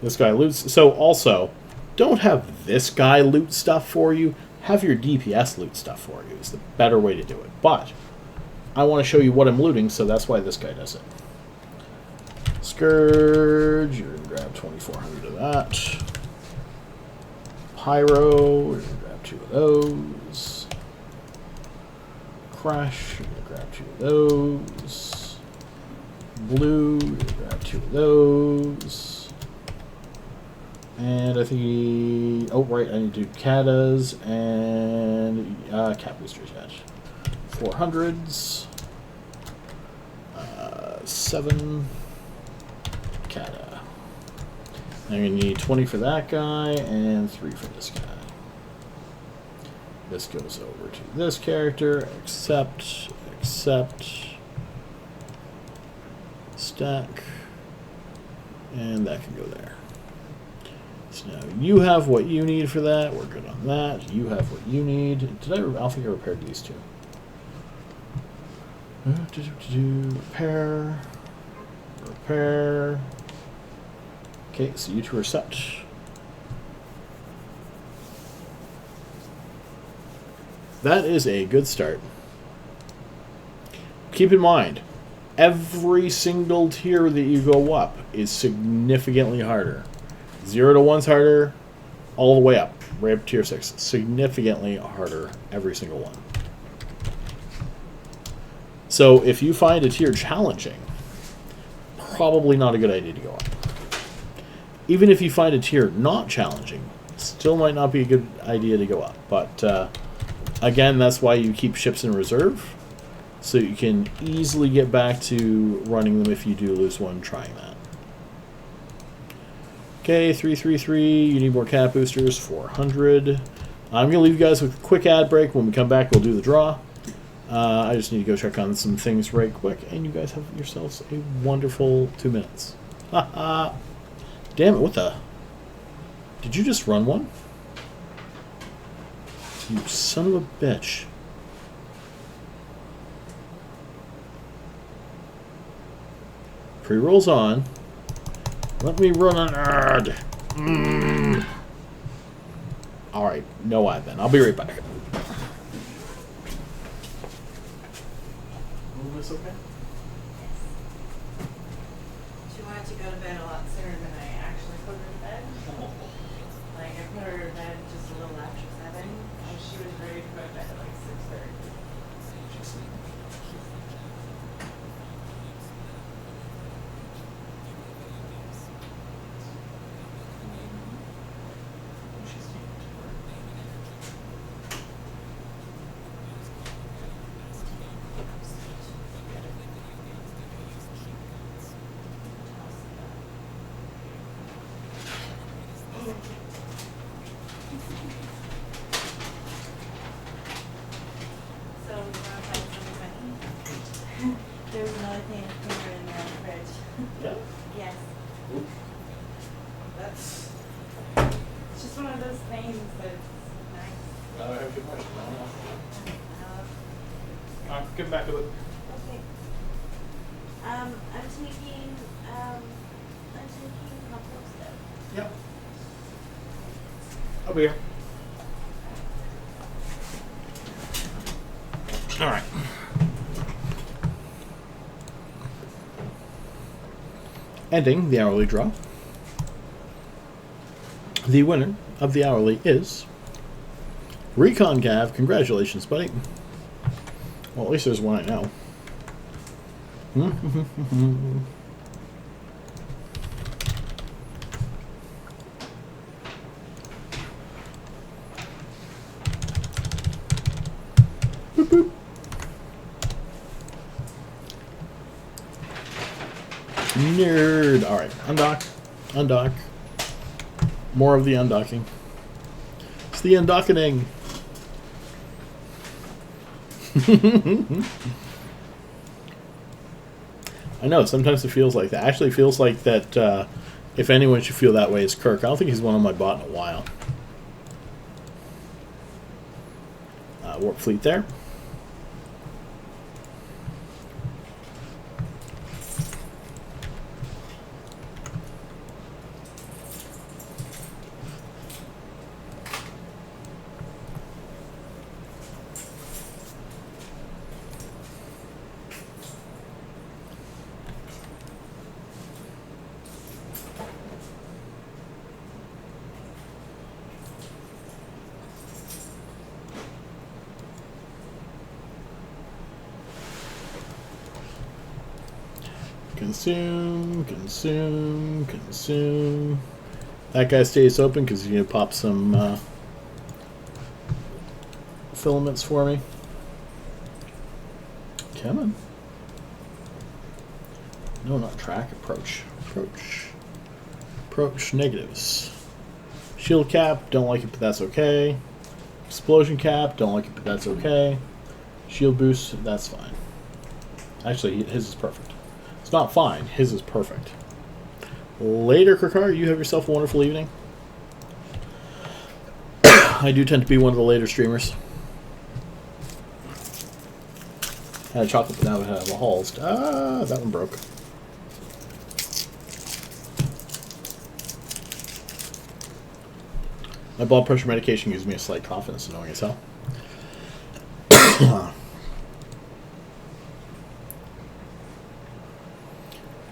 This guy loots. So also, don't have this guy loot stuff for you. Have your DPS loot stuff for you. It's the better way to do it. But I want to show you what I'm looting, so that's why this guy does it. Scourge, you're going to grab 2,400 of that. Pyro, you're going to grab 2 of those. Crash, you're going to grab 2 of those. Blue, you're going to grab 2 of those. And I think oh, right, I need to do katas and cat boosters yet. 400s. 7 kata. I'm going to need 20 for that guy and 3 for this guy. This goes over to this character. Accept. Stack. And that can go there. So now you have what you need for that. We're good on that. You have what you need. I don't think I repaired these two. Repair. Okay, so you two are set. That is a good start. Keep in mind, every single tier that you go up is significantly harder. 0 to 1's harder, all the way up, right up to tier 6. Significantly harder, every single one. So if you find a tier challenging, probably not a good idea to go up. Even if you find a tier not challenging, still might not be a good idea to go up. But again, that's why you keep ships in reserve, so you can easily get back to running them if you do lose one trying that. Okay, 333, you need more cat boosters, 400. I'm going to leave you guys with a quick ad break. When we come back, we'll do the draw. I just need to go check on some things right quick, and you guys have yourselves a wonderful 2 minutes. Haha. Damn it, what the? Did you just run one? You son of a bitch. Pre-roll's on. Let me run an ad. Alright, no ad then. I'll be right back. This okay? She wanted to go to bed a lot sooner than I actually put her to bed. Like, I put her to bed just a little after 7, and she was ready to go to bed at like 6:30. So, you want to find something funny? There's another thing of paper in there on the fridge. Yeah? Yes. Oop. It's just one of those things that's nice. I have good question. Uh, Get back to it. Okay. I'm taking compost stuff. Yep. Over here. All right. Ending the hourly draw. The winner of the hourly is Recon Cav. Congratulations, buddy. Well, at least there's one I know. Boop, boop. Nerd. All right, undock, undock. More of the undocking. It's the undocking. I know, sometimes it feels like that. Actually, it feels like that if anyone should feel that way, it's Kirk. I don't think he's one on my bot in a while. Warp fleet there. consume, consume, consume. That guy stays open because he's going to pop some filaments for me. Come on. No, not track. Approach. Approach. Approach. Negatives. Shield cap. Don't like it, but that's okay. Explosion cap. Don't like it, but that's okay. Shield boost. That's fine. Actually, his is perfect. It's not fine. His is perfect. Later, Kirkar, you have yourself a wonderful evening. I do tend to be one of the later streamers. Had a chocolate, but now I have a Halls. Ah, that one broke. My blood pressure medication gives me a slight cough, and it's annoying as hell.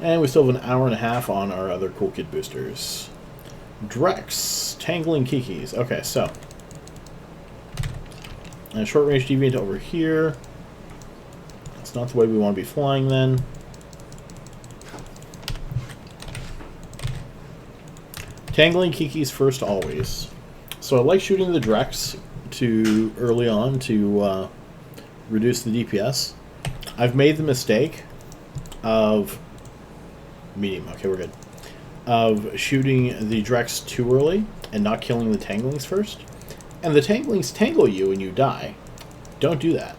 And we still have an hour and a half on our other cool kid boosters. Drex, Tangling Kikis. Okay, so. And short range deviant over here. That's not the way we want to be flying then. Tangling Kikis first always. So I like shooting the Drex to early on to reduce the DPS. I've made the mistake of medium. Okay, we're good. Of shooting the Drex too early and not killing the Tanglings first. And the Tanglings tangle you and you die. Don't do that.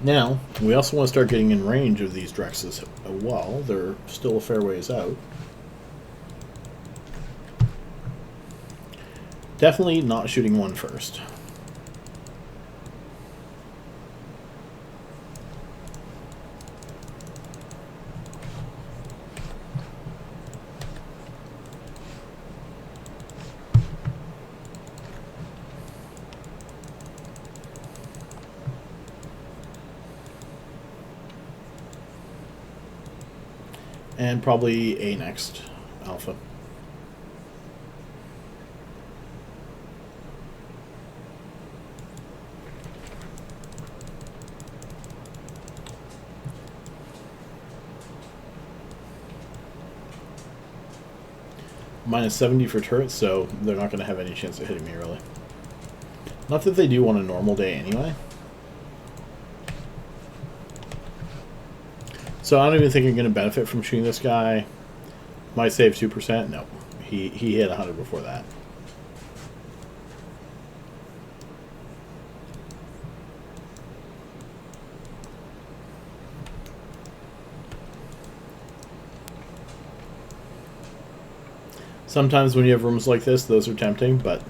Now, we also want to start getting in range of these Drexes. Well, they're still a fair ways out. Definitely not shooting one first. And probably A next, Alpha. Minus 70 for turrets, so they're not going to have any chance of hitting me, really. Not that they do on a normal day anyway. So I don't even think I'm going to benefit from shooting this guy. Might save 2%. No. He hit 100 before that. Sometimes when you have rooms like this, those are tempting, but...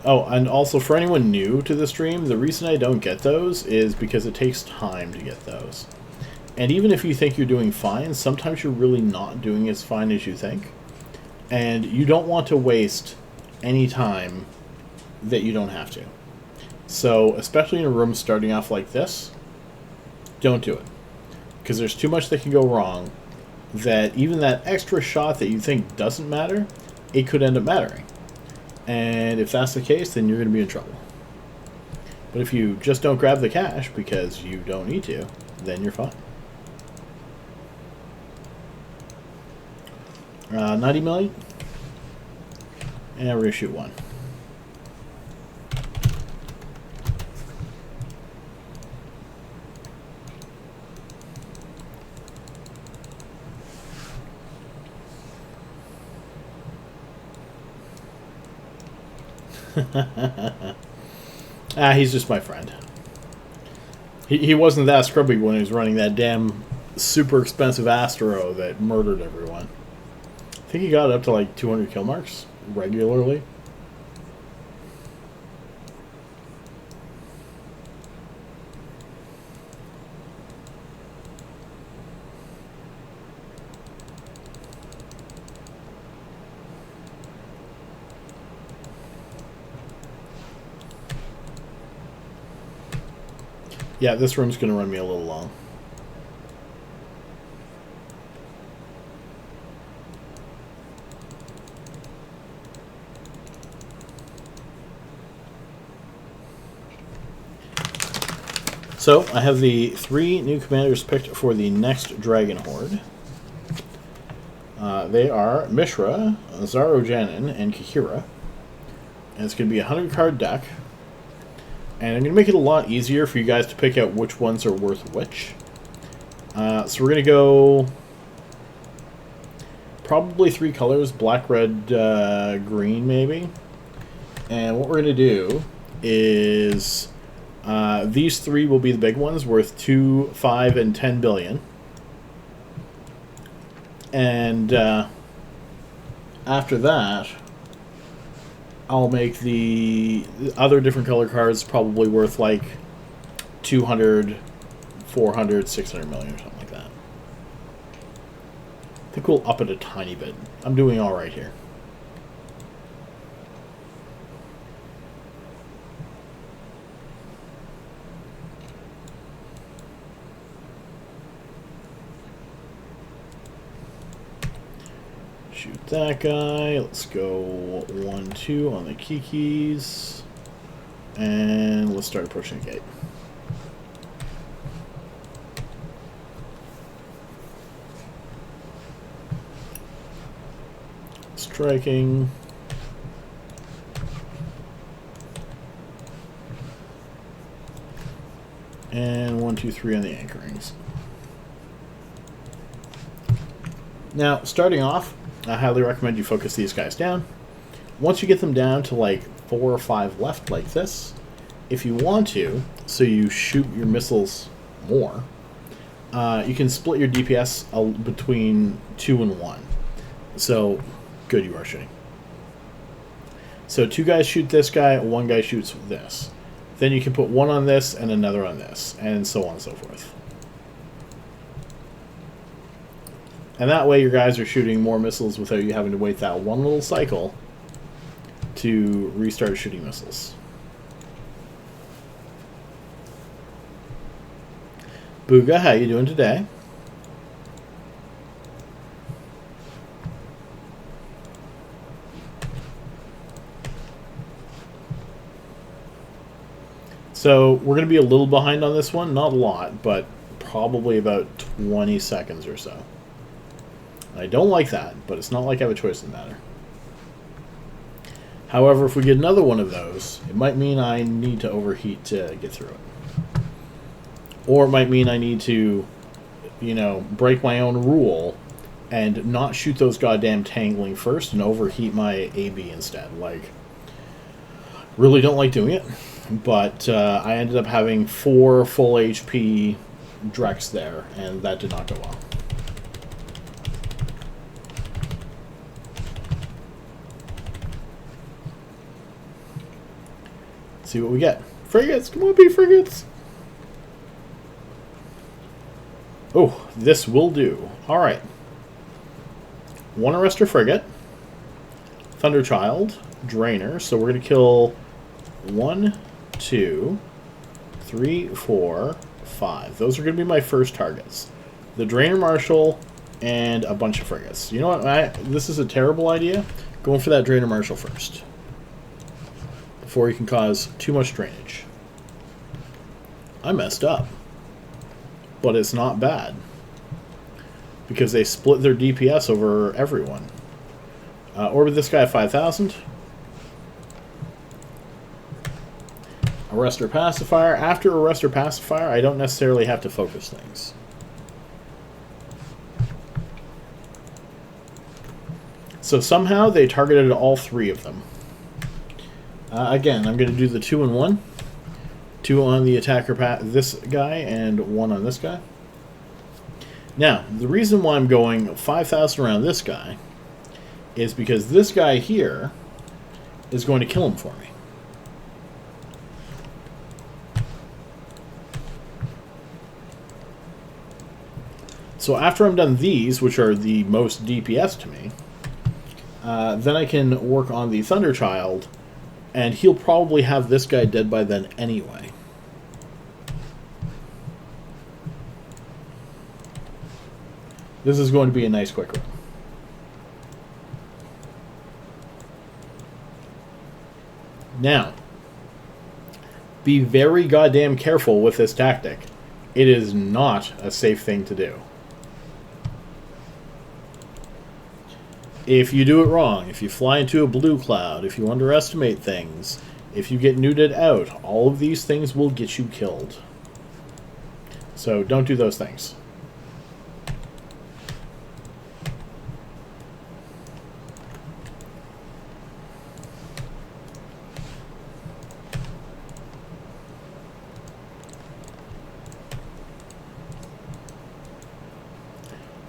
Oh, and also for anyone new to the stream, the reason I don't get those is because it takes time to get those. And even if you think you're doing fine, sometimes you're really not doing as fine as you think. And you don't want to waste any time that you don't have to. So, especially in a room starting off like this, don't do it. Because there's too much that can go wrong that even that extra shot that you think doesn't matter, it could end up mattering. And if that's the case, then you're going to be in trouble. But if you just don't grab the cash because you don't need to, then you're fine. 90 million. And we're going to shoot one. He's just my friend. He wasn't that scrubby when he was running that damn super expensive Astro that murdered everyone. I think he got up to like 200 kill marks regularly. Yeah, this room's going to run me a little long. So, I have the 3 new commanders picked for the next Dragon Horde. They are Mishra, Zarojanin, and Kahira. And it's going to be a 100-card deck. And I'm going to make it a lot easier for you guys to pick out which ones are worth which. So we're going to go probably 3 colors, black, red, green maybe. And what we're going to do is these 3 will be the big ones, worth 2, 5, and 10 billion. And after that, I'll make the other different color cards probably worth like 200, 400, 600 million or something like that. I think we'll up it a tiny bit. I'm doing all right here. Shoot that guy. Let's go 1, 2 on the Kikis. And let's start approaching the gate. Striking. And 1, 2, 3 on the anchorings. Now, starting off, I highly recommend you focus these guys down. Once you get them down to like 4 or 5 left like this, if you want to, so you shoot your missiles more, you can split your DPS between 2 and 1. So, good, you are shooting. So 2 guys shoot this guy, 1 guy shoots this. Then you can put 1 on this and another on this, and so on and so forth. And that way your guys are shooting more missiles without you having to wait that one little cycle to restart shooting missiles. Booga, how you doing today? So we're going to be a little behind on this one. Not a lot, but probably about 20 seconds or so. I don't like that, but it's not like I have a choice in the matter. However, if we get another one of those, it might mean I need to overheat to get through it. Or it might mean I need to, you know, break my own rule and not shoot those goddamn tangling first and overheat my AB instead. Like, really don't like doing it, but I ended up having 4 full HP Drex there, and that did not go well. See what we get. Frigates! Come on, be frigates! Oh, this will do. Alright. 1 Arrestor Frigate. Thunderchild. Drainer. So we're going to kill 1, 2, 3, 4, 5. Those are going to be my first targets. The Drainer Marshal and a bunch of frigates. You know what? This is a terrible idea. Going for that Drainer Marshal first, before you can cause too much drainage. I messed up. But it's not bad, because they split their DPS over everyone. Orbit this guy at 5,000. Arrestor Pacifier. After Arrestor Pacifier, I don't necessarily have to focus things. So somehow they targeted all 3 of them. Again, I'm going to do the 2 and 1. 2 on the attacker, this guy, and 1 on this guy. Now, the reason why I'm going 5,000 around this guy is because this guy here is going to kill him for me. So after I'm done these, which are the most DPS to me, then I can work on the Thunderchild, and he'll probably have this guy dead by then anyway. This is going to be a nice quick run. Now, Be very goddamn careful with this tactic. It is not a safe thing to do. If you do it wrong, if you fly into a blue cloud, if you underestimate things, if you get neuted out, all of these things will get you killed. So don't do those things.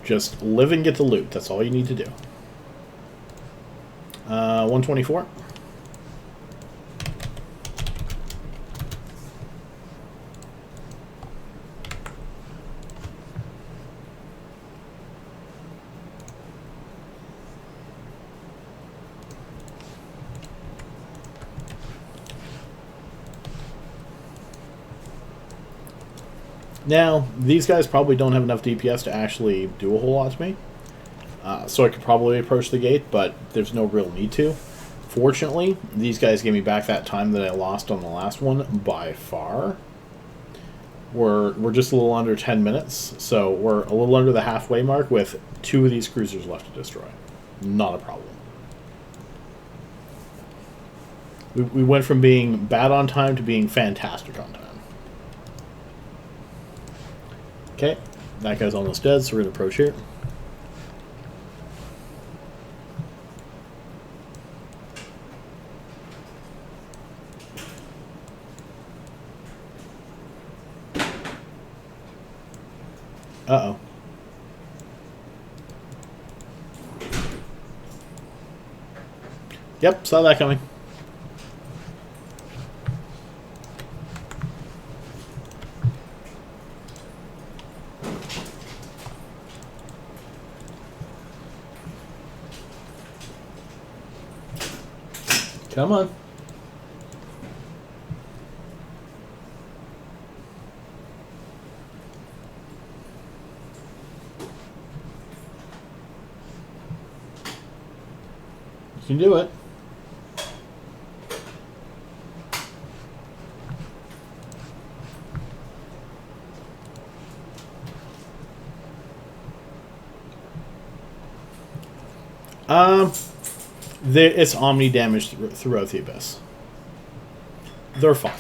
Just live and get the loot. That's all you need to do. 124. Now, these guys probably don't have enough DPS to actually do a whole lot to me. So I could probably approach the gate, but there's no real need to. Fortunately, these guys gave me back that time that I lost on the last one by far. We're just a little under 10 minutes, so we're a little under the halfway mark with 2 of these cruisers left to destroy. Not a problem. We went from being bad on time to being fantastic on time. Okay, that guy's almost dead, so we're going to approach here. Uh-oh. Yep, saw that coming. Come on. You can do it. It's Omni damage throughout the Abyss. They're fine.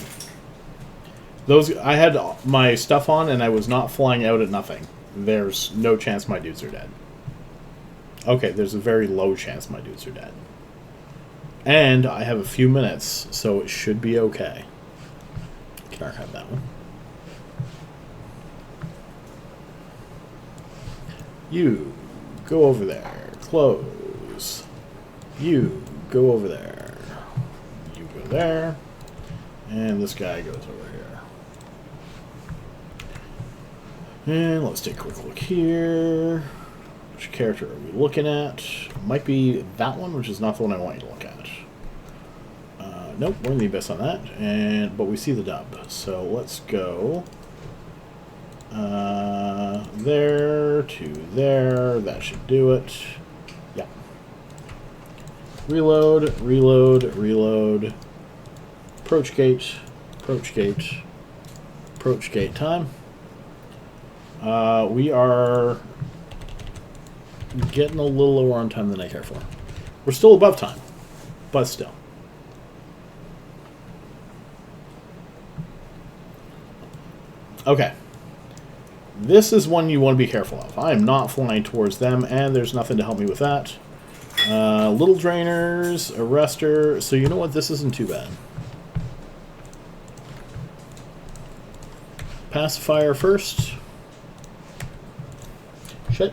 Those I had my stuff on and I was not flying out at nothing. There's no chance my dudes are dead. Okay, there's a very low chance my dudes are dead. And I have a few minutes, so it should be okay. Can archive that one. You go over there. Close. You go over there. You go there. And this guy goes over here. And let's take a quick look here. Which character are we looking at? Might be that one, which is not the one I want you to look at. Nope, we're in the Abyss on that. But we see the dub. So let's go there to there. That should do it. Yeah. Reload, reload, reload. Approach gate, approach gate, approach gate time. We are getting a little lower on time than I care for. We're still above time, but still. Okay. This is one you want to be careful of. I am not flying towards them, and there's nothing to help me with that. Little drainers, arrestor. So you know what? This isn't too bad. Pacifier first. Shit.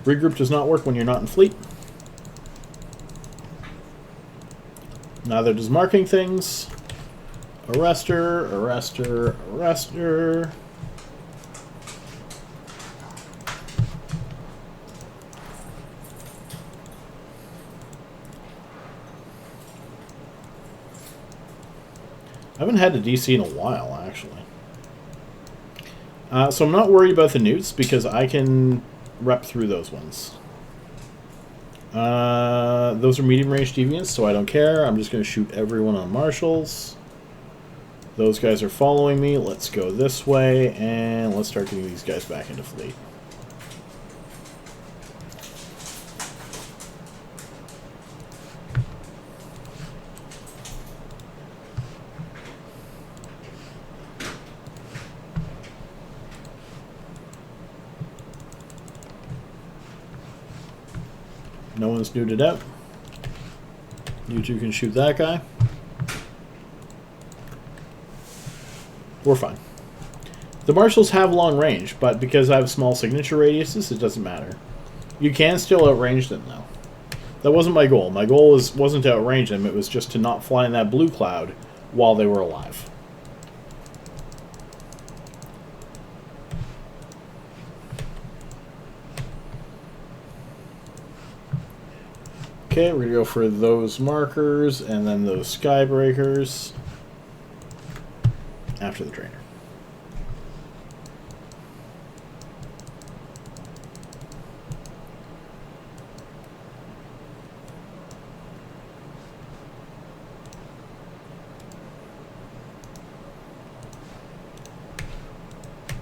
Regroup does not work when you're not in fleet. Neither does marking things. Arrestor, arrestor, arrestor. I haven't had a DC in a while, actually. So I'm not worried about the newts because I can rep through those ones. Those are medium range deviants, so I don't care. I'm just going to shoot everyone on marshals. Those guys are following me. Let's go this way, and let's start getting these guys back into fleet. No one's neuted out. You two can shoot that guy. We're fine. The marshals have long range, but because I have small signature radiuses, it doesn't matter. You can still outrange them, though. That wasn't my goal. My goal wasn't to outrange them, it was just to not fly in that blue cloud while they were alive. Okay, we're going to go for those markers and then those skybreakers after the trainer.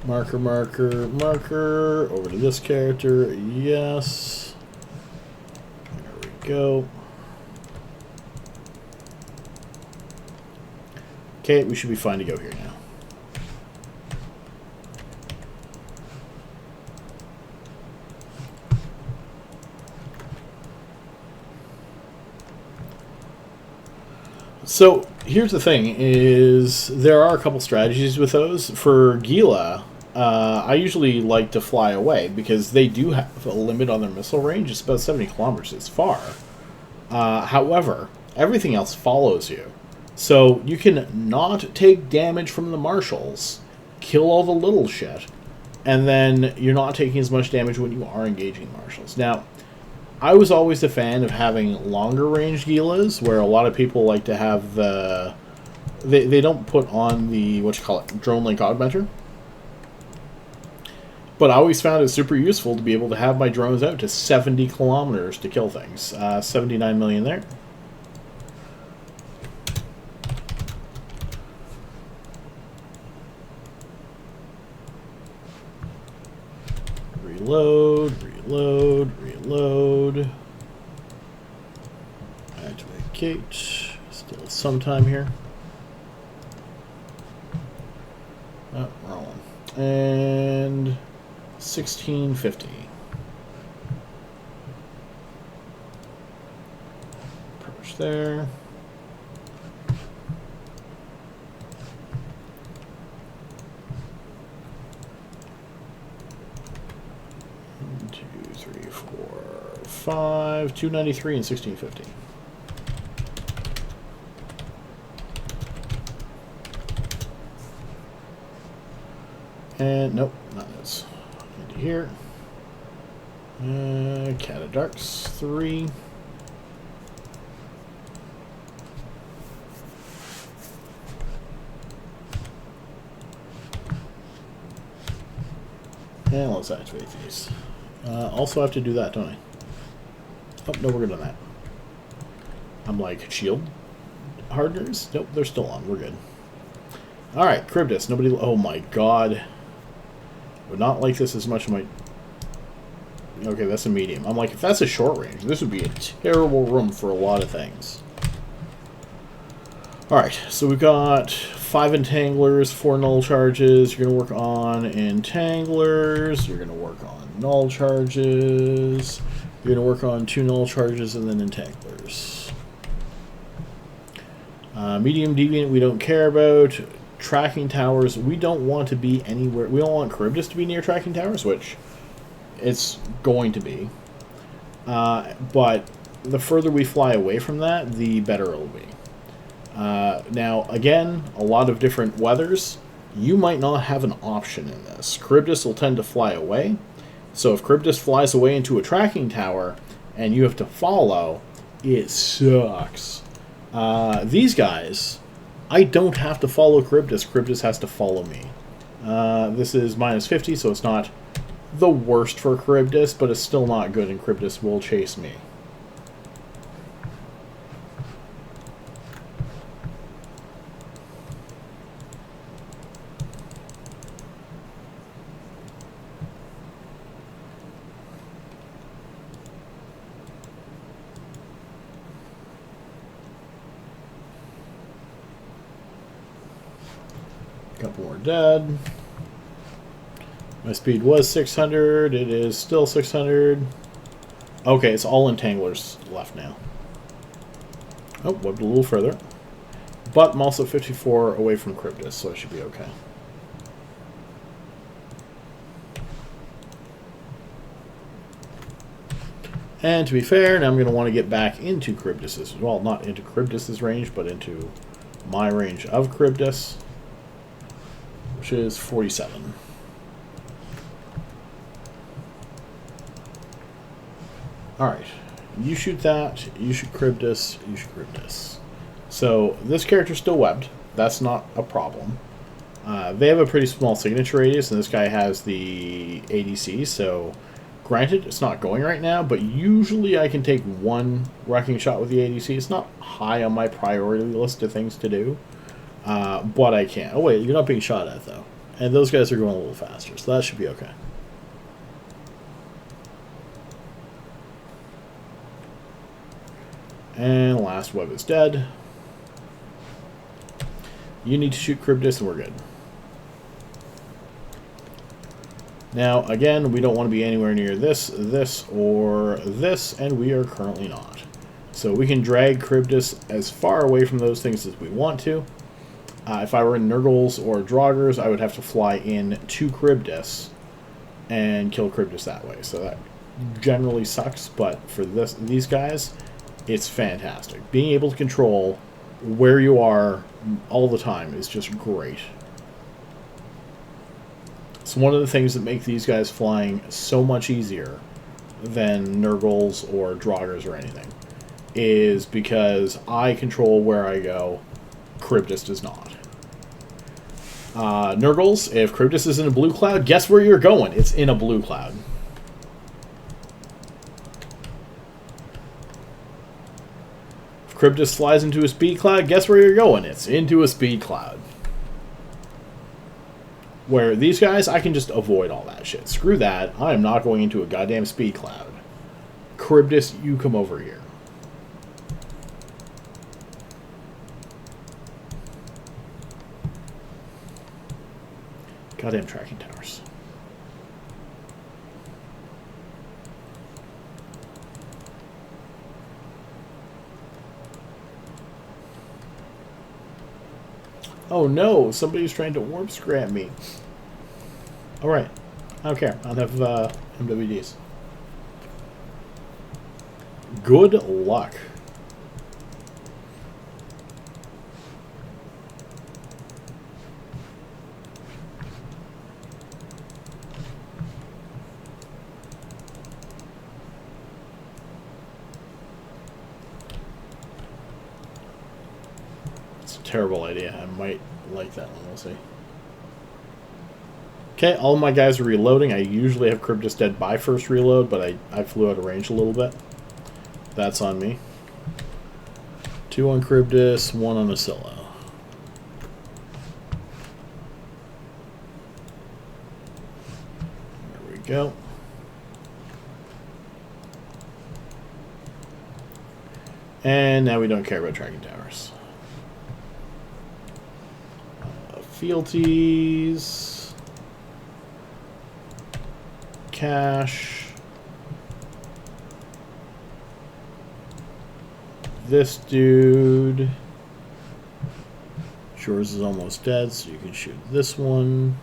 Marker, marker, marker. Over to this character. Yes. There we go. Okay, we should be fine to go here now. So here's the thing: is there are a couple strategies with those. For Gila, I usually like to fly away because they do have a limit on their missile range. It's about 70 kilometers. It's far. However, everything else follows you. So you can not take damage from the marshals, kill all the little shit, and then you're not taking as much damage when you are engaging marshals. Now, I was always a fan of having longer range Gilas, where a lot of people like to have the... They don't put on the, drone link augmenter. But I always found it super useful to be able to have my drones out to 70 kilometers to kill things. 79 million there. Reload, reload, reload. Activate gate. Still some time here. Oh, wrong one. And 1650. Approach there. Two, three, four, five, 293 and 1650. And nope, not this. Into here. Cat of Darks 3. And let's activate these. Also have to do that, don't I? Oh, no, we're good on that. I'm like, shield hardeners? Nope, they're still on. We're good. Alright, Charybdis. Nobody... Oh my god. Would not like this as much as my... Okay, that's a medium. I'm like, if that's a short range, this would be a terrible room for a lot of things. Alright, so we've got 5 entanglers, 4 null charges. You're going to work on entanglers. You're going to work on null charges. You're going to work on 2 null charges and then entanglers. Medium deviant we don't care about. Tracking towers, we don't want to be anywhere. We don't want Charybdis to be near tracking towers, which it's going to be. But the further we fly away from that, the better it'll be. Now, again, a lot of different weathers. You might not have an option in this. Charybdis will tend to fly away. So if Charybdis flies away into a tracking tower and you have to follow, it sucks. These guys, I don't have to follow Charybdis. Charybdis has to follow me. This is minus 50, so it's not the worst for Charybdis, but it's still not good, and Charybdis will chase me. Couple more dead. My speed was 600. It is still 600. Okay, it's all entanglers left now. Oh, webbed a little further. But I'm also 54 away from Cryptus, so I should be okay. And to be fair, now I'm going to want to get back into Cryptus's. Well, not into Cryptus's range, but into my range of Cryptus, which is 47. Alright. You shoot that, you shoot Cryptus, you shoot Cryptus. So, this character's still webbed. That's not a problem. They have a pretty small signature radius, and this guy has the ADC, so granted, it's not going right now, but usually I can take one wrecking shot with the ADC. It's not high on my priority list of things to do, but I can. Oh wait, you're not being shot at, though. And those guys are going a little faster, so that should be okay. And last web is dead. You need to shoot Cryptus and we're good. Now, again, we don't want to be anywhere near this, this, or this, and we are currently not. So we can drag Cryptus as far away from those things as we want to. If I were in Nurgles or Draugrs, I would have to fly in to Cryptus and kill Cryptus that way. So that generally sucks, but for these guys, it's fantastic. Being able to control where you are all the time is just great. It's one of the things that make these guys flying so much easier than Nurgles or Draugrs or anything, is because I control where I go, Cryptus does not. Nurgles, if Cryptus is in a blue cloud, guess where you're going? It's in a blue cloud. Cryptus flies into a speed cloud, guess where you're going? It's into a speed cloud. Where these guys, I can just avoid all that shit. Screw that. I am not going into a goddamn speed cloud. Cryptus, you come over here. Goddamn tracking towers. Oh no, somebody's trying to warp scrap me. Alright, I don't care. I'll have MWDs. Good luck. Terrible idea. I might like that one. We'll see. Okay, all my guys are reloading. I usually have Cryptus dead by first reload, but I flew out of range a little bit. That's on me. 2 on Cryptus, 1 on Asilla. There we go. And now we don't care about tracking towers. Fealties, cash, this dude, yours is almost dead, so you can shoot this one.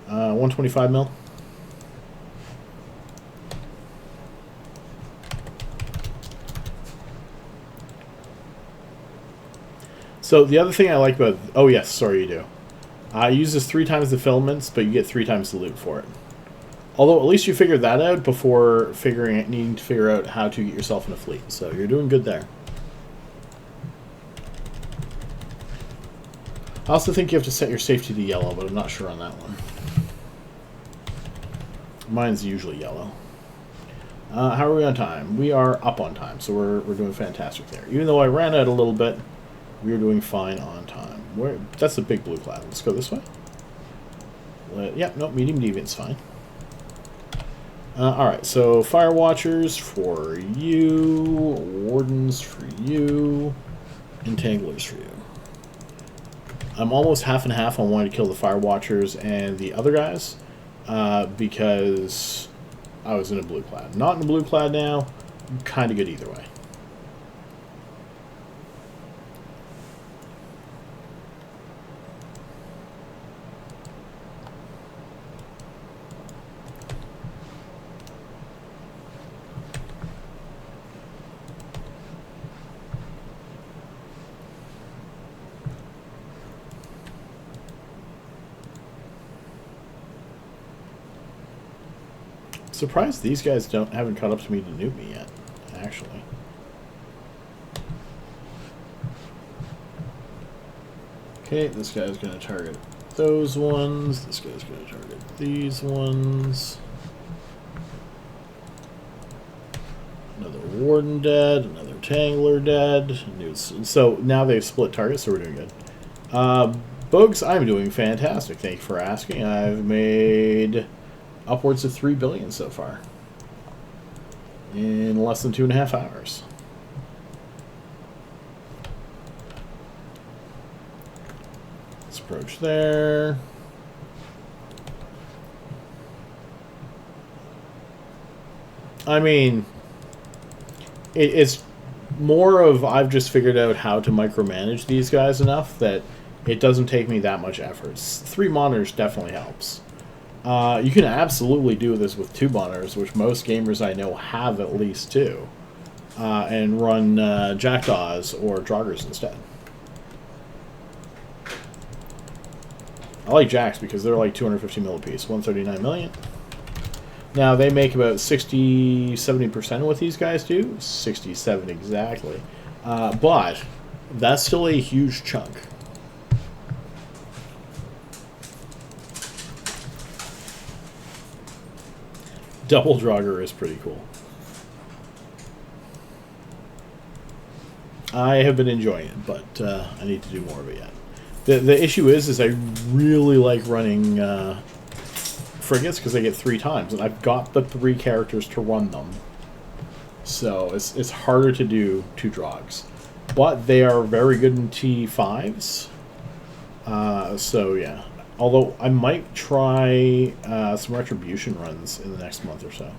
Uh, 125 mil. So the other thing I like about... Oh, yes, sorry, you do. It uses 3 times the filaments, but you get 3 times the loot for it. Although, at least you figured that out before needing to figure out how to get yourself in a fleet. So you're doing good there. I also think you have to set your safety to yellow, but I'm not sure on that one. Mine's usually yellow. How are we on time? We are up on time, so we're doing fantastic there. Even though I ran out a little bit, we're doing fine on time. That's a big blue cloud. Let's go this way. Yep, no, medium deviant's fine. Alright, so Fire Watchers for you, Wardens for you, Entanglers for you. I'm almost half and half on wanting to kill the Fire Watchers and the other guys, because I was in a blue clad. Not in a blue clad now, kind of good either way. Surprised these guys haven't caught up to me to nuke me yet, actually. Okay, this guy's going to target those ones. This guy's going to target these ones. Another Warden dead. Another Tangler dead. So now they've split targets, so we're doing good. Bugs, I'm doing fantastic. Thank you for asking. I've made upwards of 3 billion so far in less than 2.5 hours. Let's approach there. I mean, it's more of I've just figured out how to micromanage these guys enough that it doesn't take me that much effort. 3 monitors definitely helps. You can absolutely do this with 2 monitors, which most gamers I know have at least 2, and run Jackdaws or Draugrs instead. I like Jacks because they're like 250 mil a piece, 139 million. Now they make about 60-70% of what these guys do, 67 exactly, but that's still a huge chunk. Double Draugr is pretty cool. I have been enjoying it, but I need to do more of it yet. The issue is I really like running frigates because they get 3 times, and I've got the 3 characters to run them. So it's harder to do 2 Draugs. But they are very good in T5s. So yeah. Although, I might try some Retribution runs in the next month or so.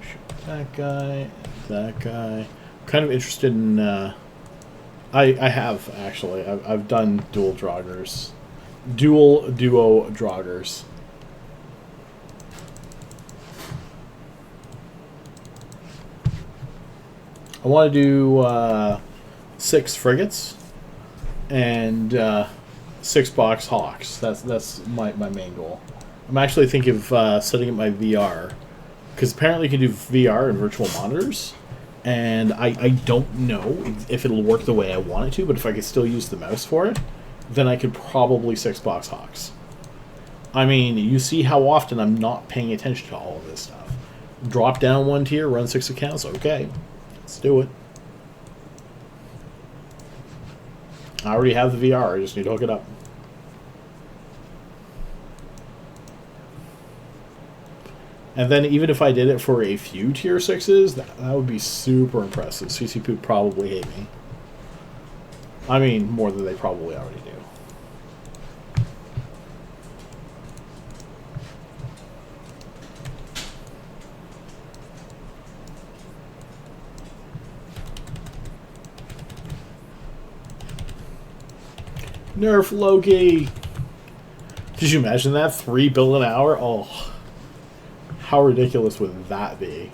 Shoot that guy, that guy. I'm kind of interested in... I have, actually. I've done dual Draugrs. Duo Draugrs. I want to do 6 frigates and 6 box hawks. That's my main goal. I'm actually thinking of setting up my VR, because apparently you can do VR and virtual monitors, and I don't know if it'll work the way I want it to, but if I could still use the mouse for it, then I could probably 6 box hawks. I mean, you see how often I'm not paying attention to all of this stuff. Drop down 1 tier, run 6 accounts, okay. Let's do it. I already have the VR, I just need to hook it up. And then even if I did it for a few tier 6s, that would be super impressive. CCP would probably hate me. I mean, more than they probably already do. Nerf Loki! Did you imagine that? 3 bill an hour? Oh. How ridiculous would that be?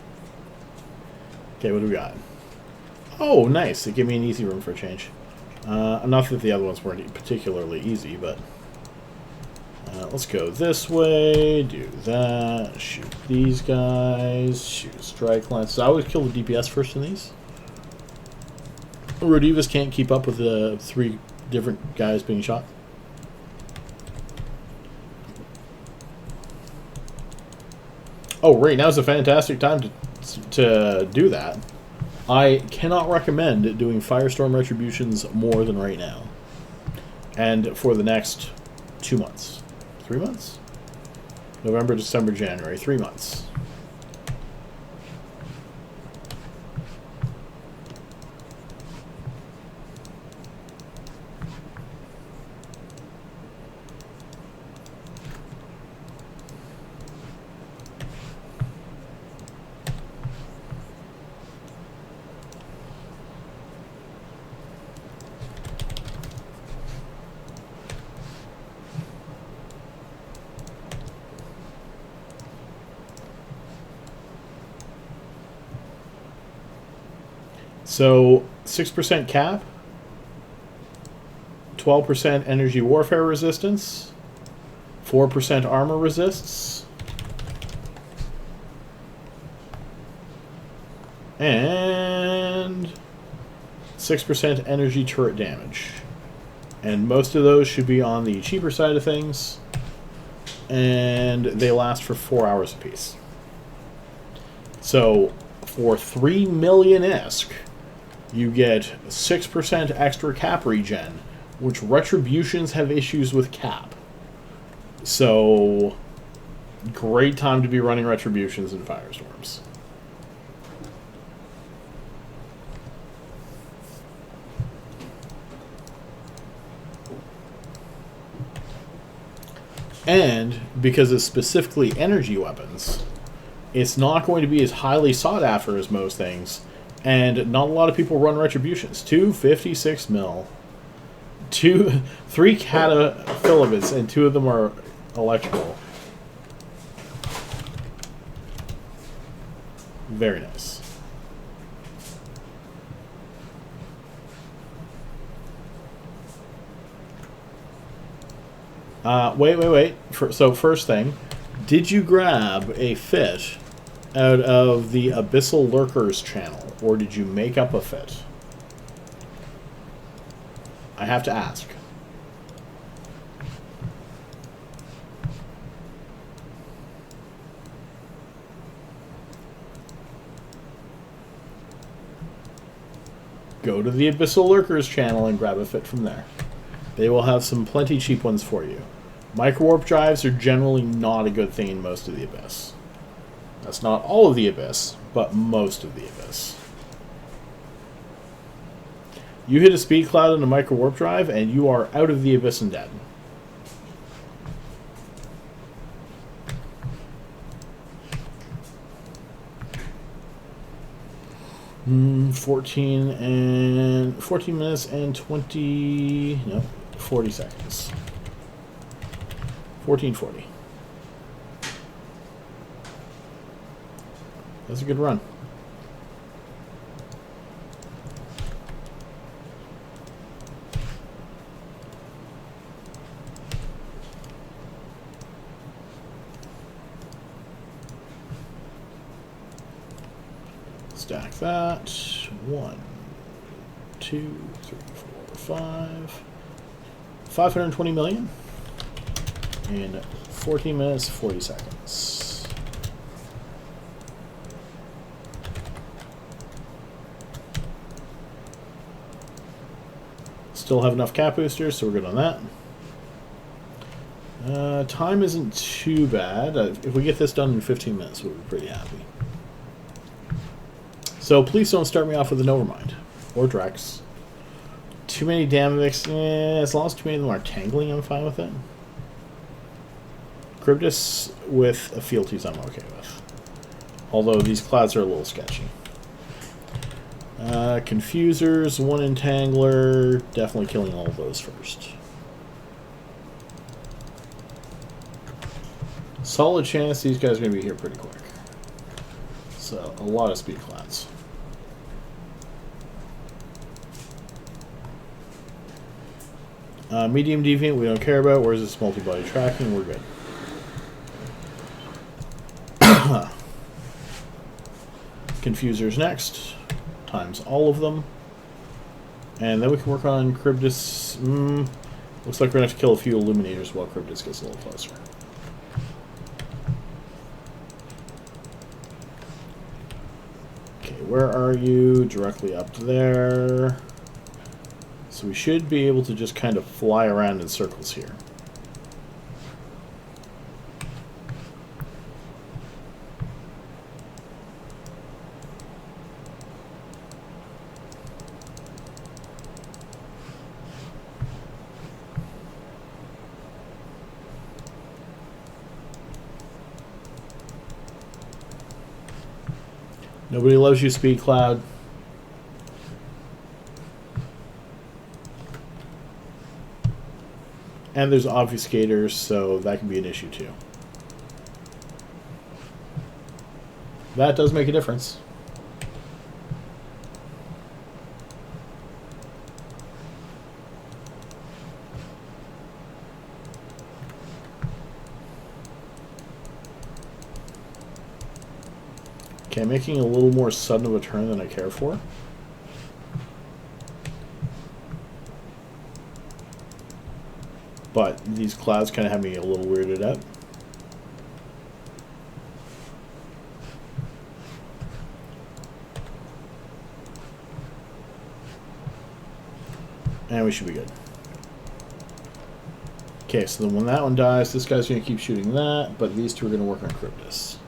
Okay, what do we got? Oh, nice. They give me an easy room for a change. Not that the other ones weren't particularly easy, but... let's go this way, do that, shoot these guys, shoot strike lances. I always kill the DPS first in these. Rodivas can't keep up with the 3 different guys being shot. Oh, right now is a fantastic time to do that. I cannot recommend doing Firestorm Retributions more than right now. And for the next 2 months. 3 months? November, December, January. 3 months. So, 6% cap, 12% energy warfare resistance, 4% armor resists, and 6% energy turret damage. And most of those should be on the cheaper side of things, and they last for 4 hours apiece. So, for 3 million ISK, you get 6% extra cap regen, which Retributions have issues with cap. So, great time to be running Retributions and Firestorms. And, because it's specifically energy weapons, it's not going to be as highly sought after as most things. And not a lot of people run Retributions. 256 mil. 3 cataphilibits, and 2 of them are electrical. Very nice. Wait. So first thing, did you grab a fit out of the Abyssal Lurkers channel, or did you make up a fit? I have to ask. Go to the Abyssal Lurkers channel and grab a fit from there. They will have some plenty cheap ones for you. Microwarp drives are generally not a good thing in most of the Abyss. That's not all of the Abyss, but most of the Abyss. You hit a speed cloud in a micro warp drive, and you are out of the Abyss and dead. Hmm, 14 minutes and 40 seconds. 14:40. That's a good run. Stack that. 1, 2, 3, 4, 5. 520 million in 14 minutes, 40 seconds. Still have enough cap boosters, so we're good on that. Time isn't too bad. If we get this done in 15 minutes, we'll be pretty happy. So please don't start me off with an Overmind. Or Drex. Too many Damavics, as long as too many of them are tangling, I'm fine with it. Cryptus with a fealties I'm okay with. Although these clouds are a little sketchy. Confusers, 1 Entangler, definitely killing all of those first. Solid chance these guys are going to be here pretty quick. So, a lot of speed clouds. Medium Deviant we don't care about. Where's this multi-body tracking? We're good. Confusers next. Times all of them. And then we can work on Cryptus. Looks like we're going to have to kill a few Illuminators while Cryptus gets a little closer. where are you? Directly up there. So we should be able to just kind of fly around in circles here. Nobody loves you, Speed Cloud. And there's obfuscators, so that can be an issue too. That does make a difference. Okay, making a little more sudden of a turn than I care for. But these clouds kind of have me a little weirded out. And we should be good. Okay, so then when that one dies, this guy's going to keep shooting that, but these two are going to work on Cryptus.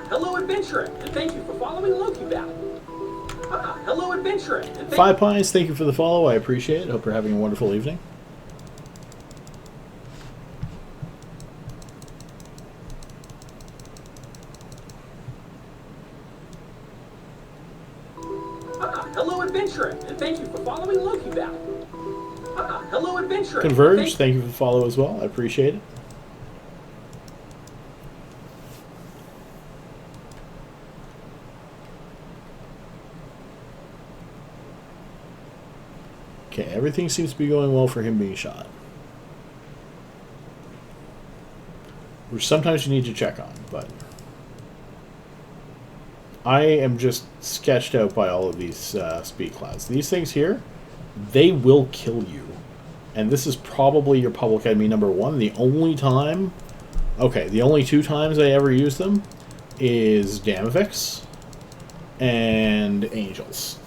Hello, adventurer, and thank you for following Loki Battle. Hello, adventurer, and thank Five Pines, thank you for the follow. I appreciate it. Hope you're having a wonderful evening. Hello, adventurer, and thank you for following Loki Battle. Hello, adventurer. Converge, thank you for the follow as well. I appreciate it. Okay, everything seems to be going well for him being shot. Which sometimes you need to check on, but I am just sketched out by all of these speed clouds. These things here, they will kill you. And this is probably your public enemy number one. The only time, okay, the only two times I ever use them is Damavix and Angels.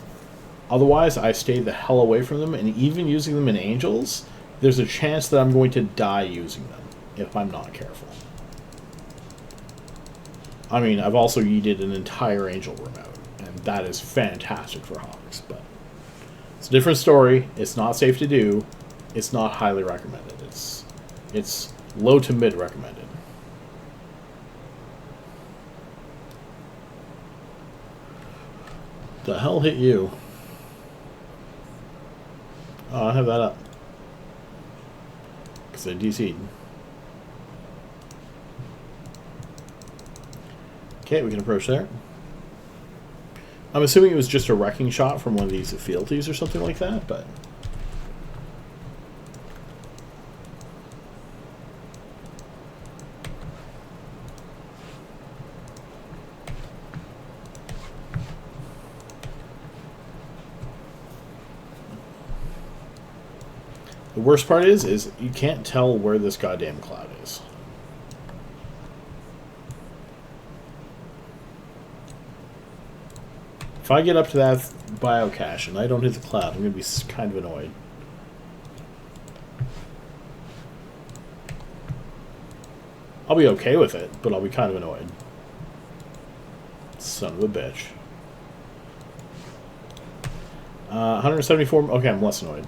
Otherwise, I stay the hell away from them, and even using them in Angels, there's a chance that I'm going to die using them if I'm not careful. I mean, I've also yeeted an entire Angel room out, and that is fantastic for Hogs, but it's a different story. It's not safe to do. It's not highly recommended. It's low to mid recommended. The hell hit you? Oh, I have that up. Because I DC'd. Okay, we can approach there. I'm assuming it was just a wrecking shot from one of these fealties or something like that, but... The worst part is you can't tell where this goddamn cloud is. If I get up to that biocache and I don't hit the cloud, I'm going to be kind of annoyed. I'll be okay with it, but I'll be kind of annoyed. Son of a bitch. 174... Okay, I'm less annoyed.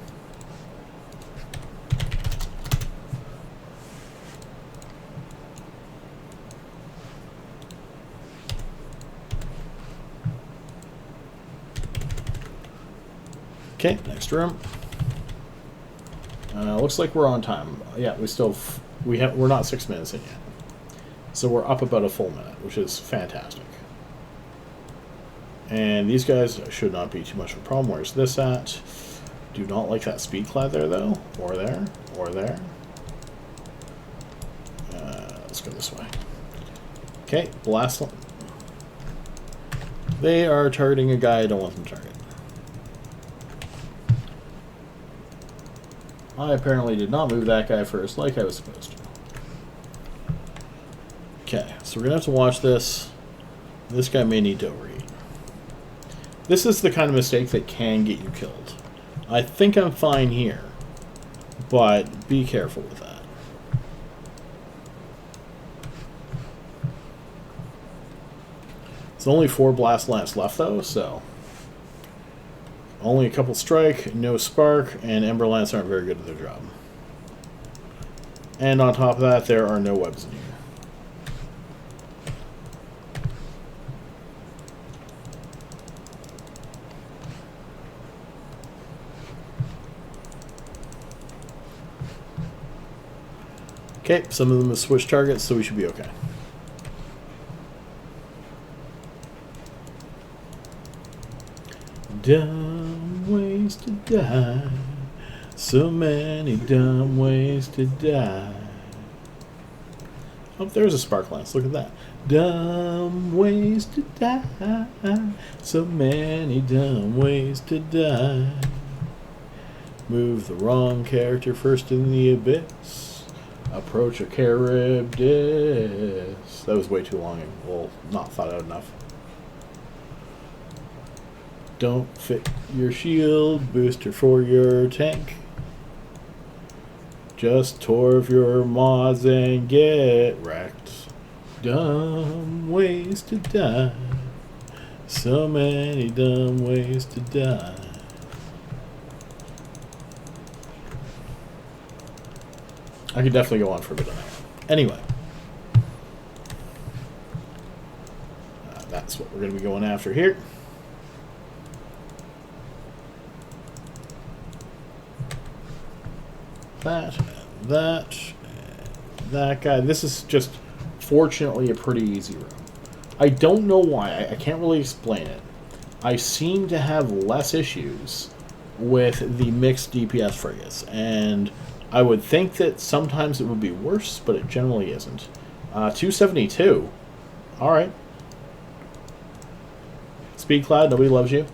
Okay, next room. Looks like we're on time. Yeah, we're not 6 minutes in yet, so we're up about a full minute, which is fantastic. And these guys should not be too much of a problem. Where's this at? Do not like that speed cloud there, though. Or there. Or there. Let's go this way. Okay, blast one. They are targeting a guy I don't want them to target. I apparently did not move that guy first like I was supposed to. Okay, so we're going to have to watch this. This guy may need to overheat. This is the kind of mistake that can get you killed. I think I'm fine here, but be careful with that. It's only 4 blast lance left though, so only a couple strike, no spark, and ember lance aren't very good at their job. And on top of that, there are no webs in here. Okay, some of them have switched targets, so we should be okay. Dumb ways to die. So many dumb ways to die. Oh, there's a spark lance. Look at that. Dumb ways to die. So many dumb ways to die. Move the wrong character first in the abyss. Approach a Charybdis. That was way too long and well, not thought out enough. Don't fit your shield booster for your tank. Just torv your mods and get wrecked. Dumb ways to die. So many dumb ways to die. I could definitely go on for a bit on that. Anyway. That's what we're going to be going after here. That guy. This is just, fortunately, a pretty easy room. I don't know why. I can't really explain it. I seem to have less issues with the mixed DPS frigates, and I would think that sometimes it would be worse, but it generally isn't. 272. Alright. Speed Cloud, nobody loves you.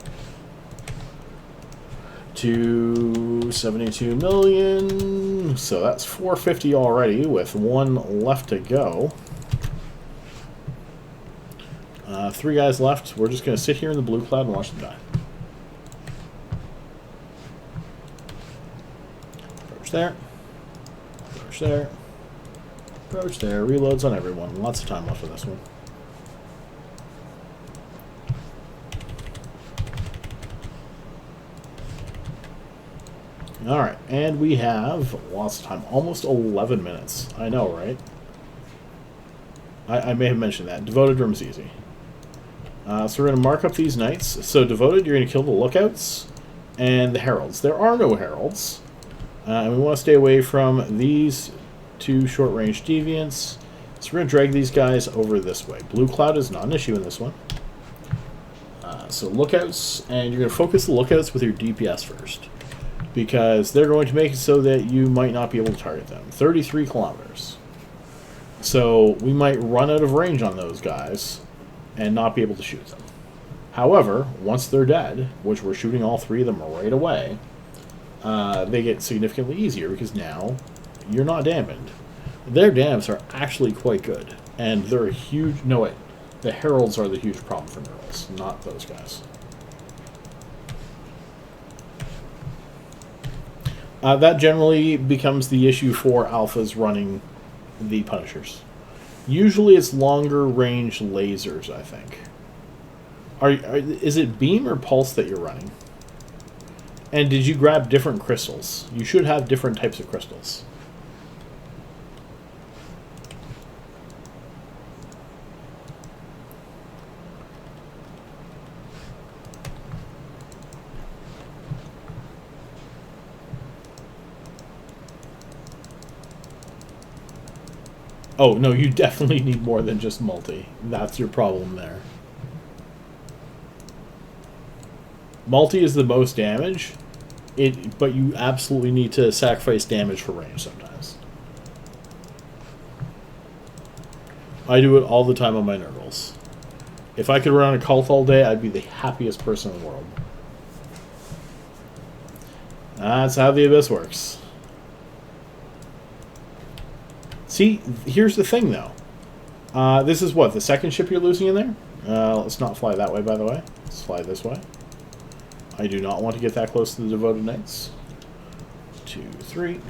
272 million. So that's 450 already, with 1 left to go. 3 guys left. We're just going to sit here in the blue cloud and watch them die. Approach there. Approach there. Approach there. Reloads on everyone. Lots of time left for this one. Alright, and we have lots of time. Almost 11 minutes. I know, right? I may have mentioned that. Devoted room's easy. So we're going to mark up these knights. So Devoted, you're going to kill the lookouts and the heralds. There are no heralds. And we want to stay away from these 2 short-range deviants. So we're going to drag these guys over this way. Blue cloud is not an issue in this one. So lookouts, and you're going to focus the lookouts with your DPS first, because they're going to make it so that you might not be able to target them. 33 kilometers. So we might run out of range on those guys and not be able to shoot them. However, once they're dead, which we're shooting all 3 of them right away, they get significantly easier because now you're not dampened. Their dams are actually quite good, and they're a huge... No, wait. The heralds are the huge problem for Nurls, not those guys. That generally becomes the issue for alphas running the Punishers. Usually it's longer range lasers, I think. Is it beam or pulse that you're running? And did you grab different crystals? You should have different types of crystals. Oh, no, you definitely need more than just multi. That's your problem there. Multi is the most damage, but you absolutely need to sacrifice damage for range sometimes. I do it all the time on my Nurgles. If I could run a cult all day, I'd be the happiest person in the world. That's how the Abyss works. See, here's the thing, though. This is what, the second ship you're losing in there? Let's not fly that way, by the way. Let's fly this way. I do not want to get that close to the Devoted Knights. 2, 3.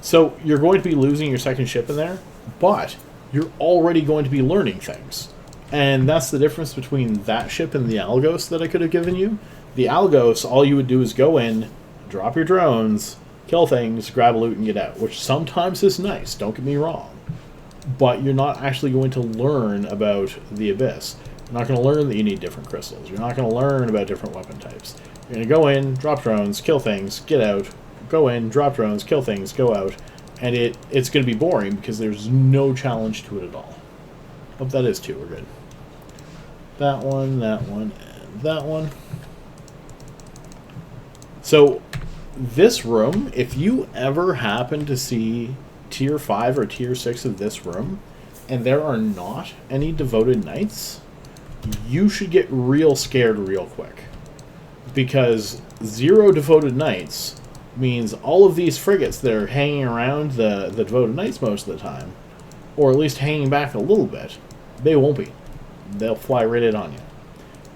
So you're going to be losing your second ship in there, but you're already going to be learning things. And that's the difference between that ship and the Algos that I could have given you. The Algos, all you would do is go in, drop your drones, kill things, grab loot, and get out, which sometimes is nice, don't get me wrong. But you're not actually going to learn about the Abyss. You're not going to learn that you need different crystals. You're not going to learn about different weapon types. You're going to go in, drop drones, kill things, get out, go in, drop drones, kill things, go out, and it's going to be boring because there's no challenge to it at all. Oh, that is 2, we're good. That one, and that one. So, this room, if you ever happen to see Tier 5 or Tier 6 of this room, and there are not any Devoted Knights, you should get real scared real quick. Because 0 Devoted Knights means all of these frigates that are hanging around the Devoted Knights most of the time, or at least hanging back a little bit, they won't be. They'll fly right in on you.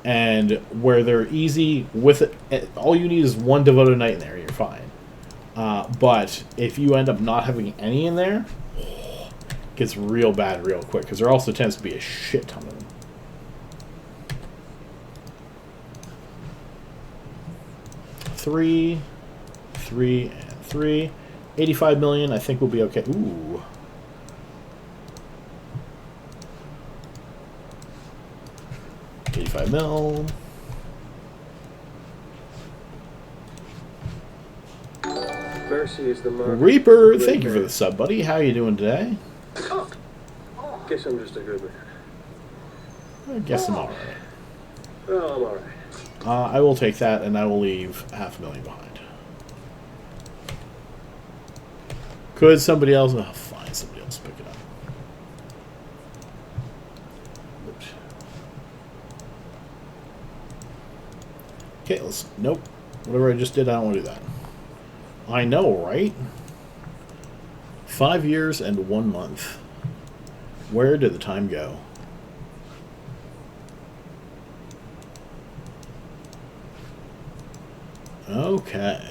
And where they're easy with it, all you need is 1 Devoted Knight in there, you're fine. But if you end up not having any in there, it gets real bad real quick, because there also tends to be a shit ton of them. Three, and 3. 85 million, I think we'll be okay. Ooh. $85 million. Mercy is the mark. Reaper, thank you for the sub, buddy. How you doing today? Oh. Guess I'm just a good man. I guess I'm alright. Oh, I'm alright. I will take that, and I will leave $500,000 behind. Could somebody else? Oh, fine, somebody else pick it up. Oops. Okay, let's. Nope. Whatever I just did, I don't want to do that. I know, right? 5 years and 1 month. Where did the time go? Okay.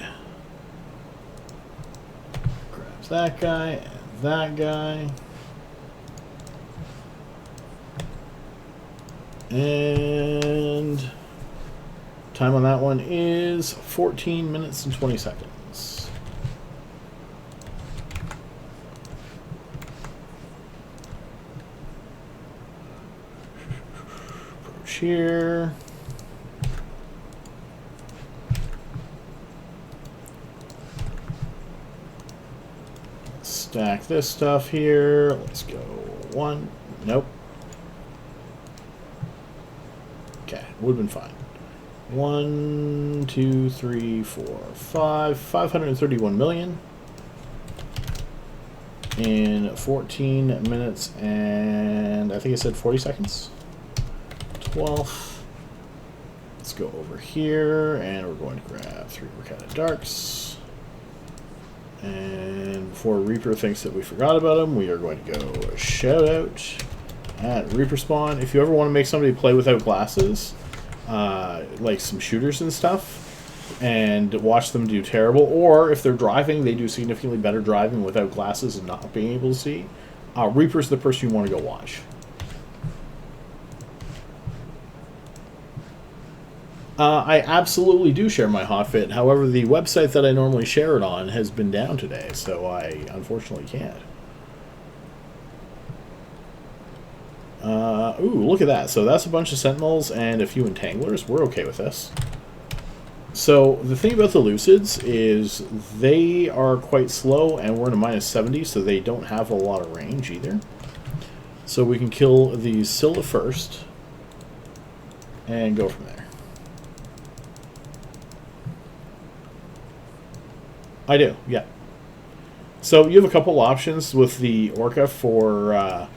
Grabs that guy and that guy. And time on that one is 14 minutes and 20 seconds. Approach here. Stack this stuff here. Let's go 1. Nope. Okay, would have been fine. 1, 2, 3, 4, 5. 531 million. In 14 minutes and I think I said 40 seconds. 12. Let's go over here and we're going to grab 3 Mercata Darks. And before Reaper thinks that we forgot about him, we are going to go shout out at Reaper Spawn. If you ever want to make somebody play without glasses, like some shooters and stuff, and watch them do terrible, or if they're driving, they do significantly better driving without glasses and not being able to see, Reaper's the person you want to go watch. I absolutely do share my Hotfit. However, the website that I normally share it on has been down today, so I unfortunately can't. Ooh, look at that. So that's a bunch of Sentinels and a few Entanglers. We're okay with this. So the thing about the Lucids is they are quite slow, and we're in a minus 70, so they don't have a lot of range either. So we can kill the Scylla first and go from there. I do, yeah. So you have a couple options with the Orca for a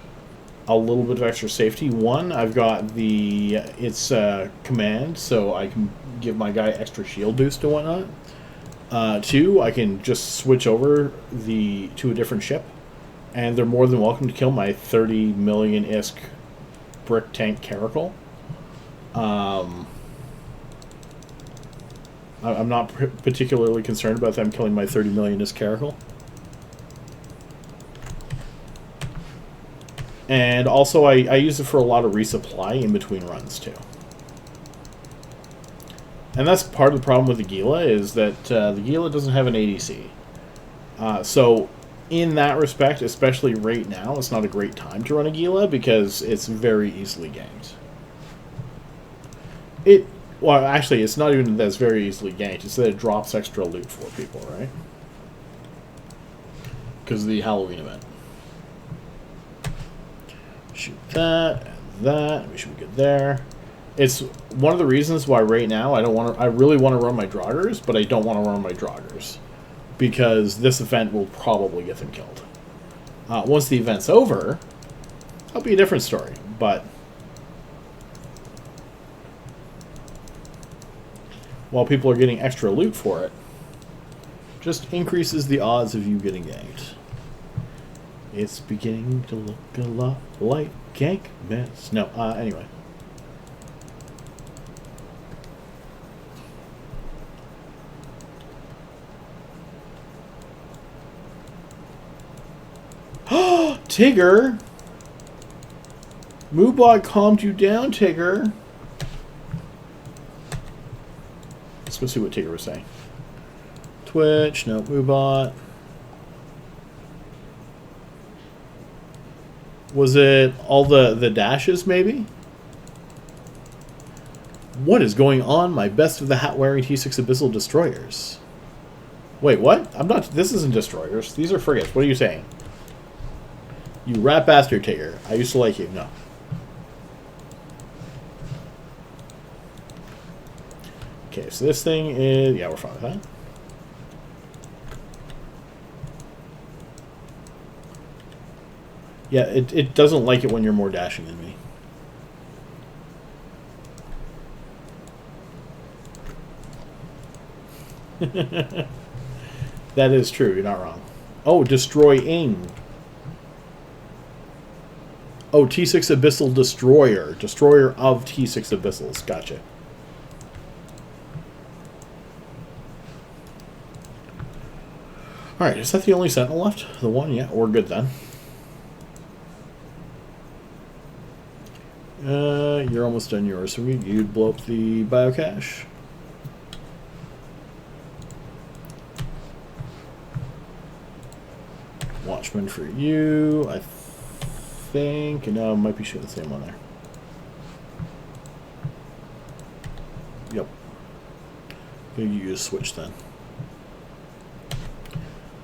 little bit of extra safety. One, I've got its command, so I can give my guy extra shield boost and whatnot. Two, I can just switch over to a different ship, and they're more than welcome to kill my 30 million ISK brick tank Caracal. I'm not particularly concerned about them killing my 30 million ISK Caracal. And also, I use it for a lot of resupply in between runs, too. And that's part of the problem with the Gila, is that the Gila doesn't have an ADC. So, in that respect, especially right now, it's not a great time to run a Gila, because it's very easily ganked. Well, actually, it's not even that it's very easily ganked, it's that it drops extra loot for people, right? Because of the Halloween event. Shoot that, and that. We should be good there. It's one of the reasons why right now I really want to run my Draugrs, but I don't want to run my Draugrs because this event will probably get them killed. Once the event's over, that'll be a different story. But while people are getting extra loot for it, just increases the odds of you getting ganked. It's beginning to look a lot like gank mess. No, anyway. Tigger! Moobot calmed you down, Tigger. Let's go see what Tigger was saying. Twitch, no, Moobot. Was it all the dashes, maybe? What is going on, my best of the hat-wearing T6 Abyssal Destroyers? Wait, what? I'm not... This isn't Destroyers. These are frigates. What are you saying? You rat bastard, Tigger. I used to like you. No. Okay, so this thing is... Yeah, we're fine with that. Yeah, it doesn't like it when you're more dashing than me. That is true, you're not wrong. Oh, destroying. Oh, T6 Abyssal Destroyer. Destroyer of T6 Abyssals. Gotcha. Alright, is that the only sentinel left? The one? Yeah, we're good then. You're almost done yours, so you'd blow up the biocache. Watchman for you, I think. No, it might be shooting the same one there. Yep. Maybe you use switch then.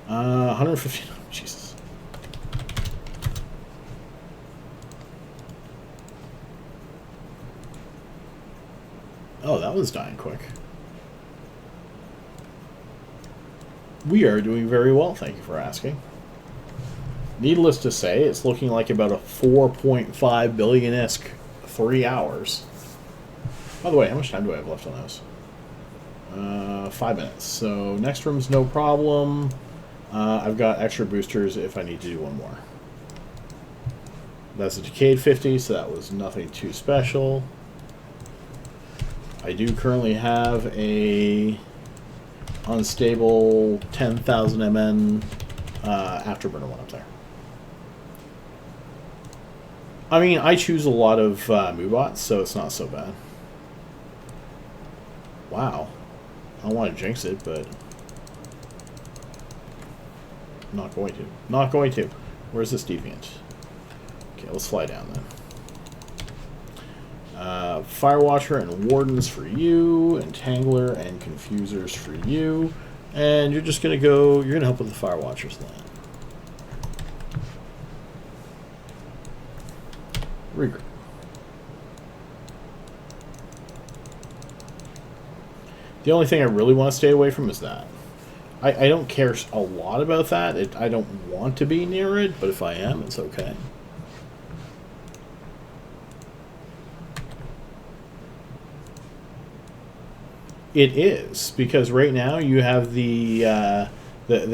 150. Jesus. Oh, that was dying quick. We are doing very well, thank you for asking. Needless to say, it's looking like about a 4.5 billion ISK 3 hours. By the way, how much time do I have left on those? 5 minutes. So next room's no problem. I've got extra boosters if I need to do one more. That's a Decayed 50, so that was nothing too special. I do currently have a unstable 10,000 MN afterburner one up there. I mean, I choose a lot of Moobots, so it's not so bad. Wow. I don't want to jinx it, but... I'm not going to. Not going to. Where's this deviant? Okay, let's fly down then. Firewatcher and Wardens for you, Entangler and Confusers for you, and you're just gonna go. You're gonna help with the Firewatchers then. Regroup. The only thing I really want to stay away from is that. I don't care a lot about that. I don't want to be near it, but if I am, it's okay. It is, because right now you have the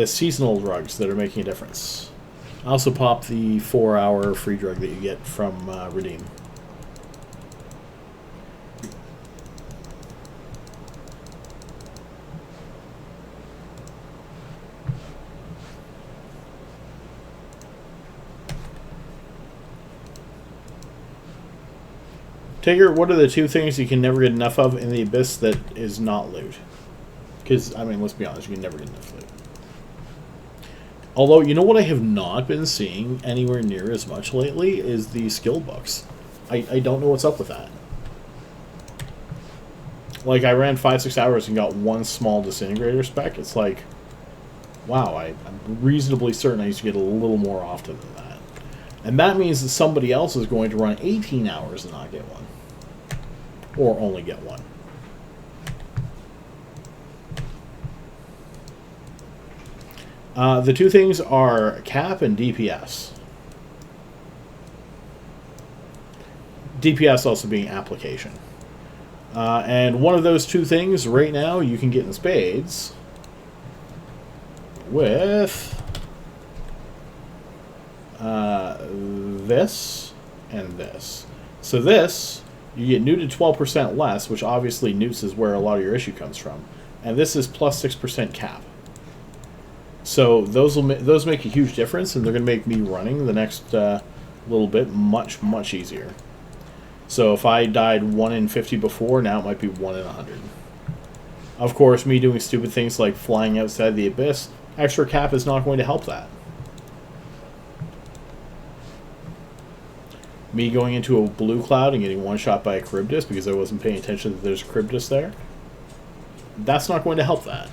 seasonal drugs that are making a difference. I also pop the 4-hour free drug that you get from Redeem. Tigger, what are the 2 things you can never get enough of in the Abyss that is not loot? Because, I mean, let's be honest, you can never get enough loot. Although, you know what I have not been seeing anywhere near as much lately is the skill books. I don't know what's up with that. Like, I ran 5-6 hours and got 1 small disintegrator spec. It's like, wow, I'm reasonably certain I used to get a little more often than that. And that means that somebody else is going to run 18 hours and not get one. Or only get one. The 2 things are cap and DPS. DPS also being application. And one of those 2 things right now you can get in spades with this and this. So this, you get neuted 12% less, which obviously newts is where a lot of your issue comes from. And this is plus 6% cap. So those make a huge difference, and they're going to make me running the next little bit much, much easier. So if I died 1 in 50 before, now it might be 1 in 100. Of course, me doing stupid things like flying outside the Abyss, extra cap is not going to help that. Me going into a blue cloud and getting 1 shot by a Charybdis because I wasn't paying attention that there's a Charybdis there, that's not going to help that.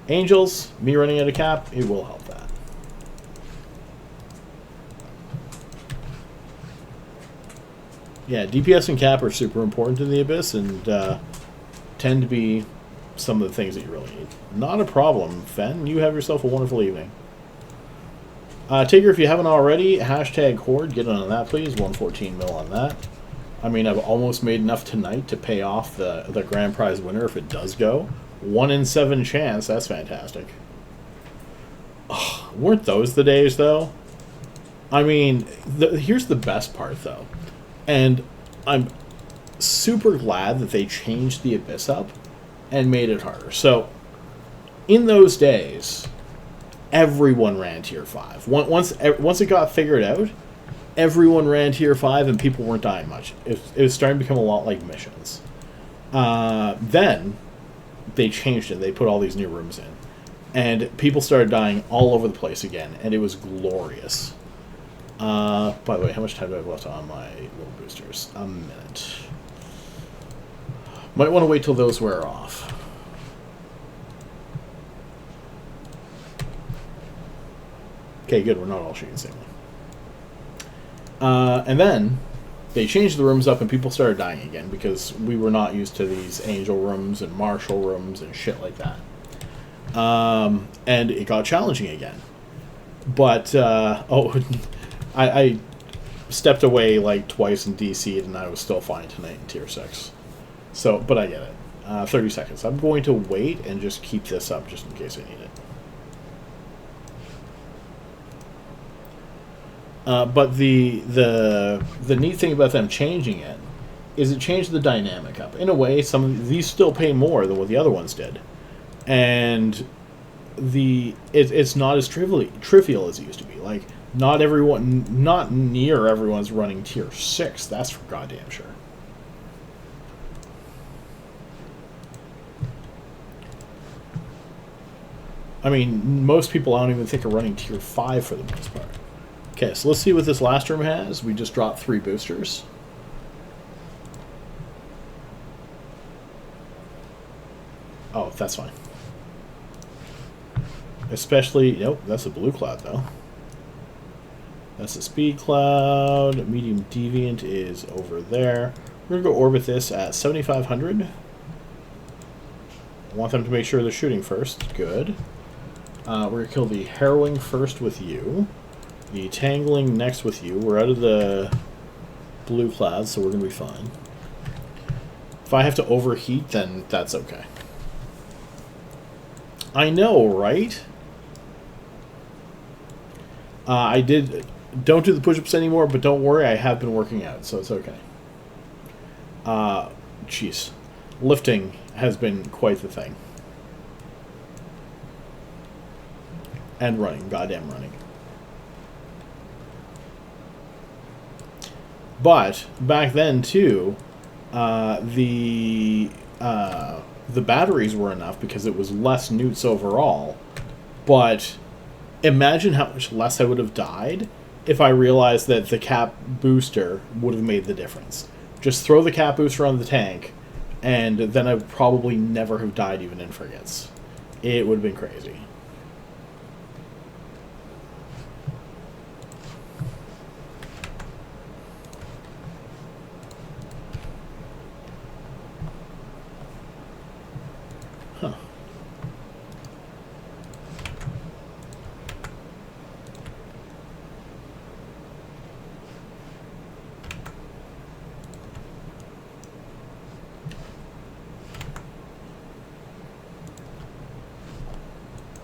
Angels, me running out of cap, it will help that. Yeah, DPS and cap are super important in the Abyss and tend to be some of the things that you really need. Not a problem, Fen. You have yourself a wonderful evening. Tigger, if you haven't already, hashtag Horde, get on that, please. 114 mil on that. I mean, I've almost made enough tonight to pay off the grand prize winner if it does go. 1 in 7 chance, that's fantastic. Ugh, weren't those the days, though? I mean, here's the best part, though. And I'm super glad that they changed the Abyss up and made it harder. So, in those days, everyone ran Tier 5. Once it got figured out, everyone ran Tier 5 and people weren't dying much. It was starting to become a lot like missions. Then, they changed it. They put all these new rooms in. And people started dying all over the place again, and it was glorious. By the way, how much time do I have left on my little boosters? A minute. Might want to wait till those wear off. Okay, good. We're not all shooting the same one. And then they changed the rooms up and people started dying again because we were not used to these angel rooms and marshal rooms and shit like that. And it got challenging again. But, I stepped away like twice and DC'd and I was still fine tonight in Tier 6. So, but I get it. 30 seconds. I'm going to wait and just keep this up just in case I need it. But the neat thing about them changing it is it changed the dynamic up. In a way, some of these still pay more than what the other ones did. And it's not as trivial as it used to be. Like, not near everyone's running Tier 6. That's for goddamn sure. I mean, most people I don't even think are running Tier 5 for the most part. Okay, so let's see what this last room has. We just dropped 3 boosters. Oh, that's fine. Especially, nope, that's a blue cloud though. That's a speed cloud. Medium deviant is over there. We're gonna go orbit this at 7,500. I want them to make sure they're shooting first. Good. We're gonna kill the harrowing first with you. The tangling next with you. We're out of the blue clouds, so we're gonna be fine. If I have to overheat, then that's okay. I know, right? I did... Don't do the push-ups anymore, but don't worry, I have been working out, so it's okay. Jeez. Lifting has been quite the thing. And running. Goddamn running. But, back then, too, the batteries were enough because it was less newts overall, but imagine how much less I would have died if I realized that the cap booster would have made the difference. Just throw the cap booster on the tank, and then I would probably never have died even in frigates. It would have been crazy. Huh.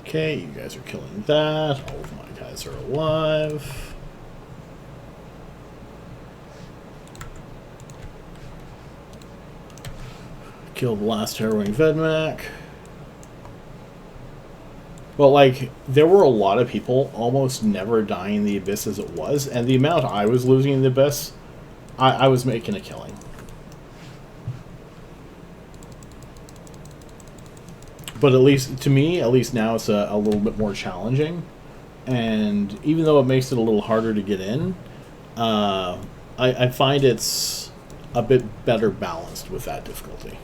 Okay, you guys are killing that. All of my guys are alive. Killed the last harrowing Vedmak. But, like, there were a lot of people almost never dying in the Abyss as it was, and the amount I was losing in the Abyss, I was making a killing. But at least, to me, at least now it's a little bit more challenging. And even though it makes it a little harder to get in, I find it's a bit better balanced with that difficulty.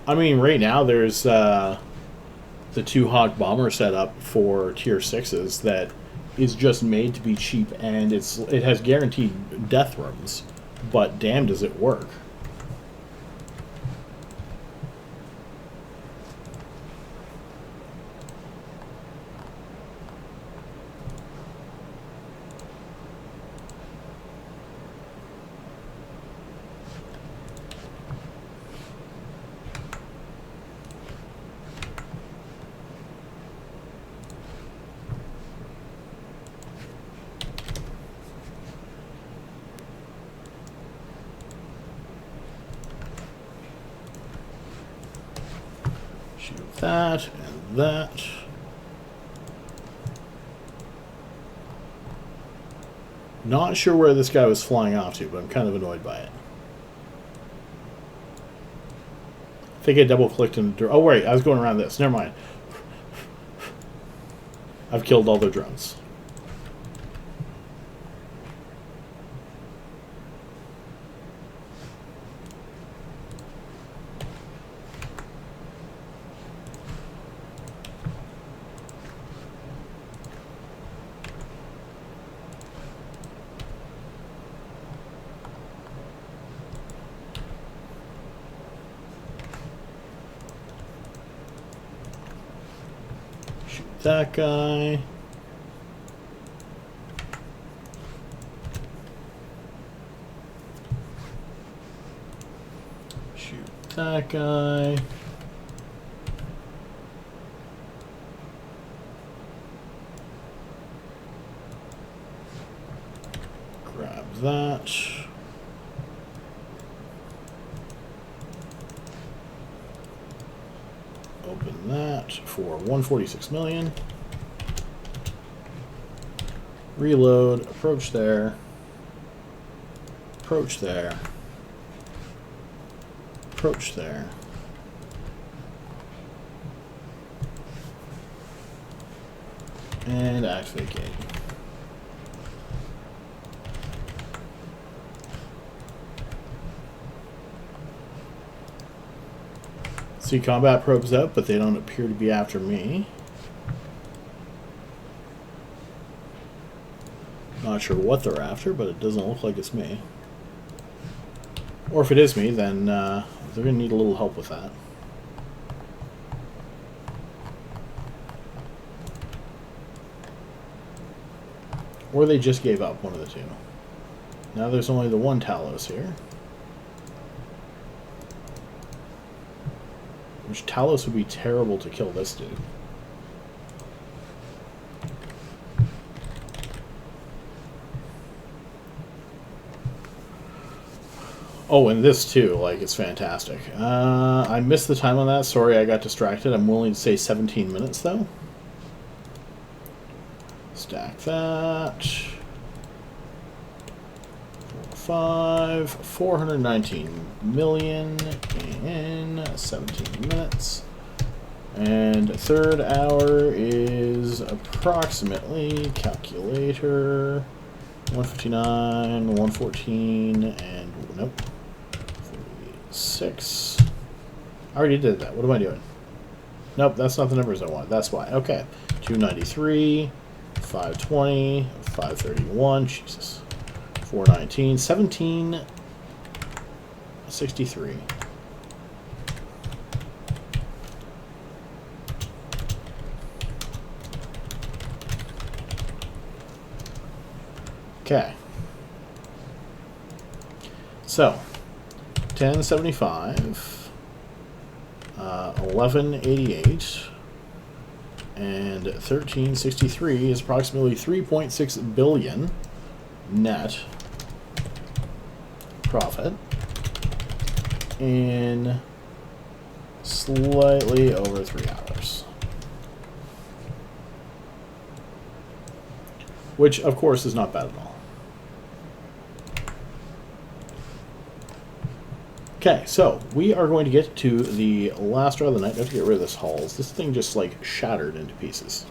I mean, right now there's the 2-Hawk bomber setup for tier 6s that is just made to be cheap, and it has guaranteed death rooms, but damn does it work. That and that. Not sure where this guy was flying off to, but I'm kind of annoyed by it. I think I double-clicked and... Oh, wait, I was going around this. Never mind. I've killed all their drones. That guy. Shoot that guy. Grab that. Open that for 146 million. Reload, approach there. Approach there. approach there. And activate gate. See combat probes out, but they don't appear to be after me. Not sure what they're after, but it doesn't look like it's me. Or if it is me, then they're going to need a little help with that. Or they just gave up, one of the two. Now there's only the one Talos here. Which Talos would be terrible to kill this dude. Oh, and this too, like, it's fantastic. I missed the time on that. Sorry, I got distracted. I'm willing to say 17 minutes, though. Stack that. 419 million in 17 minutes. And third hour is approximately, calculator, 159, 114, and nope, 46. I already did that. What am I doing? Nope, that's not the numbers I want. That's why. Okay. 293, 520, 531, Jesus. 419, 1763. Okay. So, 1075, 1188, and 1363 is approximately 3.6 billion net profit in slightly over 3 hours. Which, of course, is not bad at all. Okay, so we are going to get to the last row of the night. I have to get rid of this hulls. This thing just, like, shattered into pieces.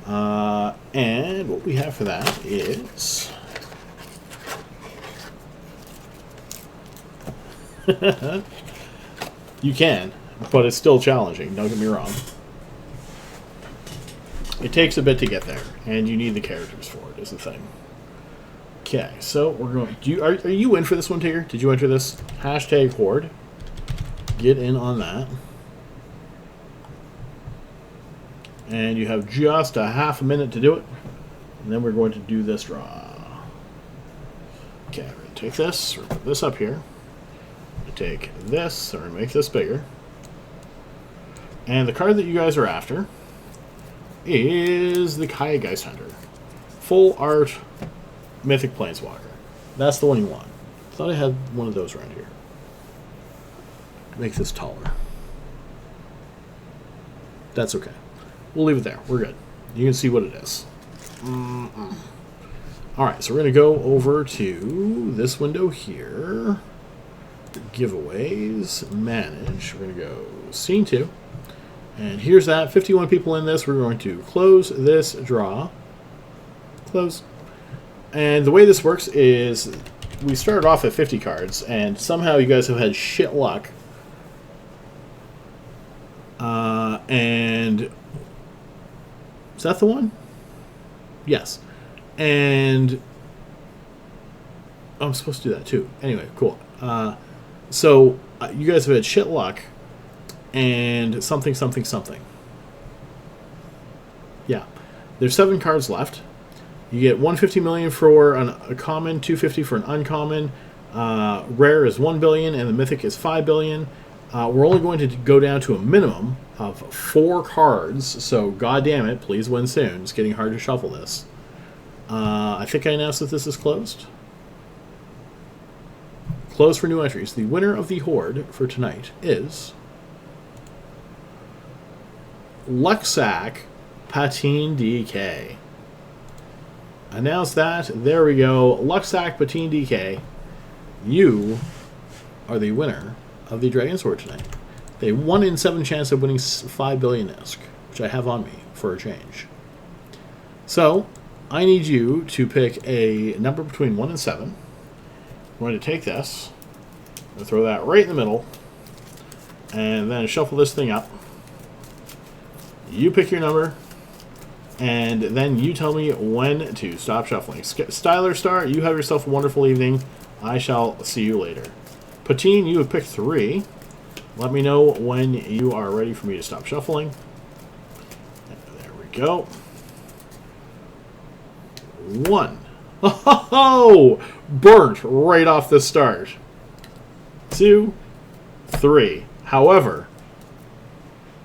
And what we have for that is... You can, but it's still challenging, don't get me wrong. It takes a bit to get there, and you need the characters for it, is the thing. Okay, so we're going... Are you in for this one, Tigger? Did you enter this? Hashtag Horde. Get in on that. And you have just a half a minute to do it. And then we're going to do this draw. Okay, we're going to take this, we're going to put this up here. Take this, or make this bigger. And the card that you guys are after is the Kaya Geist Hunter. Full art Mythic Planeswalker. That's the one you want. Thought I had one of those around here. Make this taller. That's okay. We'll leave it there. We're good. You can see what it is. Alright, so we're going to go over to this window here. Giveaways, manage. We're going to go scene 2. And here's that. 51 people in this. We're going to close this draw. Close. And the way this works is we started off at 50 cards, and somehow you guys have had shit luck. And is that the one? Yes. And I'm supposed to do that too. Anyway, cool. So, you guys have had shit luck, and something, something, something. Yeah. There's 7 cards left. You get 150 million for a common, 250 for an uncommon. Rare is 1 billion, and the mythic is 5 billion. We're only going to go down to a minimum of 4 cards, so god damn it, please win soon. It's getting hard to shuffle this. I think I announced that this is closed. Closed for new entries. The winner of the Horde for tonight is Luxac Patine DK. Announce that. There we go. Luxac Patine DK. You are the winner of the Dragon Sword tonight. They 1 in 7 chance of winning 5 billion ISK, which I have on me for a change. So, I need you to pick a number between 1 and 7. I'm going to take this, and throw that right in the middle, and then shuffle this thing up. You pick your number, and then you tell me when to stop shuffling. Styler Star, you have yourself a wonderful evening. I shall see you later. Patine, you have picked 3. Let me know when you are ready for me to stop shuffling. There we go. 1. Oh, burnt right off the start. 2, 3. However,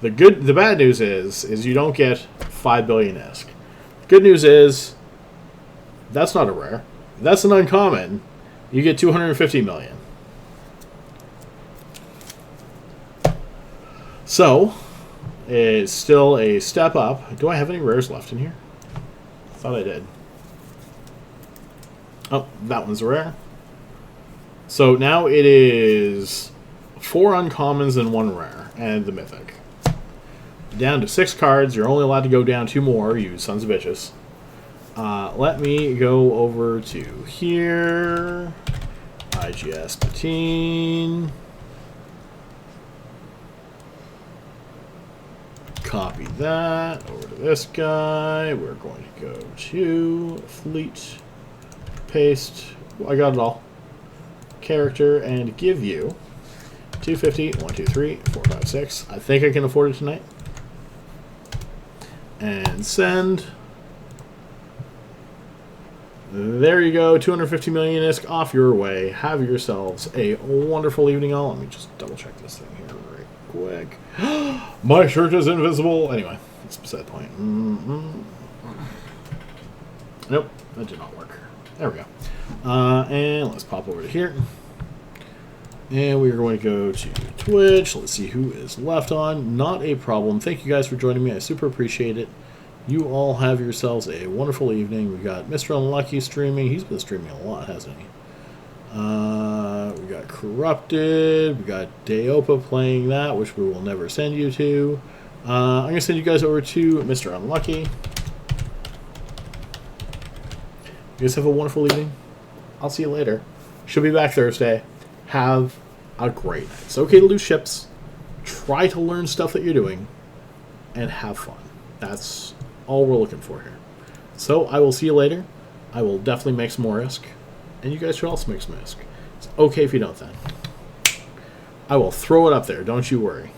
the bad news is you don't get 5 billion ISK. Good news is that's not a rare. That's an uncommon. You get 250 million. So, it's still a step up. Do I have any rares left in here? I thought I did. Oh, that one's a rare. So now it is 4 uncommons and 1 rare, and the mythic. Down to 6 cards. You're only allowed to go down 2 more, you sons of bitches. Let me go over to here. IGS Patine. Copy that over to this guy. We're going to go to Fleet. Paste. I got it all. Character and give you 250. 1, 2, 3, 4, 5, 6. I think I can afford it tonight. And send. There you go. 250 million ISK off your way. Have yourselves a wonderful evening all. Let me just double check this thing here right quick. My shirt is invisible. Anyway, that's beside the point. Nope, that did not work. There we go. And let's pop over to here. And we're going to go to Twitch. Let's see who is left on. Not a problem. Thank you guys for joining me. I super appreciate it. You all have yourselves a wonderful evening. We got Mr. Unlucky streaming. He's been streaming a lot, hasn't he? We got Corrupted. We got Daopa playing that, which we will never send you to. I'm going to send you guys over to Mr. Unlucky. You guys have a wonderful evening. I'll see you later. She'll be back Thursday. Have a great night. It's okay to lose ships. Try to learn stuff that you're doing. And have fun. That's all we're looking for here. So, I will see you later. I will definitely make some more ISK. And you guys should also make some ISK. It's okay if you don't then. I will throw it up there. Don't you worry.